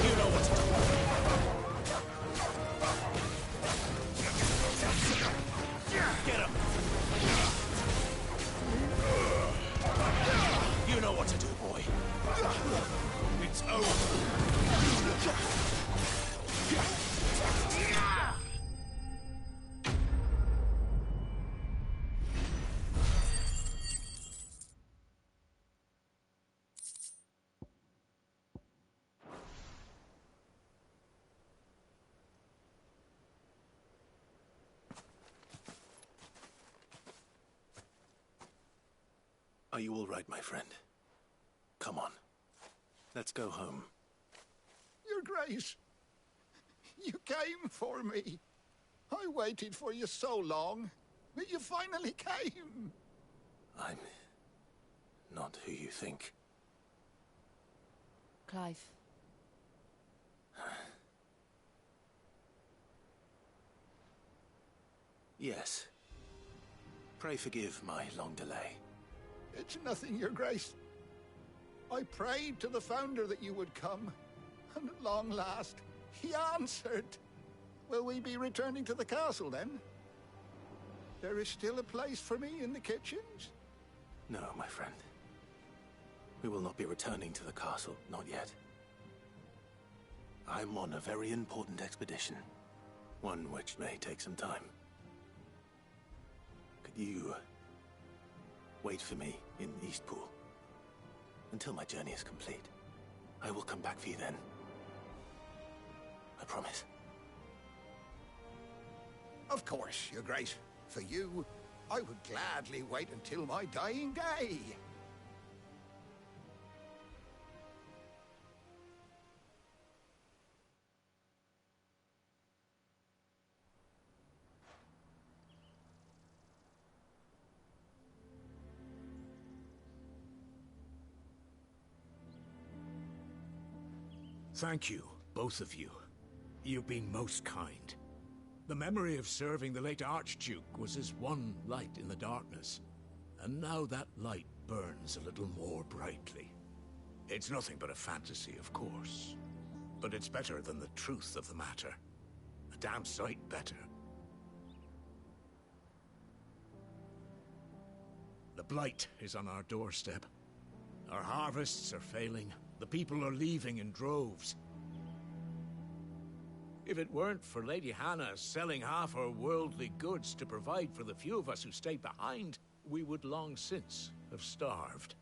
You know what to do. Get him. You know what to do, boy. It's over. Are you all right, my friend? Come on. Let's go home. Your Grace, you came for me. I waited for you so long, but you finally came. I'm not who you think. Clive. Yes. Pray forgive my long delay. It's nothing, Your Grace. I prayed to the Founder that you would come, and at long last, he answered. Will we be returning to the castle, then? There is still a place for me in the kitchens? No, my friend. We will not be returning to the castle, not yet. I'm on a very important expedition, one which may take some time. Could you wait for me in Eastpool until my journey is complete? I will come back for you then. I promise. Of course, Your Grace. For you, I would gladly wait until my dying day. Thank you, both of you. You've been most kind. The memory of serving the late Archduke was as one light in the darkness, and now that light burns a little more brightly. It's nothing but a fantasy, of course, but it's better than the truth of the matter. A damn sight better. The blight is on our doorstep. Our harvests are failing. The people are leaving in droves. If it weren't for Lady Hannah selling half her worldly goods to provide for the few of us who stayed behind, we would long since have starved.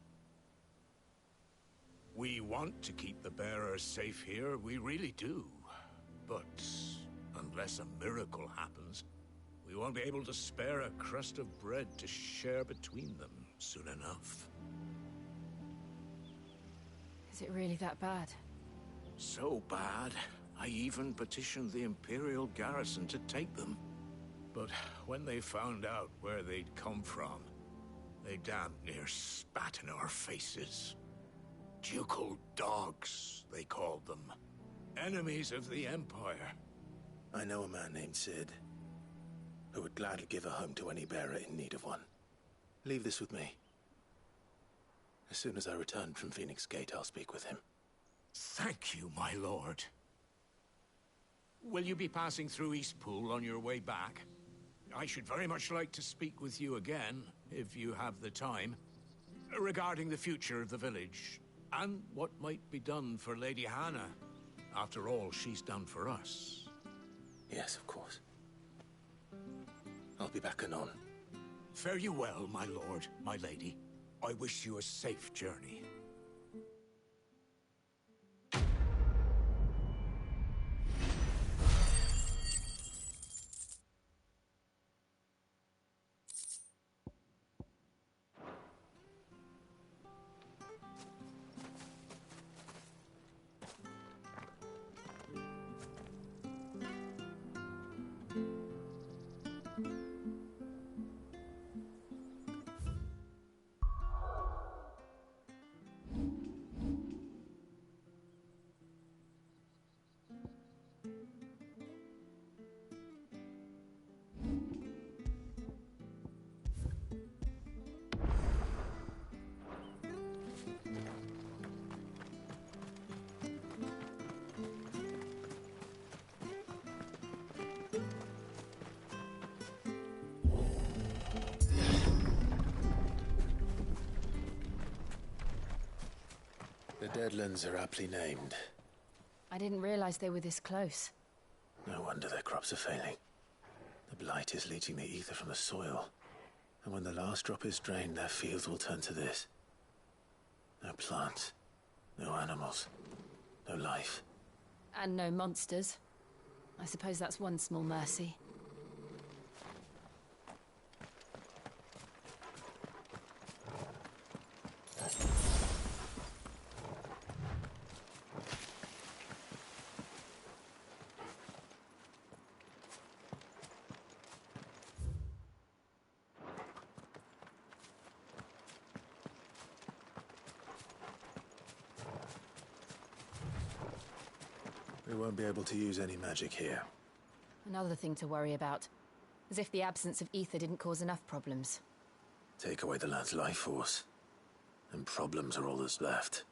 We want to keep the bearers safe here, we really do. But unless a miracle happens, we won't be able to spare a crust of bread to share between them soon enough. Is it really that bad? So bad, I even petitioned the Imperial garrison to take them. But when they found out where they'd come from, they damn near spat in our faces. Ducal dogs, they called them. Enemies of the Empire. I know a man named Sid, who would gladly give a home to any bearer in need of one. Leave this with me. As soon as I return from Phoenix Gate, I'll speak with him. Thank you, my lord. Will you be passing through Eastpool on your way back? I should very much like to speak with you again, if you have the time, regarding the future of the village, and what might be done for Lady Hannah. After all, she's done for us. Yes, of course. I'll be back anon. Fare you well, my lord, my lady. I wish you a safe journey. The Deadlands are aptly named. I didn't realize they were this close. No wonder their crops are failing. The blight is leaching the ether from the soil. And when the last drop is drained, their fields will turn to this. No plants, no animals, no life. And no monsters. I suppose that's one small mercy. We won't be able to use any magic here. Another thing to worry about. As if the absence of ether didn't cause enough problems. Take away the lad's life force, and problems are all that's left.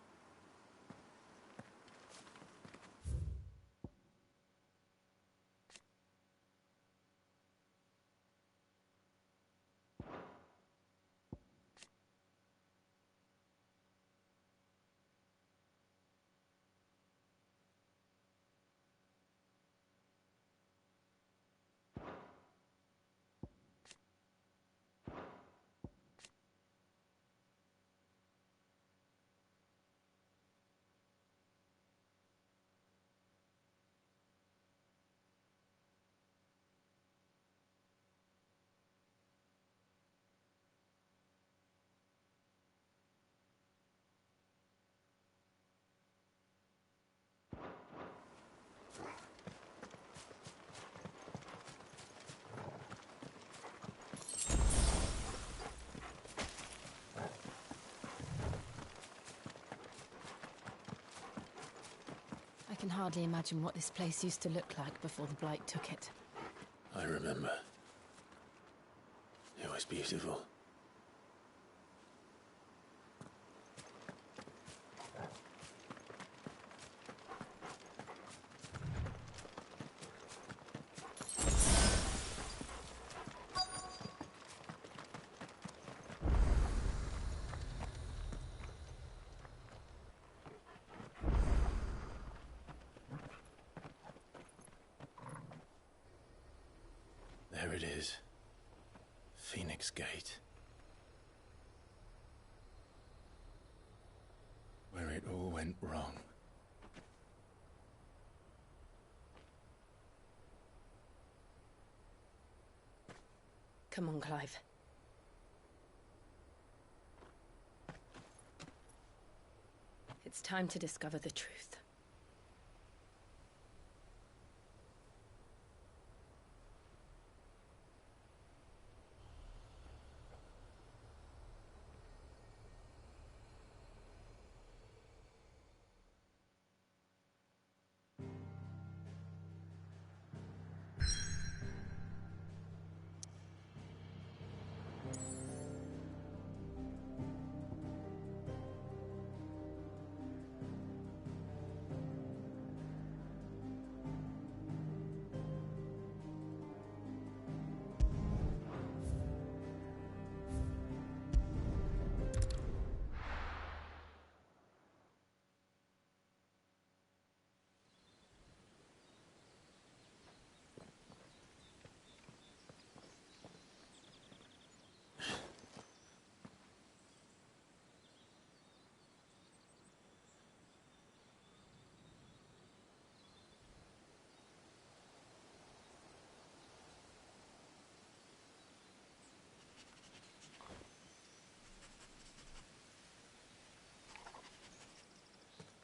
I can hardly imagine what this place used to look like before the Blight took it. I remember. It was beautiful. There it is. Phoenix Gate. Where it all went wrong. Come on, Clive. It's time to discover the truth.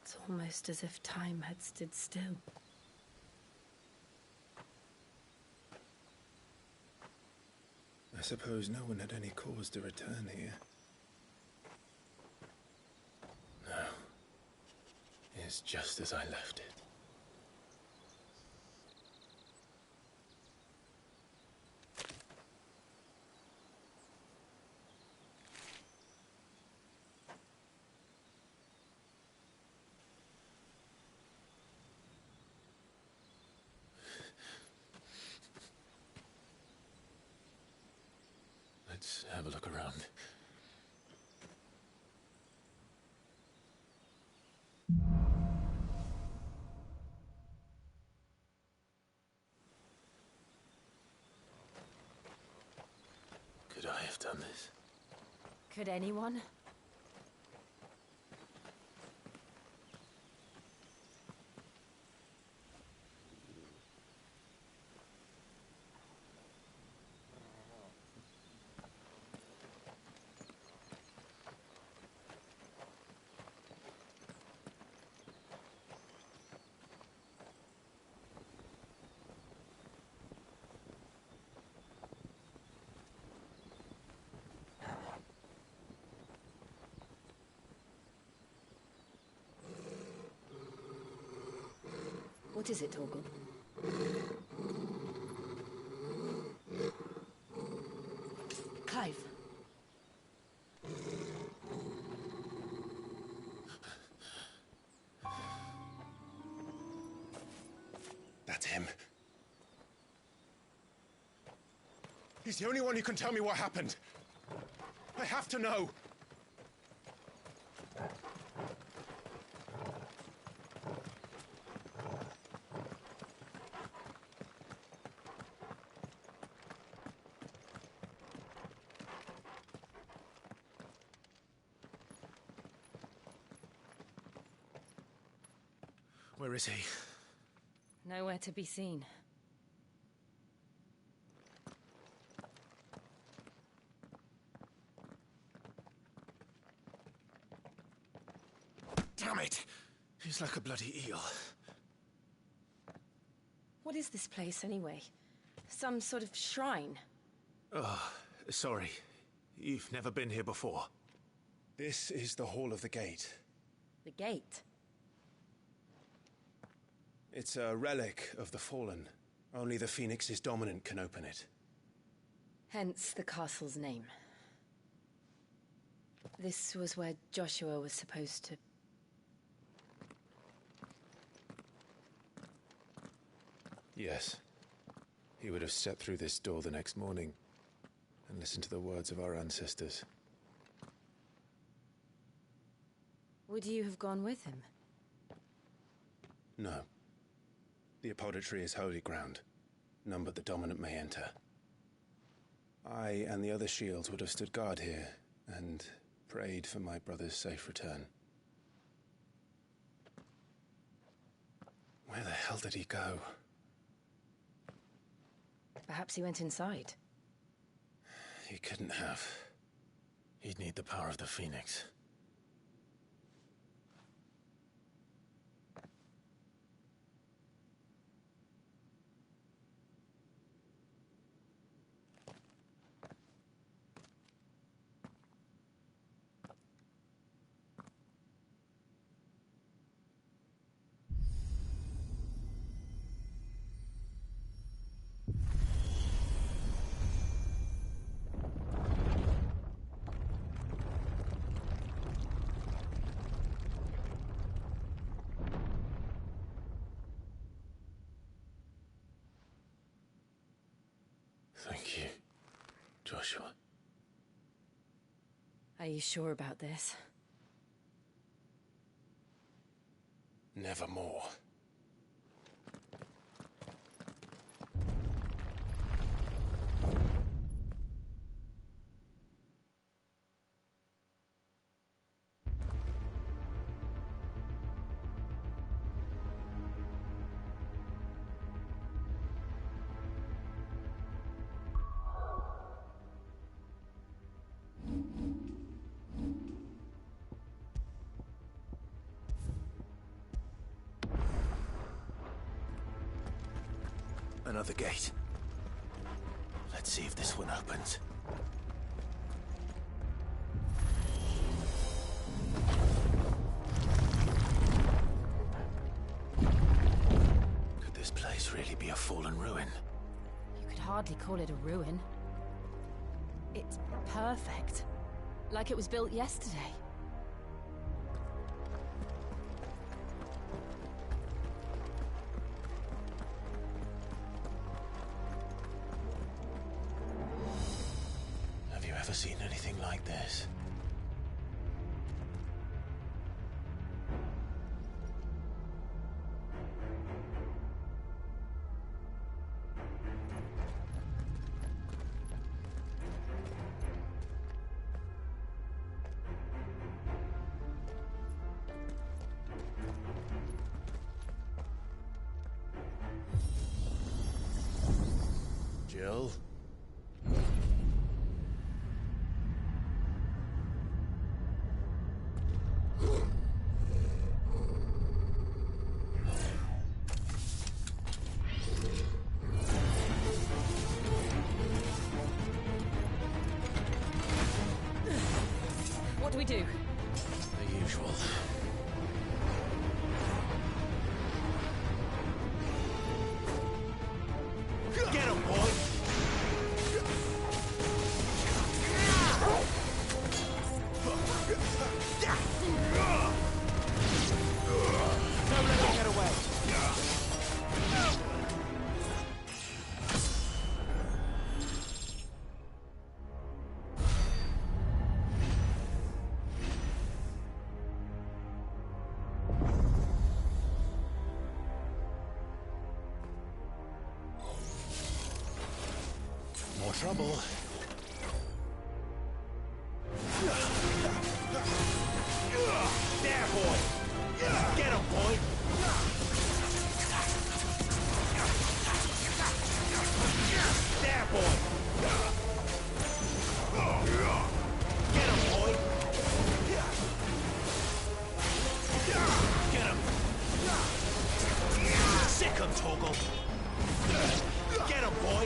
It's almost as if time had stood still. I suppose no one had any cause to return here. No. It's just as I left it. Let's have a look around. done this. Could anyone? What is it, Torgal? Clive. That's him. He's the only one who can tell me what happened. I have to know. Where is he? Nowhere to be seen. Damn it! He's like a bloody eel. What is this place, anyway? Some sort of shrine? Oh, sorry. You've never been here before. This is the Hall of the Gate. The gate? It's a relic of the Fallen. Only the Phoenix's dominant can open it. Hence the castle's name. This was where Joshua was supposed to... Yes. He would have stepped through this door the next morning and listened to the words of our ancestors. Would you have gone with him? No. The apodatory is holy ground. None but the dominant may enter. I and the other shields would have stood guard here and prayed for my brother's safe return. Where the hell did he go? Perhaps he went inside. He couldn't have. He'd need the power of the Phoenix. Thank you, Joshua. Are you sure about this? Nevermore. Another gate. Let's see if this one opens. Could this place really be a fallen ruin? You could hardly call it a ruin. It's perfect. Like it was built yesterday. Have you ever seen anything like this? Jill? What do we do? The usual. Get him, boy! Don't let him get away! More trouble. There, boy! Get him, boy! There, boy! Get him, boy! Get him! Sick him, Toggle! Get him, boy!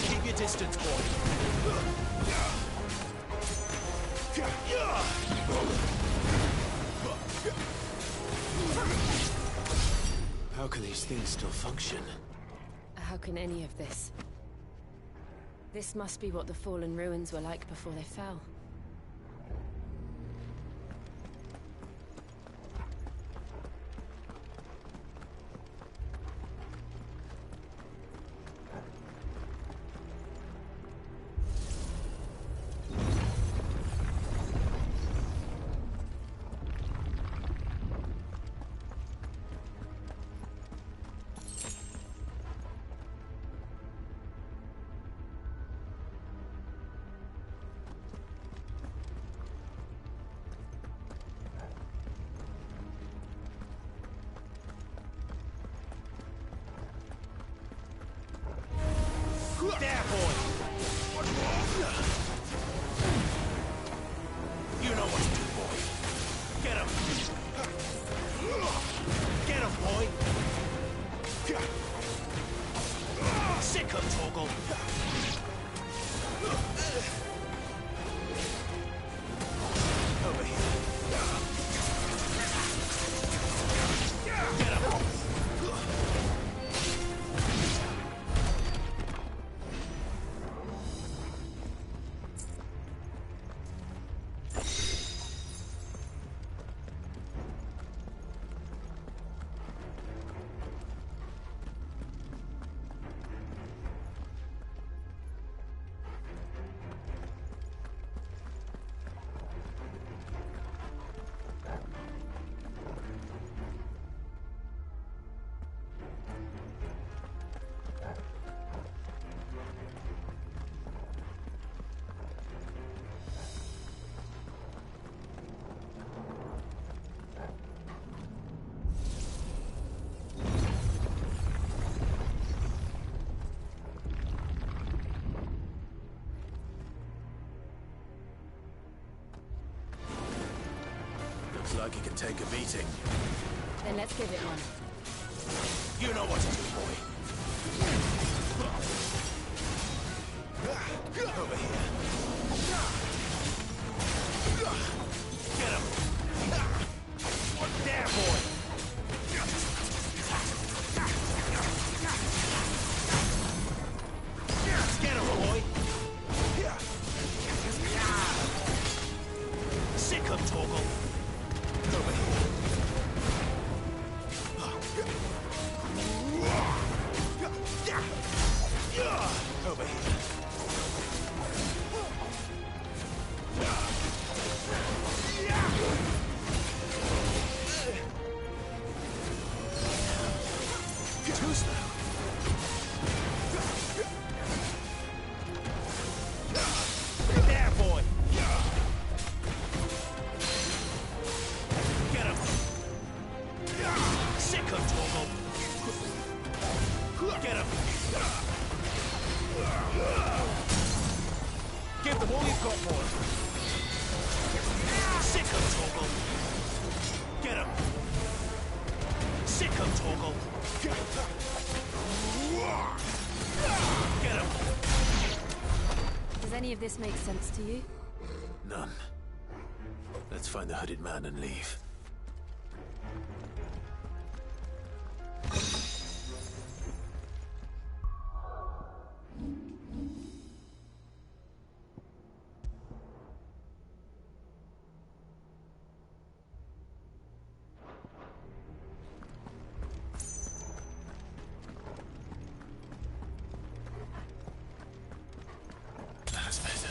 Keep your distance, boy. How can these things still function? How can any of this? This must be what the fallen ruins were like before they fell. There, boy! You know what to do, boy. Get him! Get him, boy! Sick him, Toggle! Over here. Get him! Looks like he can take a beating. Then let's give it one. You know what to do, boy. Over here. Get him. There, boy. Get him, boy. Sick him, Toggle. Over here. Over here. him all you've got, boy. Sick him, Torgal. Get him. Sick him, Torgal. Get him. Does any of this make sense to you? None. Let's find the hooded man and leave. That's better.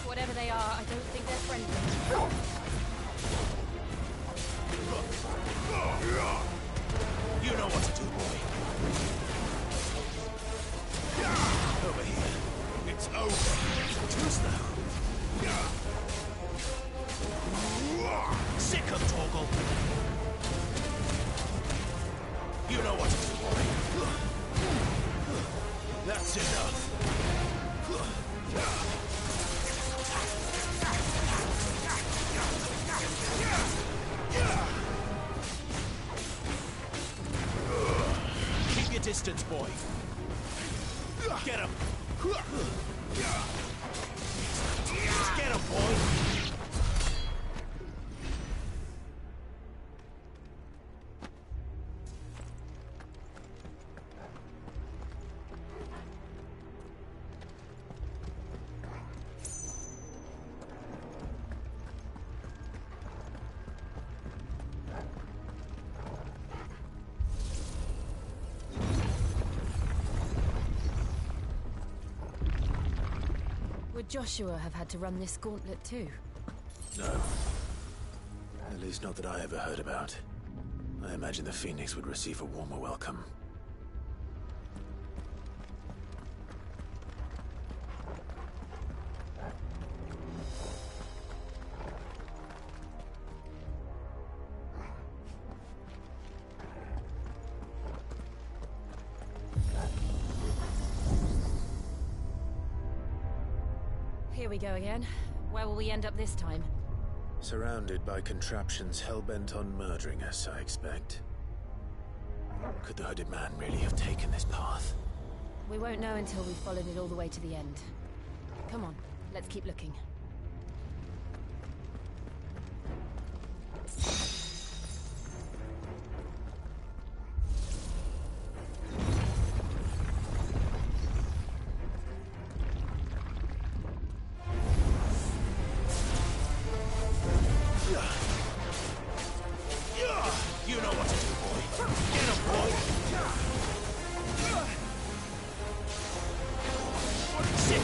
Whatever they are, I don't think they're friendly. You know what to do, boy. Over here. It's over. Too slow. Sick of Torgal. You know what to do, boy. That's enough. Keep your distance, boy. Get him. Get him, boy. Would Joshua have had to run this gauntlet too? No. At least not that I ever heard about. I imagine the Phoenix would receive a warmer welcome. Here we go again. Where will we end up this time? Surrounded by contraptions hell-bent on murdering us, I expect. Could the hooded man really have taken this path? We won't know until we've followed it all the way to the end. Come on, let's keep looking. You know what to do, boy. Get him, boy. Sit.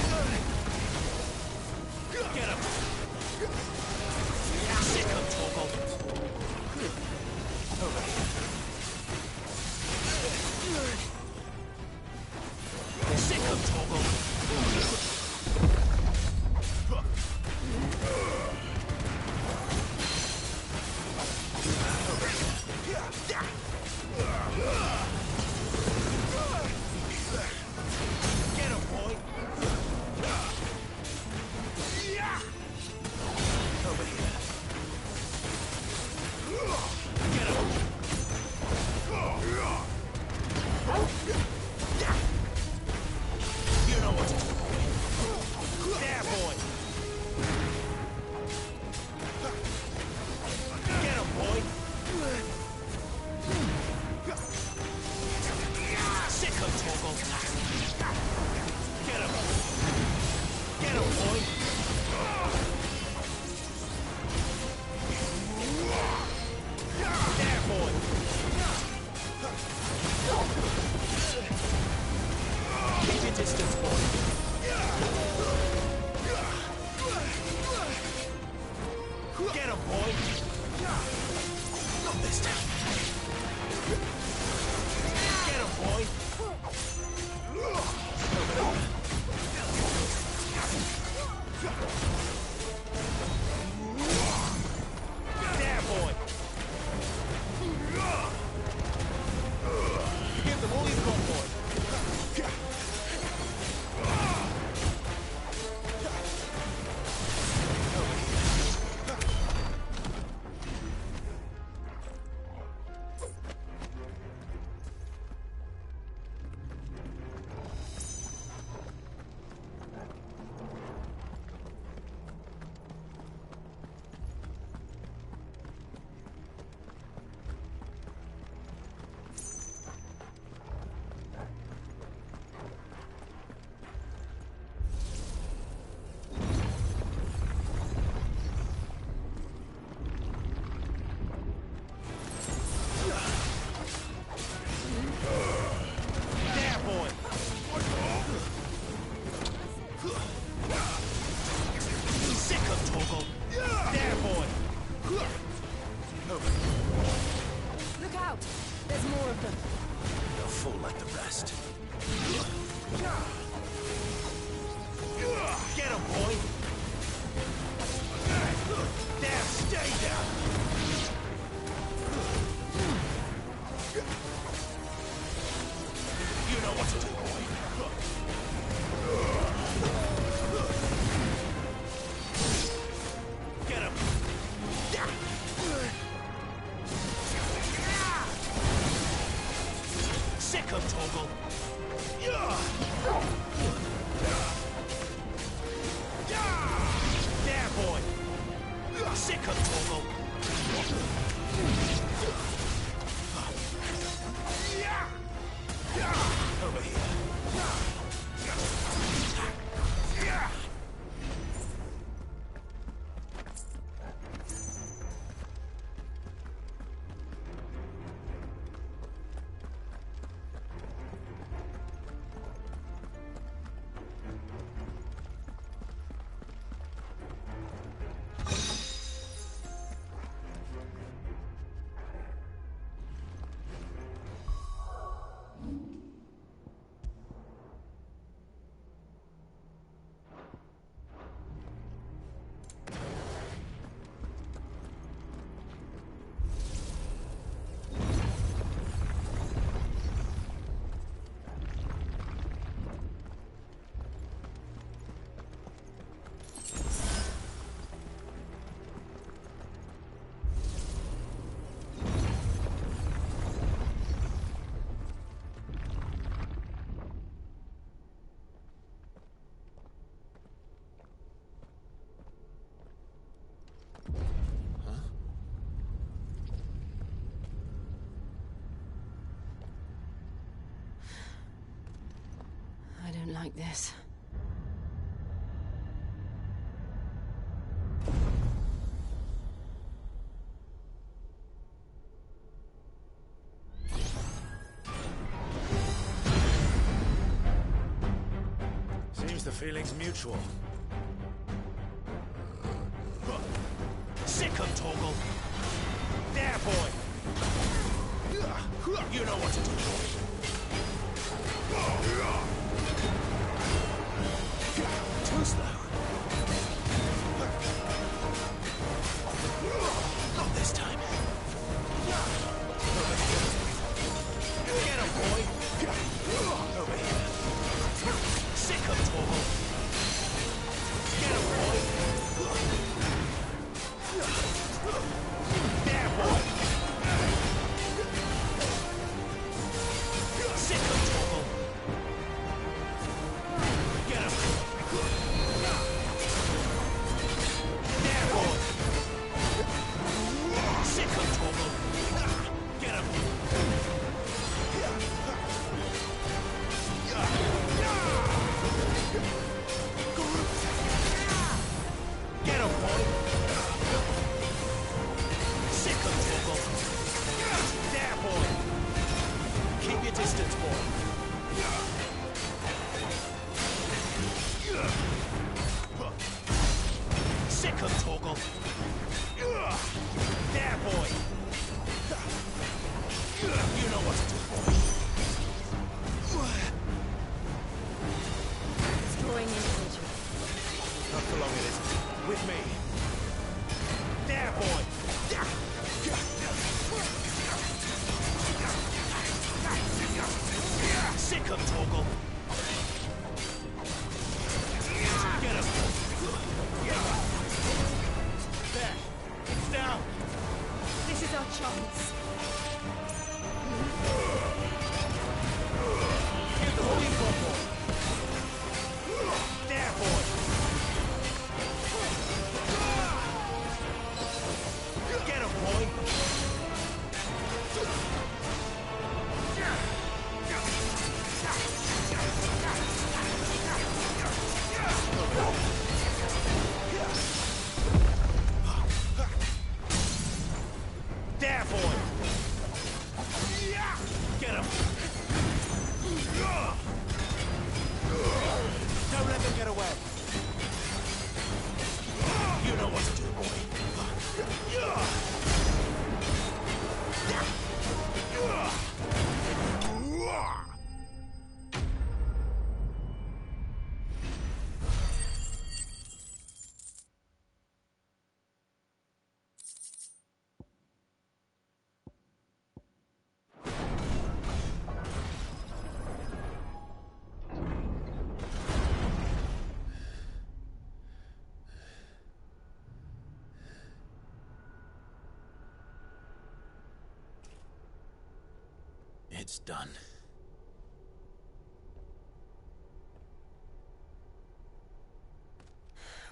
him, Torgal. Get him. Get him, boy. There, boy. Keep your distance, boy. Get him, boy. Not this time. Get him, boy. There, boy. Give them all you've got, boy. Look out! There's more of them. They'll fall like the rest. Get him, boy! There, stay there! You know what to do, boy. Get him! Sick him, Torgal! There, boy! Sick him, Torgal! Over here. I don't like this. Seems the feeling's mutual. Sick him, Torgal! There, boy! You know what to do, boy. Too slow. Not this time. Over here. Get him, boy! Over here. Sick him, Torgal! Get him, boy! There, boy! Sick him, Torgal! bastards, boy! Sick of Torgal! There, boy! You know what to do, boy! It's drawing in attention. Not for long it isn't. With me. There, boy! Sick of Torgal! Get him! There! It's down! This is our chance. Get the police on board! There, boy! Get him, boy! There, boy! Get him! Don't let them get away! You know what to do, boy! It's done.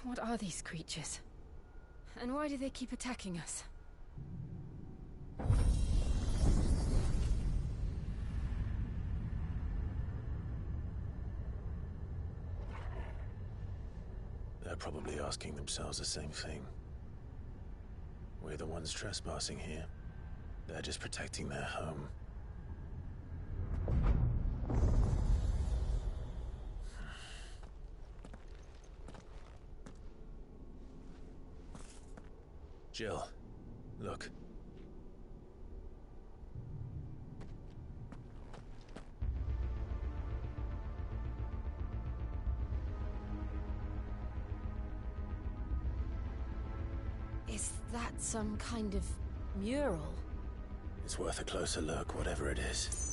What are these creatures? And why do they keep attacking us? They're probably asking themselves the same thing. We're the ones trespassing here. They're just protecting their home. Jill, look. Is that some kind of mural? It's worth a closer look, whatever it is.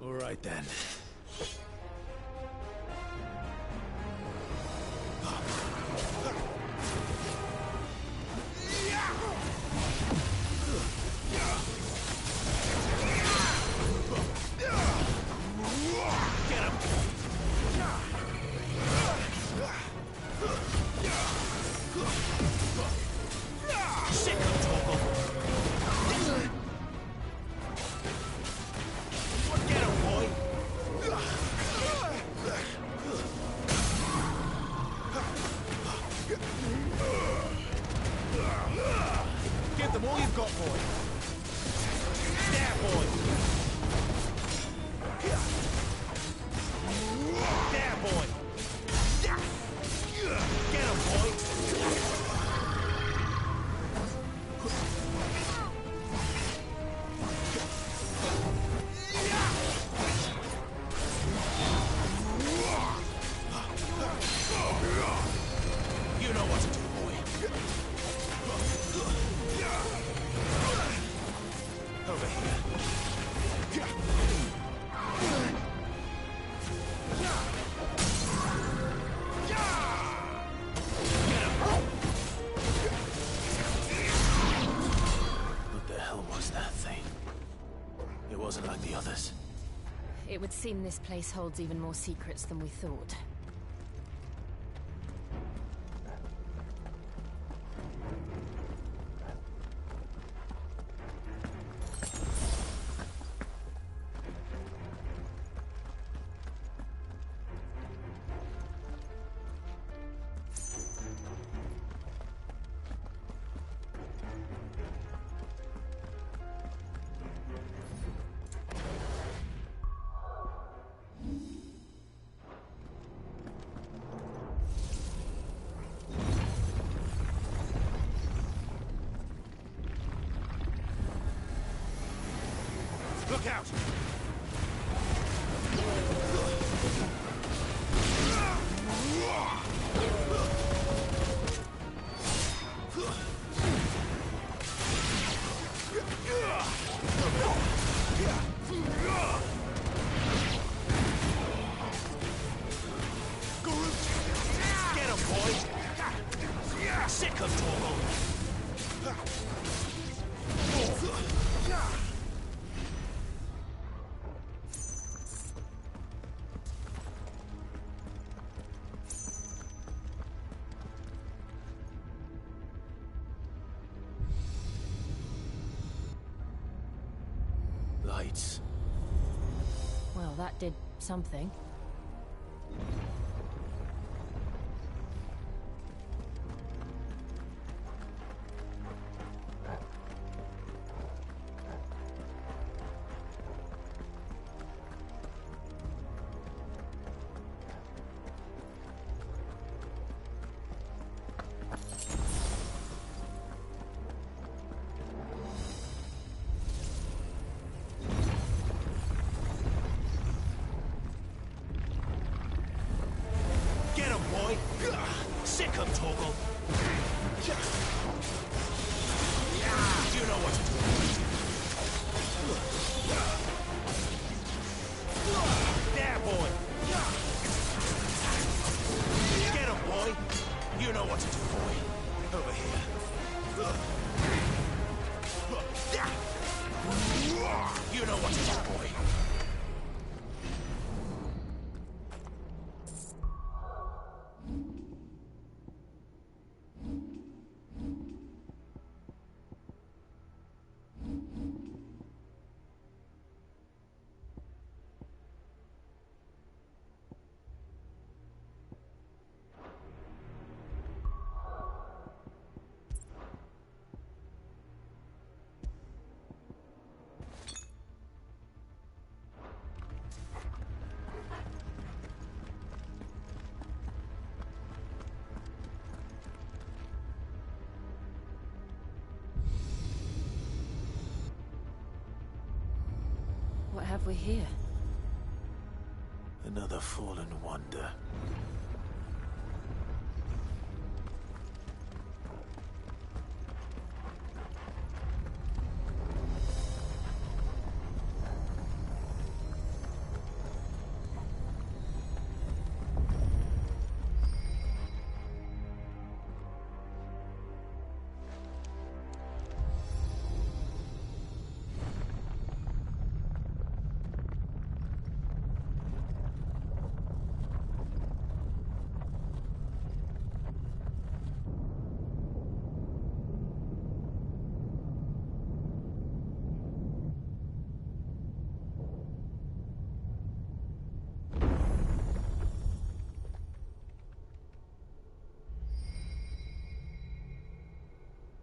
All right then. It would seem this place holds even more secrets than we thought. Look out! Get him, boys! Sick of Torgal! Lights. Well, that did something. Get him, boy! Sick of Torgal! You know what to do. There, boy! Get him, boy! You know what to do, boy. Over here. You know what to do, boy. What have we here? Another fallen wonder.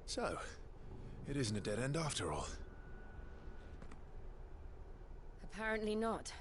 So, it isn't a dead end after all. Apparently not.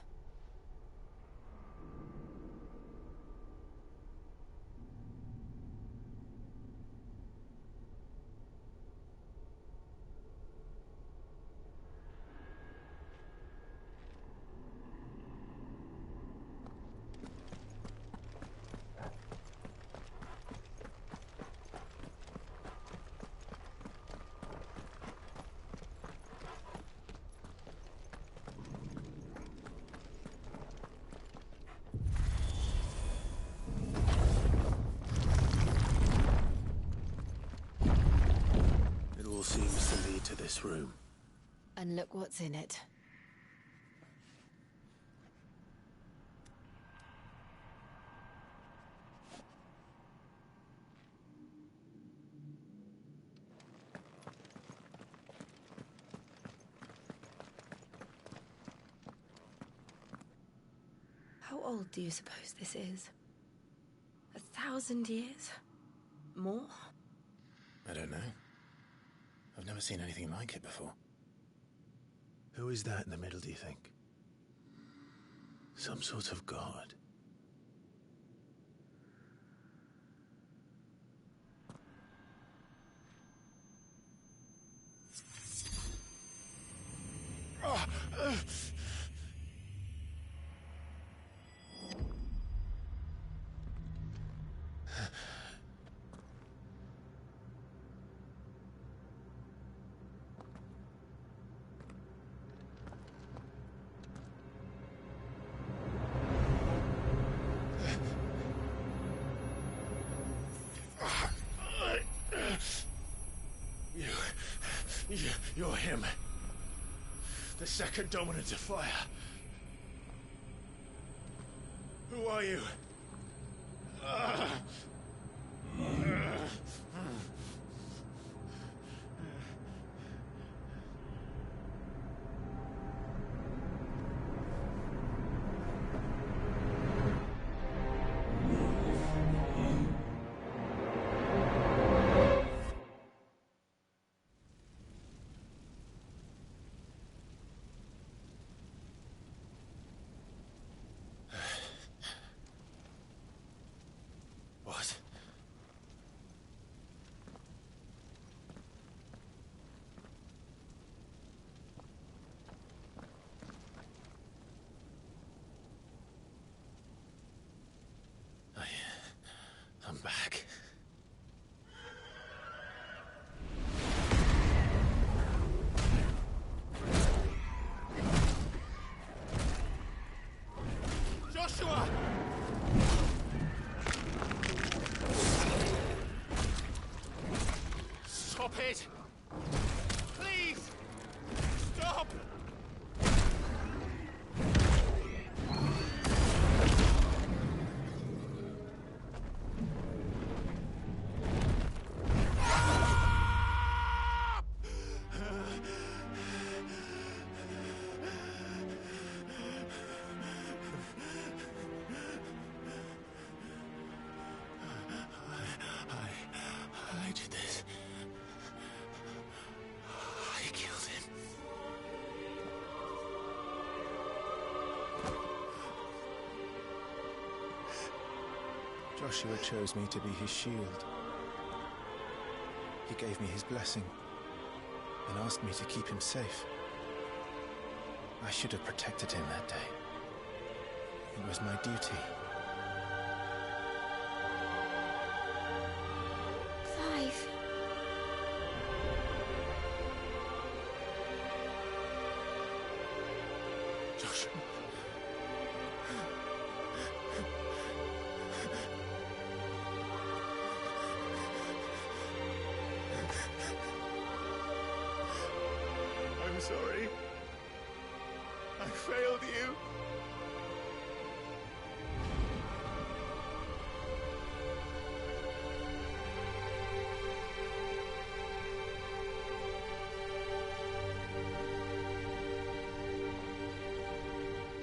It all seems to lead to this room. And look what's in it. How old do you suppose this is? 1,000 years? More? I don't know. I've never seen anything like it before. Who is that in the middle, do you think? Some sort of god? You're him. The second dominant of fire. Who are you? What? I'm back. Joshua! Stop it! Please! Stop! I did this. I killed him. Joshua chose me to be his shield. He gave me his blessing and asked me to keep him safe. I should have protected him that day. It was my duty. Clive. Joshua. I'm sorry. I failed you.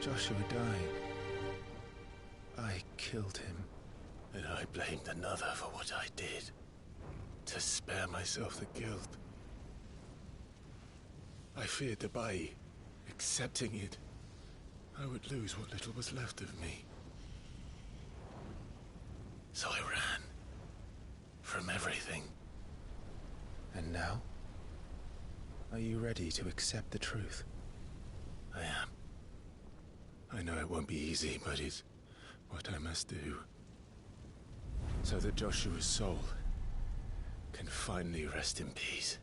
Joshua died. I killed him. And I blamed another for what I did. To spare myself the guilt. I feared that by accepting it, I would lose what little was left of me. So I ran. From everything. And now? Are you ready to accept the truth? I am. I know it won't be easy, but it's what I must do. So that Joshua's soul can finally rest in peace.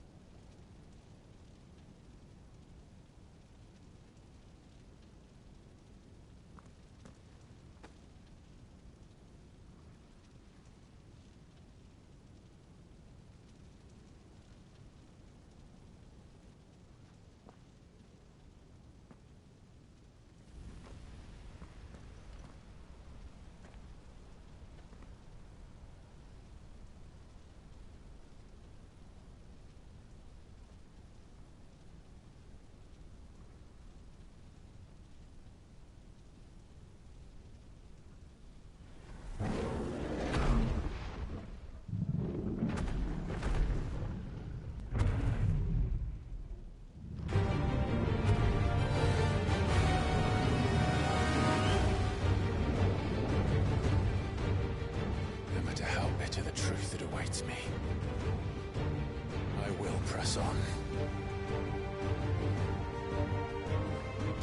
son.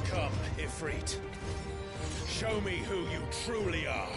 Come, Ifrit. Show me who you truly are.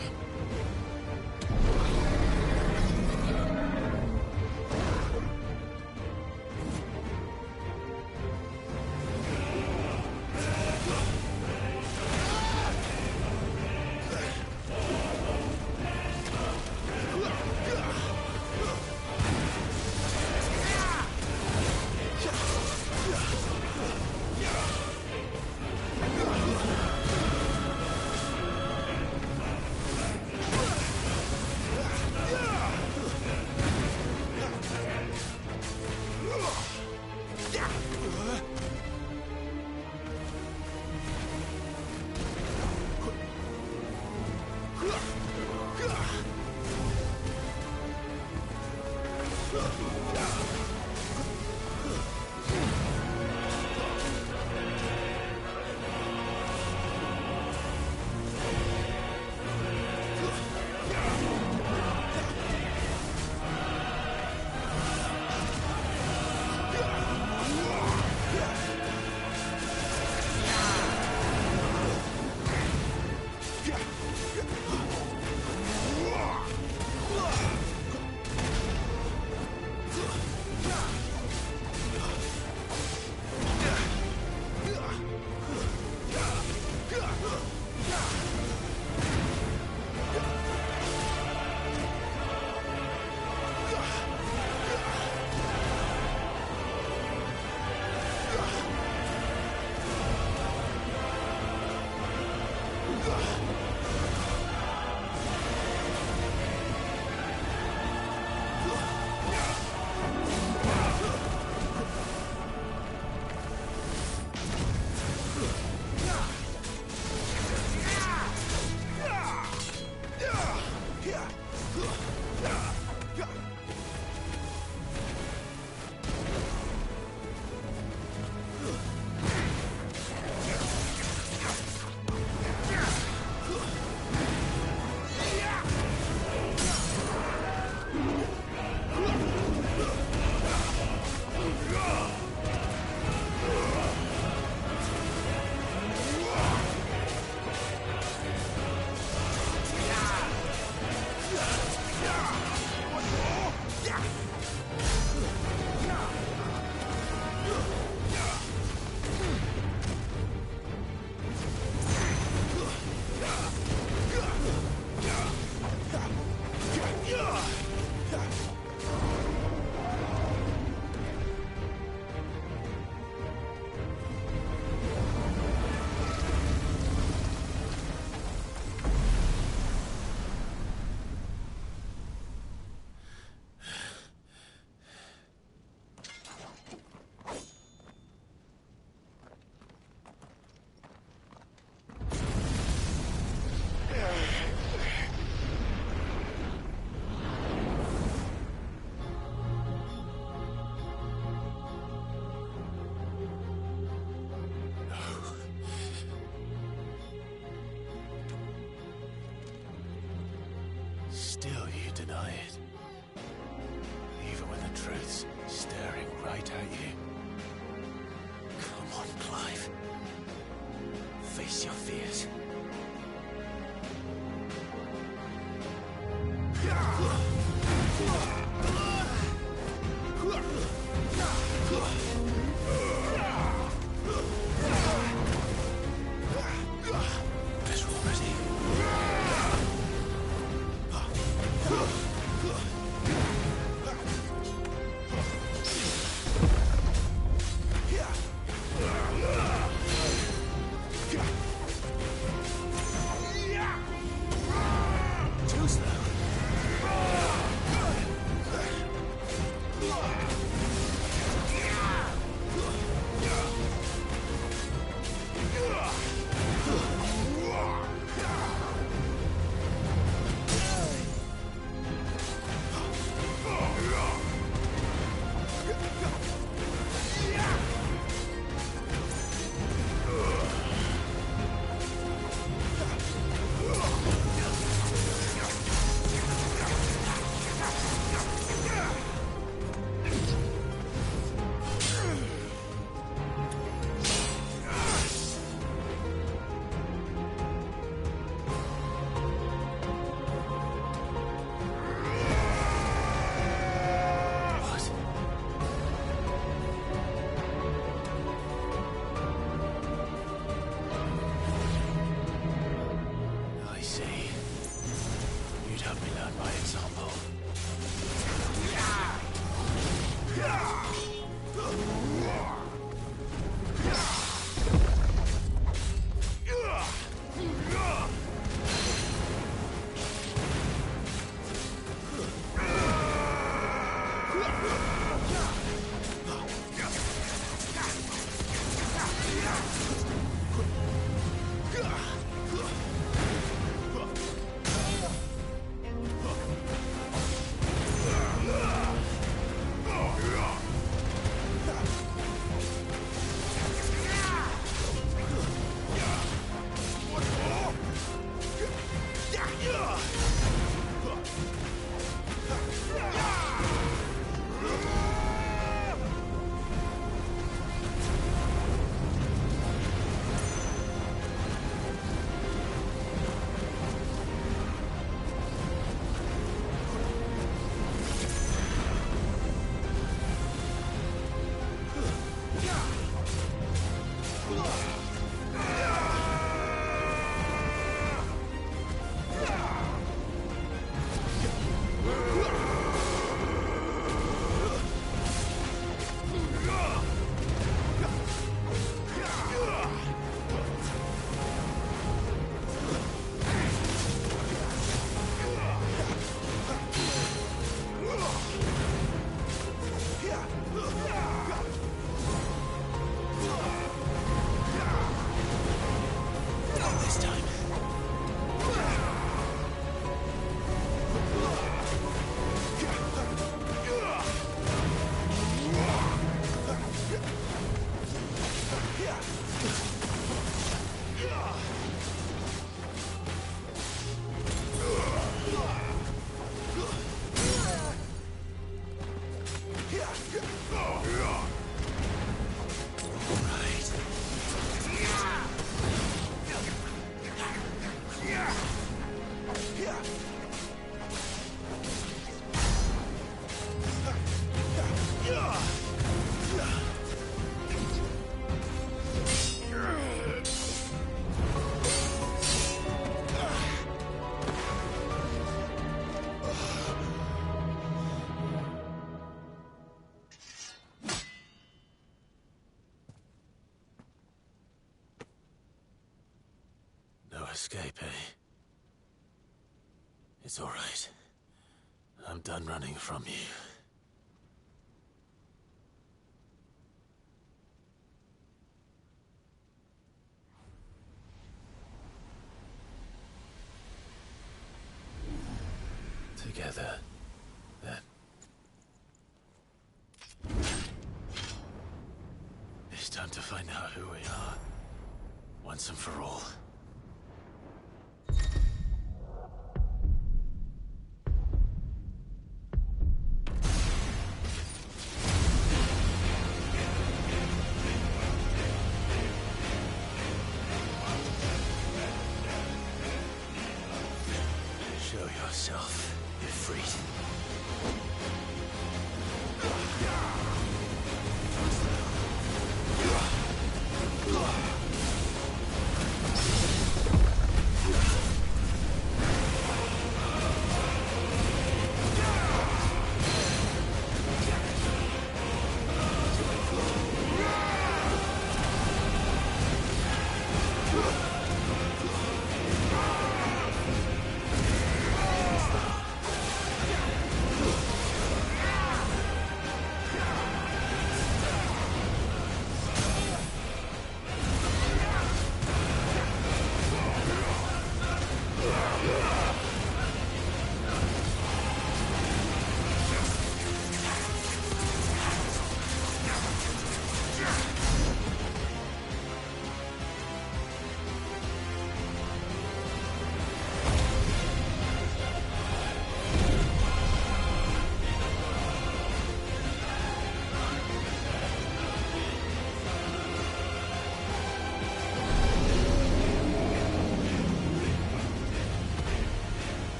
Still you deny it. Even when the truth's staring right at you. Come on, Clive. Face your fears. Better already. Too slow. help me learn by example. Escape, eh? It's all right. I'm done running from you. Together, then. It's time to find out who we are, once and for all. Show yourself, Ifrit.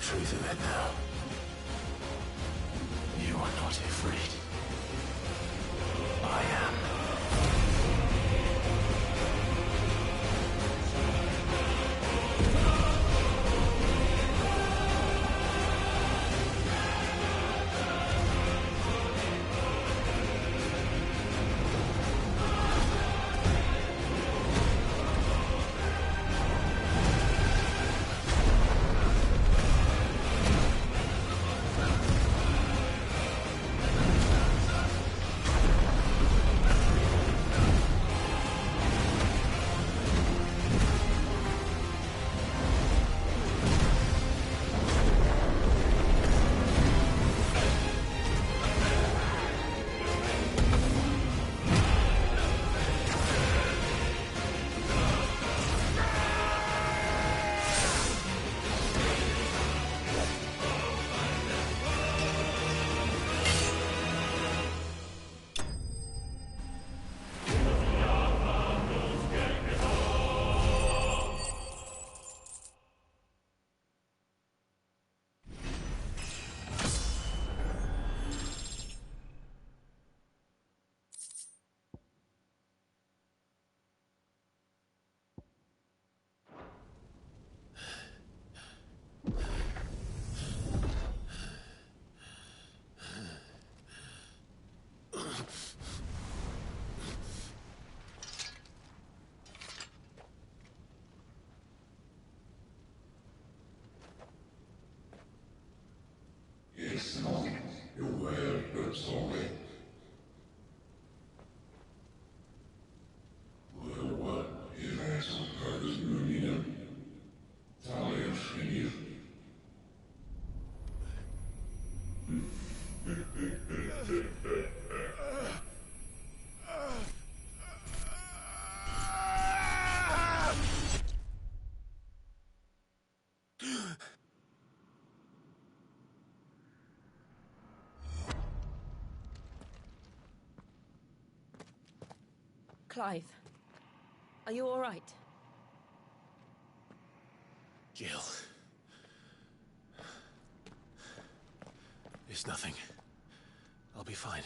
Truth of it now. You are not afraid. I am. Clive, are you all right? Jill. It's nothing. I'll be fine.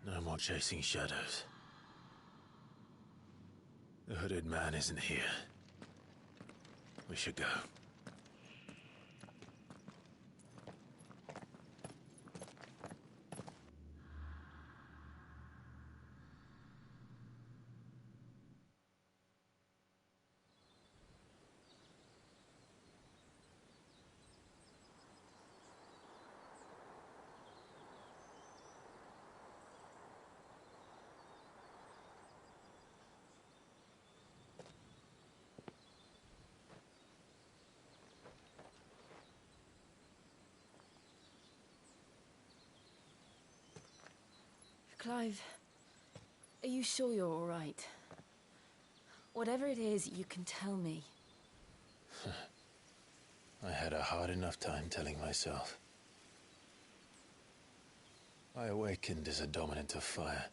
No more chasing shadows. The hooded man isn't here. We should go. Clive, are you sure you're all right? Whatever it is, you can tell me. I had a hard enough time telling myself. I awakened as a dominant of fire,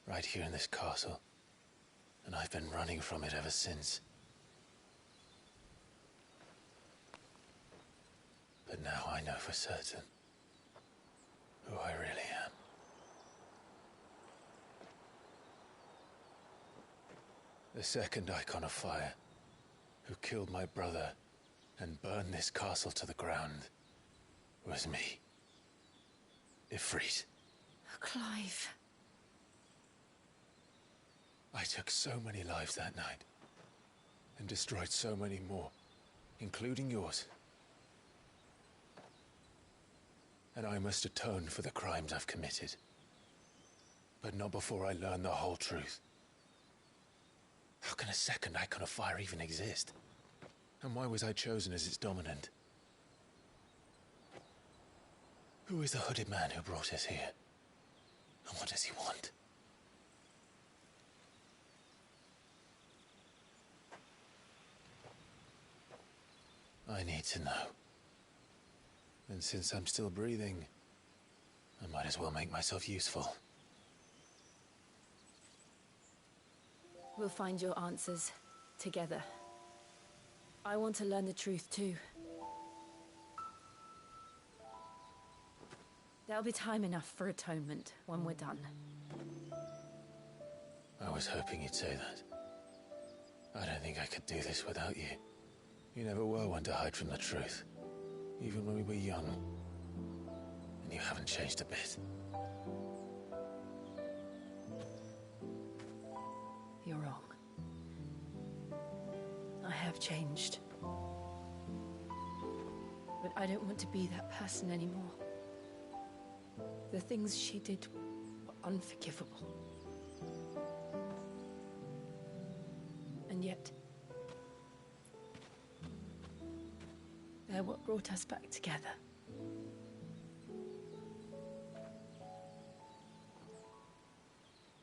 right here in this castle, and I've been running from it ever since. But now I know for certain who I really am. The second icon of fire, who killed my brother and burned this castle to the ground, was me. Ifrit. Clive. I took so many lives that night, and destroyed so many more, including yours. And I must atone for the crimes I've committed. But not before I learn the whole truth. How can a second icon of fire even exist? And why was I chosen as its dominant? Who is the hooded man who brought us here? And what does he want? I need to know. And since I'm still breathing, I might as well make myself useful. We'll find your answers together. I want to learn the truth too. There'll be time enough for atonement when we're done. I was hoping you'd say that. I don't think I could do this without you. You never were one to hide from the truth, even when we were young. And you haven't changed a bit. You're wrong. I have changed. But I don't want to be that person anymore. The things she did were unforgivable. And yet, they're what brought us back together.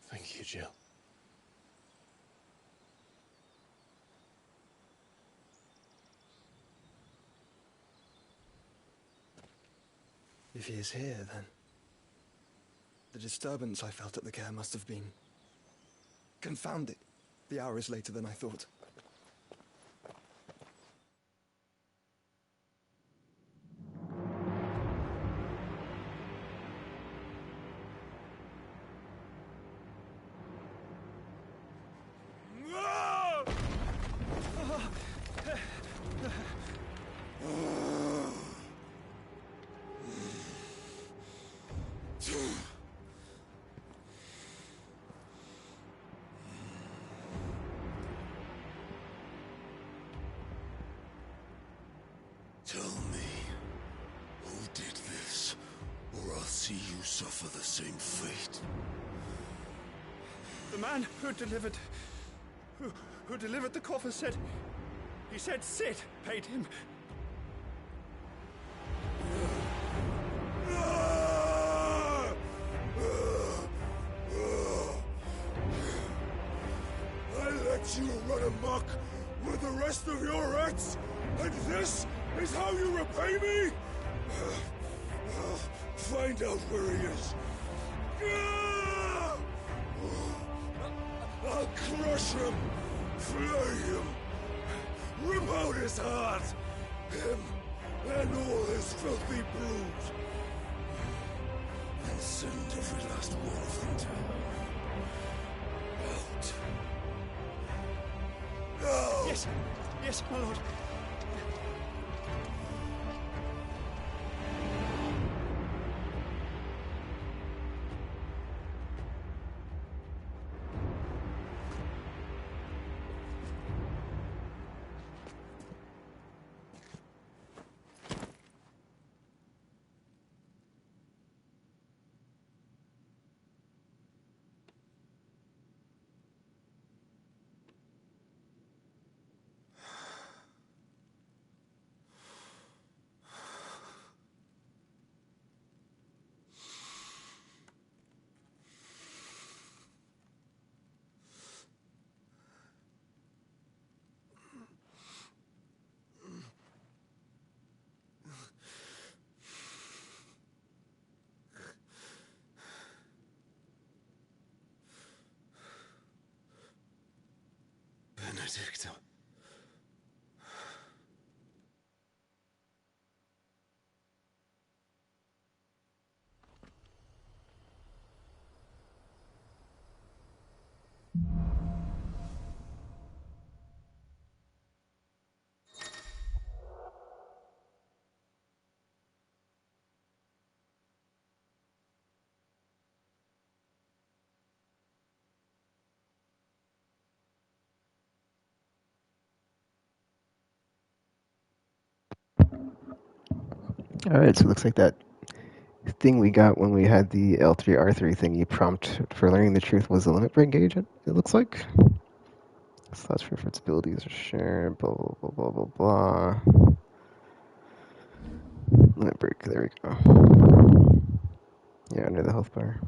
Thank you, Jill. If he is here, then the disturbance I felt at the care must have been confounded. The hour is later than I thought. Tell me, who did this, or I'll see you suffer the same fate. The man who delivered the coffer said, he said Sid paid him. I let you run amok with the rest of your rats, and this is how you repay me? Find out where he is. I'll crush him, flay him, rip out his heart, him and all his filthy brood, and send every last one of them to hell. Out. No! Yes, yes, my lord. Benedicta. Alright, so it looks like that thing we got when we had the L3R3 thingy prompt for learning the truth was the limit break gauge, it looks like. Slots for its abilities are shared, blah, blah, blah, blah, blah, blah. Limit break, there we go. Yeah, under the health bar.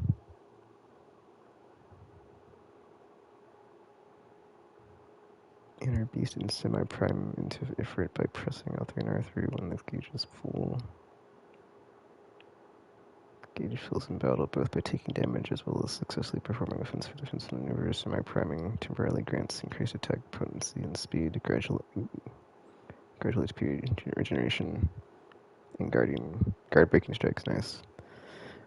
Enter beast and semi-prime into Ifrit by pressing L3 and R3 when the gauge is full. Gauge fills in battle both by taking damage as well as successfully performing offensive defense maneuvers. Semi-priming temporarily grants increased attack potency and speed, gradual HP regeneration, and guard breaking strikes. Nice.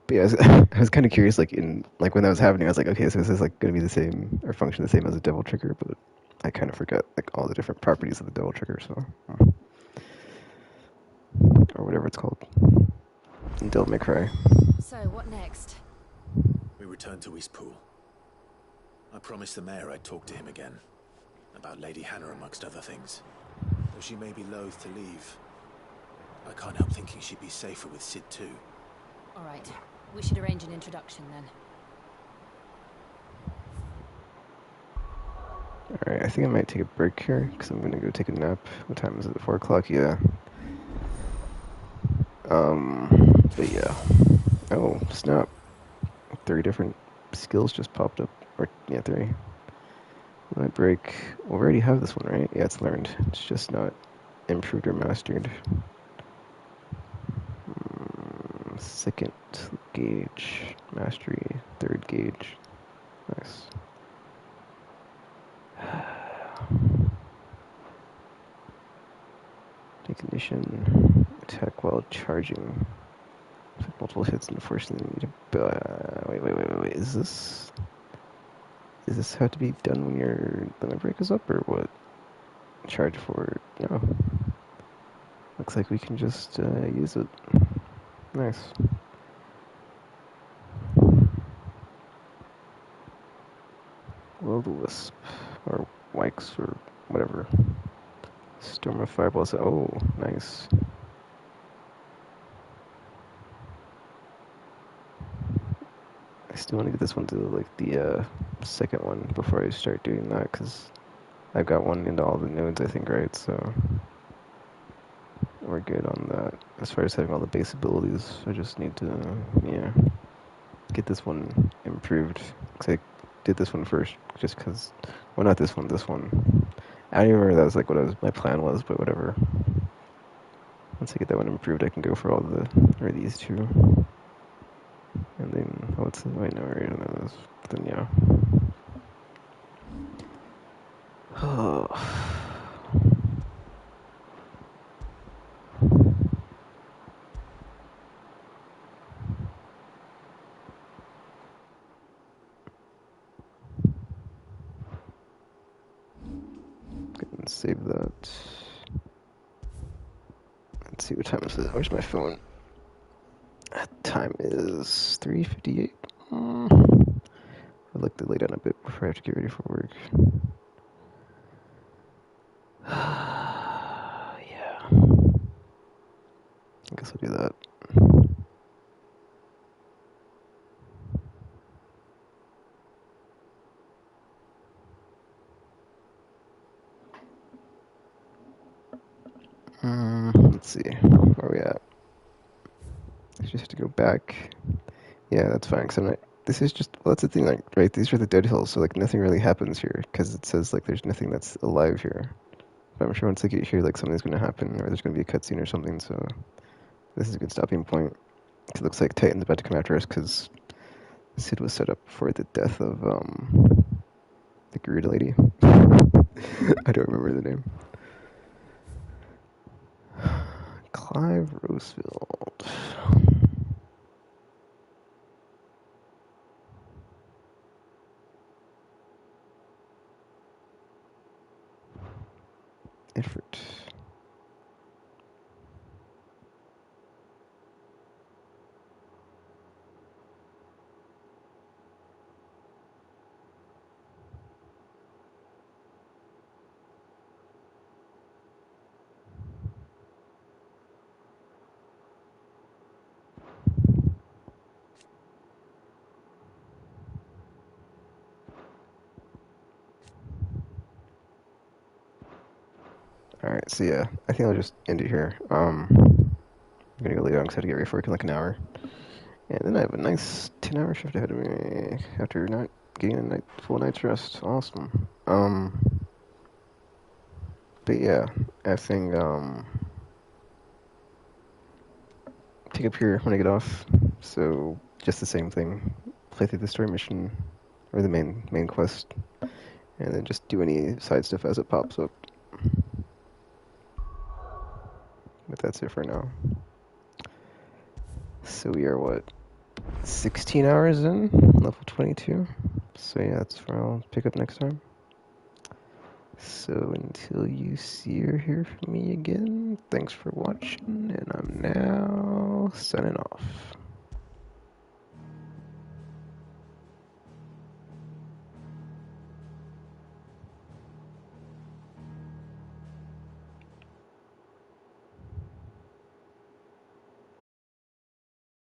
But yeah, I was kind of curious, like when that was happening, I was like, okay, so is this like going to be the same or function the same as a devil trigger? But I kind of forgot like all the different properties of the devil trigger, so or whatever it's called. Devil May Cry. So, what next? We return to Eastpool. I promised the mayor I'd talk to him again. About Lady Hannah, amongst other things. Though she may be loath to leave, I can't help thinking she'd be safer with Sid too. All right. We should arrange an introduction then. Alright, I think I might take a break here, because I'm going to go take a nap. What time is it? 4 o'clock? Yeah. But yeah. Oh, snap. 3 different skills just popped up. Or, yeah, 3. When I break... Well, we already have this one, right? Yeah, it's learned. It's just not improved or mastered. Second gauge. Mastery. 3rd gauge. Nice. Ignition. Attack while charging. Multiple hits, unfortunately. Need to... wait. Is this... Does this have to be done when your limit break is up, or what? Charge forward. No. Looks like we can just use it. Nice. Will-o-wisp. Or Wikes, or whatever. Storm of Fireballs. Oh, nice. I still want to get this one to like the second one before I start doing that, because I've got one into all the nodes, I think, right? So we're good on that. As far as having all the base abilities, I just need to, yeah, get this one improved. Because I did this one first, just because, well, not this one, this one. I don't even remember that was like what my plan was, but whatever. Once I get that one improved, I can go for all or these 2. And then, what's the, wait, no, I already know this. Then, yeah. Oh. Go and save that. Let's see what time is it. Where's my phone? Time is 3:58. I'd like to lay down a bit before I have to get ready for work. Yeah. I guess I'll do that. Let's see. Where are we at? I just have to go back. Yeah, that's fine, because I'm not... This is just... Well, that's the thing, like, right? These are the dead hills, so, like, nothing really happens here, because it says, like, there's nothing that's alive here. But I'm sure once I get here, like, something's going to happen, or there's going to be a cutscene or something, so... This is a good stopping point. It looks like Titan's about to come after us, because Sid was set up for the death of, the Garuda lady. I don't remember the name. Clive Rosefield. Effort. Alright, so yeah, I think I'll just end it here. I'm gonna go lay down because I have to get ready for work in like an hour. And then I have a nice 10-hour shift ahead of me after not getting a full night's rest. Awesome. But yeah, I think, pick up here when I get off. So just the same thing. Play through the story mission, or the main quest, and then just do any side stuff as it pops up. But that's it for now. So we are, what, 16 hours in? Level 22? So yeah, that's where I'll pick up next time. So until you see or hear from me again, thanks for watching, and I'm now signing off.